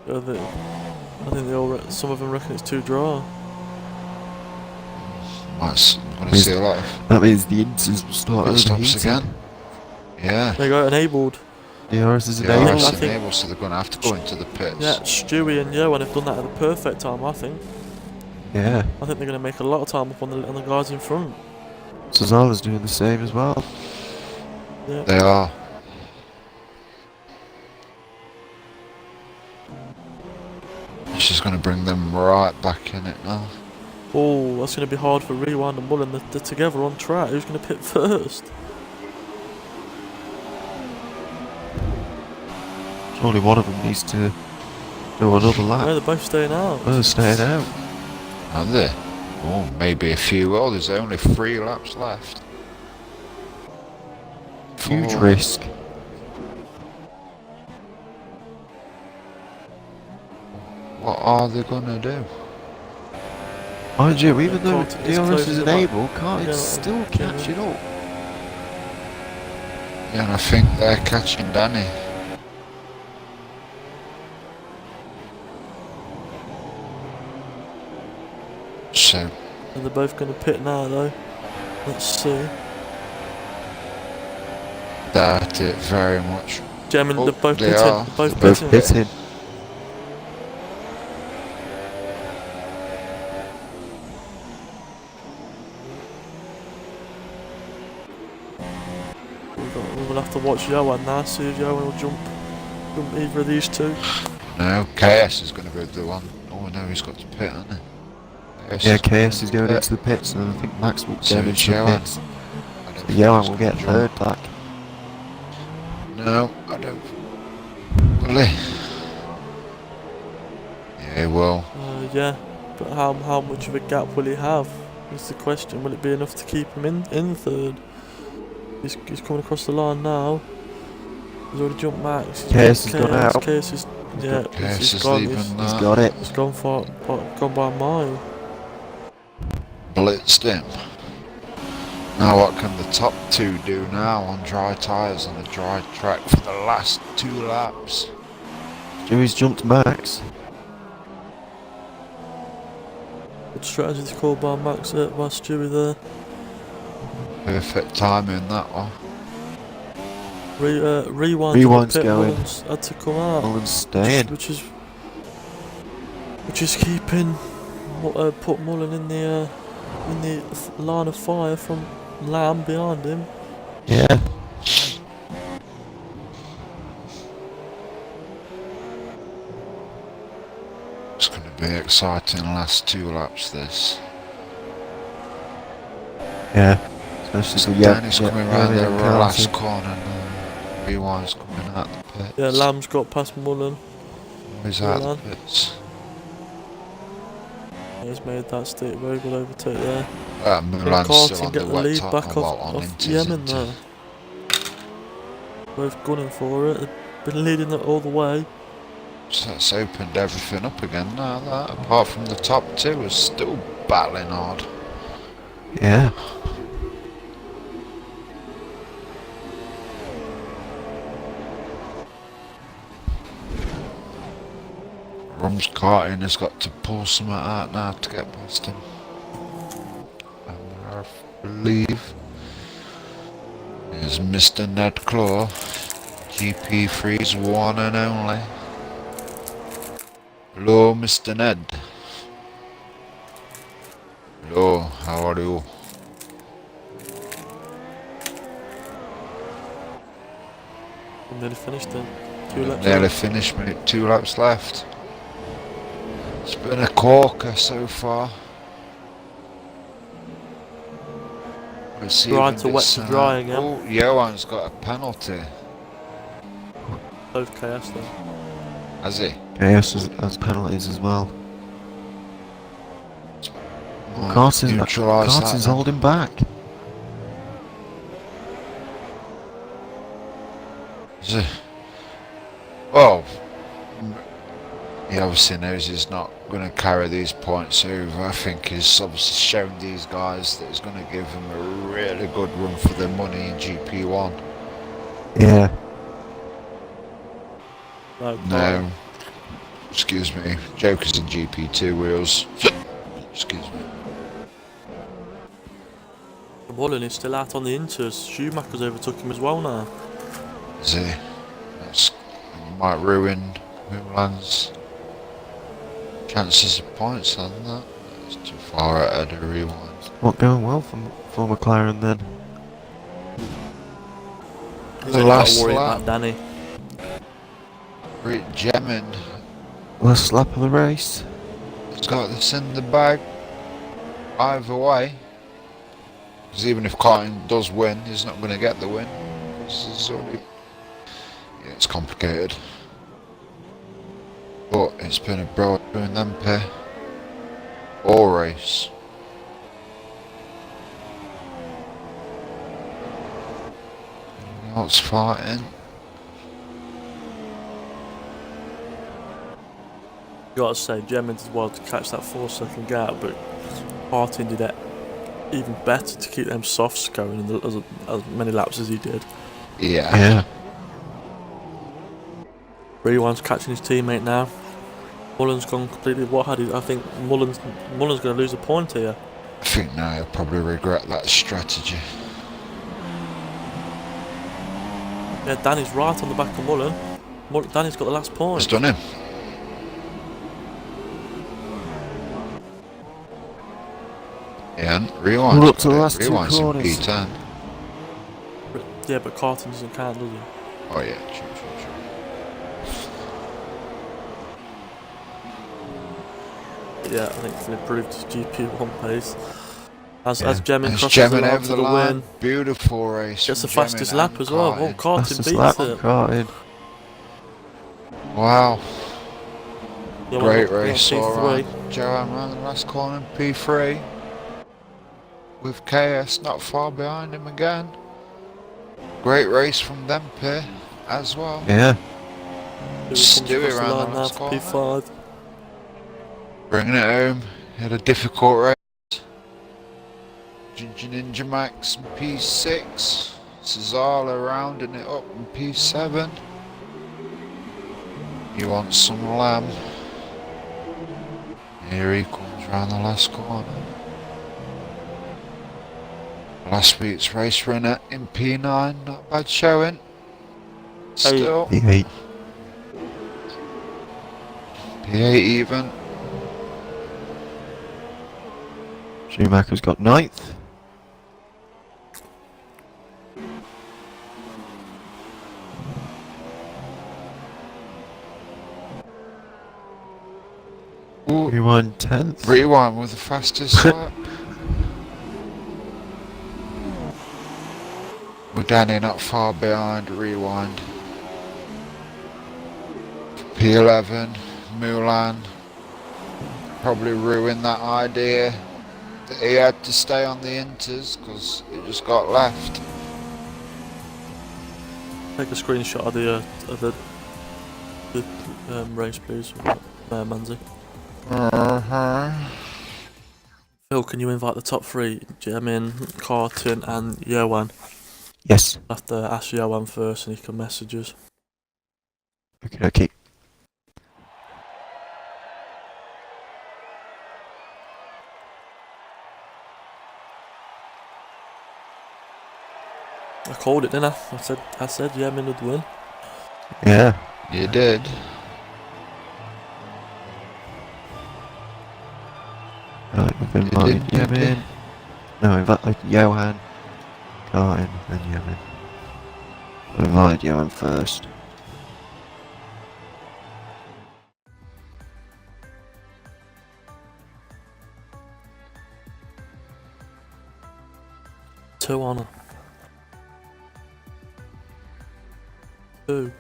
Speaker 1: I think some of them reckon it's too dry.
Speaker 2: I'm going to see a lot of
Speaker 3: That means the Inters will start
Speaker 2: pit stops
Speaker 3: overheating.
Speaker 2: again. Yeah.
Speaker 1: They got enabled.
Speaker 3: DRS is
Speaker 2: The
Speaker 3: enabled.
Speaker 2: RS
Speaker 1: I think-
Speaker 2: enabled, so they're going to have to go into the pits.
Speaker 1: Yeah, Stewie and Johan have done that at the perfect time, I think.
Speaker 3: Yeah.
Speaker 1: I think they're going to make a lot of time up on the guys in front.
Speaker 3: Cesala's doing the same as well.
Speaker 1: Yeah.
Speaker 2: They are. She's going to bring them right back in it now.
Speaker 1: Oh, that's going to be hard for Rewind and Mullen. They're together on track. Who's going to pit first?
Speaker 3: Surely one of them needs to do another lap.
Speaker 1: No, they're both staying out.
Speaker 3: Oh, they're staying out.
Speaker 2: Are they? Oh, maybe a few. Well, there's only 3 laps left.
Speaker 3: Huge
Speaker 2: 4.
Speaker 3: risk.
Speaker 2: What are they going to do?
Speaker 3: Mind you, even though
Speaker 1: Carting's
Speaker 3: DRS
Speaker 1: closing
Speaker 3: is
Speaker 1: the back.
Speaker 3: enabled, Carting's
Speaker 1: Yeah,
Speaker 3: still
Speaker 1: yeah.
Speaker 3: catching up.
Speaker 2: Yeah, and I think they're catching Danny. So,
Speaker 1: And they're both going to pit now, though. Let's see.
Speaker 2: doubt it very much.
Speaker 1: Gemin,
Speaker 2: Oh,
Speaker 1: they're both
Speaker 2: they
Speaker 1: pitting.
Speaker 2: are.
Speaker 1: They're both
Speaker 3: Both
Speaker 1: pitting.
Speaker 3: pitting.
Speaker 1: We'll have to watch Johan now, see if Johan will jump either of these two.
Speaker 2: No, KS is going to be the one. Oh no, he's got to pit, hasn't he?
Speaker 3: Yeah, KS is going into the pits, and I think Max will
Speaker 2: So
Speaker 3: go into the
Speaker 2: Johan.
Speaker 3: pits.
Speaker 2: And
Speaker 3: Yeah, we'll get third back.
Speaker 2: No, I don't. Will he? Yeah, well,
Speaker 1: Yeah, but how much of a gap will he have? Is the question. Will it be enough to keep him in third? He's coming across the line now. He's already jumped Max.
Speaker 3: Case has gone out.
Speaker 1: Case is yeah.
Speaker 2: Case
Speaker 1: He's
Speaker 2: is
Speaker 1: gone.
Speaker 2: leaving
Speaker 1: He's
Speaker 3: He's
Speaker 2: that.
Speaker 3: got it.
Speaker 1: gone gone by a mile.
Speaker 2: Blitzed him. Now what can the top two do now on dry tyres on a dry track for the last 2 laps?
Speaker 3: Stewie's jumped Max.
Speaker 1: Good strategy to call by Max by Stewie there.
Speaker 2: Perfect timing that one.
Speaker 1: Rewind
Speaker 3: Rewind's
Speaker 1: to the pit.
Speaker 3: going.
Speaker 1: Mullins had to come out.
Speaker 3: Mullen's staying.
Speaker 1: Which is keeping put Mullen in the line of fire from Lamb behind him.
Speaker 3: Yeah.
Speaker 2: It's going to be exciting last 2 laps this.
Speaker 3: Yeah. Especially
Speaker 2: Danny's coming round
Speaker 3: yeah,
Speaker 2: the last corner and Rewind's coming out the pits.
Speaker 1: Yeah, Lamb's got past Mullen.
Speaker 2: He's
Speaker 1: Yeah,
Speaker 2: out
Speaker 1: Lamb.
Speaker 2: the pits.
Speaker 1: He's made that steep, very good overtake there.
Speaker 2: Mulan's
Speaker 1: Carton
Speaker 2: still on
Speaker 1: get
Speaker 2: the
Speaker 1: the
Speaker 2: wet
Speaker 1: lead
Speaker 2: top,
Speaker 1: back
Speaker 2: well,
Speaker 1: off
Speaker 2: on into
Speaker 1: Yemen there. Both gunning for it. They've been leading it all the way.
Speaker 2: So that's opened everything up again now, that. Apart from the top 2 is still battling hard.
Speaker 3: Yeah.
Speaker 2: Rum's Carton has got to pull something out now to get past him. And I believe is Mr. Ned Claw, GP3's one and only. Hello, Mr. Ned. Hello, how are you?
Speaker 1: I'm nearly finished then. 2 laps
Speaker 2: Nearly
Speaker 1: left.
Speaker 2: finished, mate. 2 laps left. It's been a corker so far. Let's see
Speaker 1: Dry
Speaker 2: if
Speaker 1: to
Speaker 2: it
Speaker 1: wet
Speaker 2: gets
Speaker 1: to dry again.
Speaker 2: Oh, Johan's got a penalty.
Speaker 1: Both KS then.
Speaker 2: Has he?
Speaker 3: KS has penalties as well.
Speaker 2: Right,
Speaker 3: Carton's
Speaker 2: neutralise that then.
Speaker 3: holding back.
Speaker 2: Is he? Well, he obviously knows he's not going to carry these points over. I think he's obviously shown these guys that he's going to give them a really good run for their money in GP1.
Speaker 3: Yeah.
Speaker 2: No. Excuse me. Joker's in GP2 wheels. Excuse me.
Speaker 1: Mullen is still out on the inters. Schumacher's overtook him as well now.
Speaker 2: Is he? That's might ruin Moonland's chances of points on that. It's too far ahead of Rewind.
Speaker 3: Not going well for McLaren then.
Speaker 1: He's
Speaker 2: The
Speaker 1: only got
Speaker 2: last
Speaker 1: to worry
Speaker 2: lap.
Speaker 1: about Danny.
Speaker 2: Great Gemin
Speaker 3: Last lap of the race.
Speaker 2: has got this in the bag. Either way. Because even if Carton does win, he's not going to get the win. Because there's only... Yeah, it's complicated. But it's been a brawl between them pair. All race. Anyone else fighting?
Speaker 1: You got to say, Jemmons did well to catch that 4-second gap, but Martin did it even better to keep them softs going in as many laps as he did.
Speaker 2: Yeah.
Speaker 3: Yeah.
Speaker 1: Rewind's catching his teammate now. Mullen's gone completely. What had he? I think Mullen's going to lose a point here.
Speaker 2: I think now he'll probably regret that strategy.
Speaker 1: Yeah, Danny's right on the back of Mullen. Danny's got the last point.
Speaker 2: It's done him. Yeah, Rewind's
Speaker 3: We're up to
Speaker 2: got
Speaker 3: the
Speaker 2: it.
Speaker 3: last 2
Speaker 2: Rewind's in
Speaker 3: corners.
Speaker 2: P10.
Speaker 1: Yeah, but Carton doesn't count, does he?
Speaker 2: Oh yeah, true.
Speaker 1: Yeah, I think he's improved his GP1 pace. As
Speaker 3: Yeah.
Speaker 1: Gemin
Speaker 2: It's
Speaker 1: crosses the
Speaker 2: Gemmin
Speaker 1: line
Speaker 2: over
Speaker 1: to
Speaker 2: the
Speaker 1: the
Speaker 2: line.
Speaker 1: win.
Speaker 2: Beautiful race.
Speaker 1: Gets the
Speaker 2: from
Speaker 1: fastest
Speaker 2: Gemmin
Speaker 1: lap
Speaker 2: and
Speaker 1: as well. Oh,
Speaker 2: Carton.
Speaker 1: Carton
Speaker 3: Fastest
Speaker 1: beats
Speaker 3: lap,
Speaker 1: it.
Speaker 3: Carton.
Speaker 2: Wow.
Speaker 1: Yeah,
Speaker 2: Great
Speaker 1: well,
Speaker 2: race all
Speaker 1: P3.
Speaker 2: around. Joanne ran the last corner in P3. With KS not far behind him again. Great race from them pair as well.
Speaker 3: Yeah.
Speaker 2: Stewie
Speaker 1: Comes across the
Speaker 2: around the
Speaker 1: line now
Speaker 2: last
Speaker 1: for
Speaker 2: corner.
Speaker 1: P5.
Speaker 2: Bringing it home. He had a difficult race. Ginger Ninja Max in P6. Cesala rounding it up in P7. He wants some lamb. Here he comes round the last corner. Last week's race winner in P9, not bad showing. Still,
Speaker 3: P8.
Speaker 2: P8 even.
Speaker 3: Schumacher's got 9th.
Speaker 2: Ooh,
Speaker 3: Rewind 10th.
Speaker 2: Rewind with the fastest lap. With Danny not far behind, Rewind. P11, Mulan. Probably ruined that idea that he had to stay on the inters because he just got left.
Speaker 1: Take a screenshot of the race, please, Manzi. Phil, can you invite the top 3? Gemin, Carton, and Yoan?
Speaker 3: Yes.
Speaker 1: I'll have to ask Yoan first and he can message us.
Speaker 3: Okay, okay.
Speaker 1: I called it, didn't I? I said Yemen would win.
Speaker 3: Yeah.
Speaker 2: You did.
Speaker 3: Right, we've
Speaker 2: You
Speaker 3: invited
Speaker 2: did, you did.
Speaker 3: Yemen. No, invited Johan, Carton, and Yemen. We invited Johan first.
Speaker 1: Two on her. Two.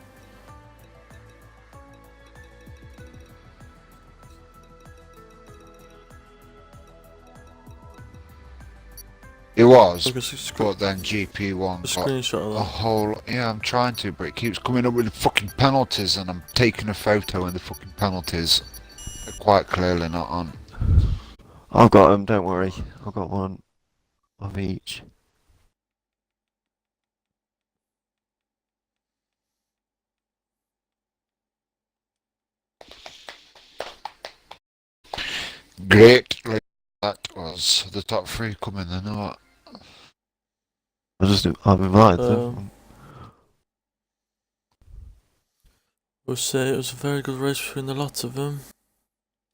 Speaker 2: It was,
Speaker 1: Look, it's a
Speaker 2: but then GP1 got
Speaker 1: screenshot of
Speaker 2: a
Speaker 1: that.
Speaker 2: whole... Yeah, I'm trying to, but it keeps coming up with the fucking penalties and I'm taking a photo and the fucking penalties are quite clearly not on.
Speaker 3: I've got them, don't worry. I've got one of each.
Speaker 2: Great race that was. The top 3 coming then, or what?
Speaker 3: I've invited them.
Speaker 1: We'll say it was a very good race between the lots of them.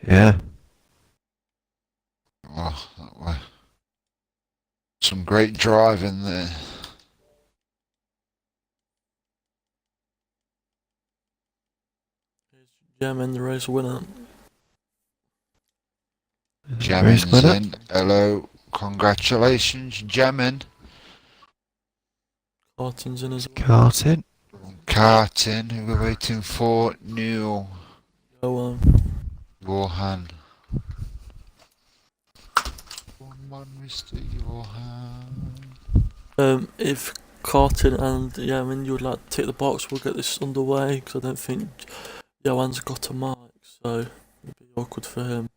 Speaker 3: Yeah.
Speaker 2: Oh, that way. Some great driving there.
Speaker 1: Yemen, the race winner.
Speaker 3: Race
Speaker 2: Gemmin's
Speaker 3: winner.
Speaker 2: in. Hello. Congratulations, Gemmin.
Speaker 1: Carton's in as well.
Speaker 3: Carton.
Speaker 2: Carton, who we're waiting for. Neil.
Speaker 1: Yoan.
Speaker 2: Johan. Come on, Mr. Johan.
Speaker 1: If Carton and Yemen, you would like to tick the box, we'll get this underway because I don't think Yoan's got a mic, so it'd be awkward for him.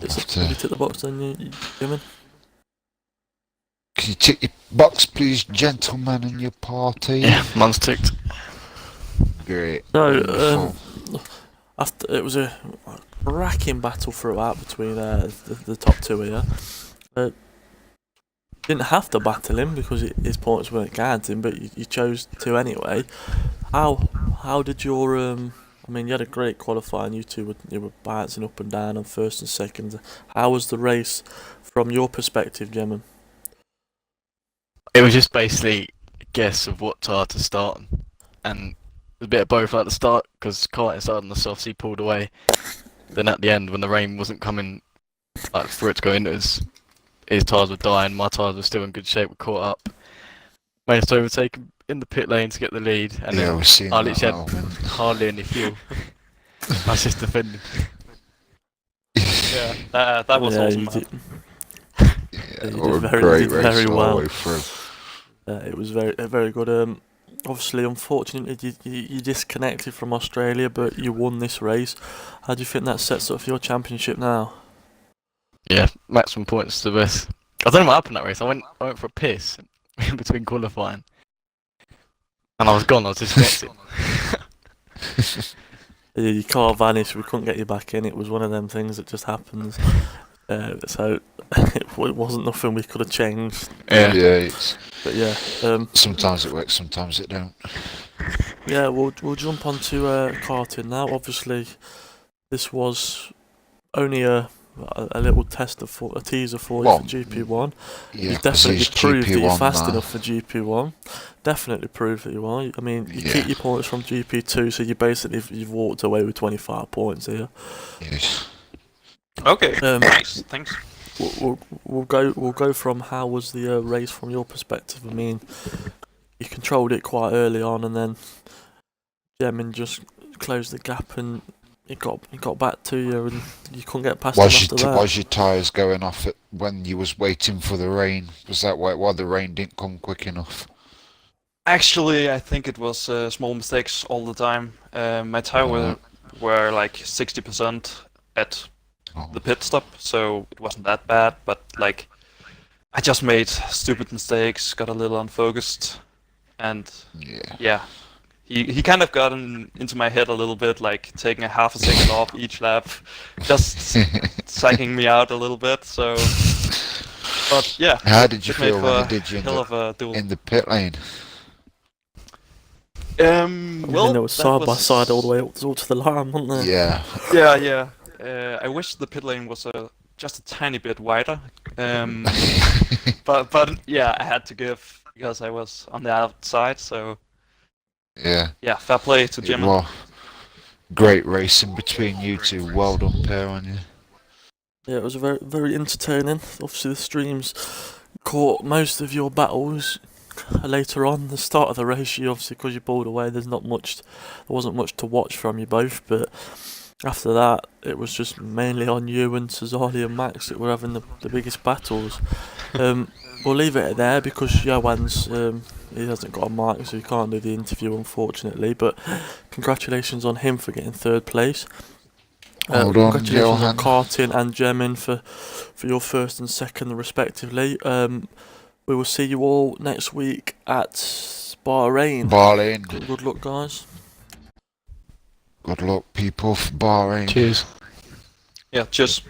Speaker 1: Can you tick the box then, Yemen?
Speaker 2: Can you tick your box, please, gentlemen, in your party?
Speaker 5: Yeah, mine's ticked.
Speaker 2: Great.
Speaker 1: No,
Speaker 2: Wonderful.
Speaker 1: after it was a cracking battle throughout between the top 2 here. Didn't have to battle him because his points weren't guaranteed, but you chose to anyway. How did your I mean, you had a great qualifying. You were bouncing up and down on first and second. How was the race from your perspective, Gemma?
Speaker 5: It was just basically a guess of what tire to start on. And a bit of both at the start, because Carton started on the softs, he pulled away. Then at the end, when the rain wasn't coming like for it to go in, his tyres were dying, my tyres were still in good shape, we caught up. Managed to overtake him in the pit lane to get the lead, and
Speaker 2: Yeah,
Speaker 5: then
Speaker 2: we've seen
Speaker 5: I
Speaker 2: that
Speaker 5: literally had
Speaker 2: moment.
Speaker 5: hardly any fuel. I was just defending.
Speaker 6: Yeah, that was
Speaker 1: Yeah,
Speaker 6: awesome,
Speaker 1: you
Speaker 6: man.
Speaker 1: did.
Speaker 2: Yeah,
Speaker 1: you
Speaker 2: what a
Speaker 1: did very,
Speaker 2: great
Speaker 1: you did
Speaker 2: race
Speaker 1: very
Speaker 2: all the
Speaker 1: well.
Speaker 2: way through.
Speaker 1: It was very good. Obviously, unfortunately, you disconnected from Australia, but you won this race. How do you think that sets up for your championship now?
Speaker 5: Yeah, maximum points to this. I don't know what happened that race. I went for a piss in between qualifying, and I was gone. I was disconnected.
Speaker 1: Your car vanished. We couldn't get you back in. It was one of them things that just happens. So it wasn't nothing we could have changed.
Speaker 5: Yeah.
Speaker 1: But yeah.
Speaker 2: Sometimes it works, sometimes it don't.
Speaker 1: Yeah, we'll jump onto karting now. Obviously, this was only a little tester for a teaser for you
Speaker 2: Well,
Speaker 1: for GP1.
Speaker 2: Yeah,
Speaker 1: You
Speaker 2: 'cause
Speaker 1: definitely
Speaker 2: he's
Speaker 1: proved that you're
Speaker 2: GP1
Speaker 1: fast
Speaker 2: now.
Speaker 1: enough for GP1. Definitely proved that you are. I mean, you
Speaker 2: Yeah.
Speaker 1: keep your points from GP2, so you've walked away with 25 points here.
Speaker 2: Yes.
Speaker 6: Okay, nice, thanks.
Speaker 1: We'll go from how was the race from your perspective. I mean, you controlled it quite early on, and then Gemin just closed the gap, and it got back to you, and you couldn't get past him after that.
Speaker 2: Was your tyres going off when you was waiting for the rain? Was that why the rain didn't come quick enough?
Speaker 6: Actually, I think it was small mistakes all the time. My tire were like 60% at the pit stop, so it wasn't that bad. But like, I just made stupid mistakes, got a little unfocused, and yeah, he kind of got into my head a little bit, like taking a half a second off each lap, just psyching me out a little bit. So, but yeah.
Speaker 2: How did you
Speaker 6: it made
Speaker 2: feel
Speaker 6: for
Speaker 2: when
Speaker 6: a
Speaker 2: you did you
Speaker 6: hell of a duel.
Speaker 2: in the pit lane?
Speaker 1: I
Speaker 6: Well,
Speaker 1: mean, there was side by side all the way up to the line, wasn't there?
Speaker 2: Yeah.
Speaker 6: Yeah. I wish the pit lane was just a tiny bit wider. But yeah, I had to give because I was on the outside. So
Speaker 2: Yeah.
Speaker 6: fair play to Jim.
Speaker 2: Well, great racing between you two. Well done, pair on you.
Speaker 1: Yeah, it was very very entertaining. Obviously, the streams caught most of your battles. Later on, the start of the race, you obviously, because you pulled away, there wasn't much to watch from you both, but after that, it was just mainly on you and Cesari and Max that were having the biggest battles. We'll leave it there because Johan's, he hasn't got a mic, so he can't do the interview, unfortunately, but congratulations on him for getting third place.
Speaker 2: Well done,
Speaker 1: Congratulations
Speaker 2: Johan.
Speaker 1: on Kartin and Gemin for your first and second, respectively. We will see you all next week at Bahrain. Good luck, guys.
Speaker 2: Good luck, people, for Bahrain.
Speaker 5: Cheers.
Speaker 6: Yeah, cheers.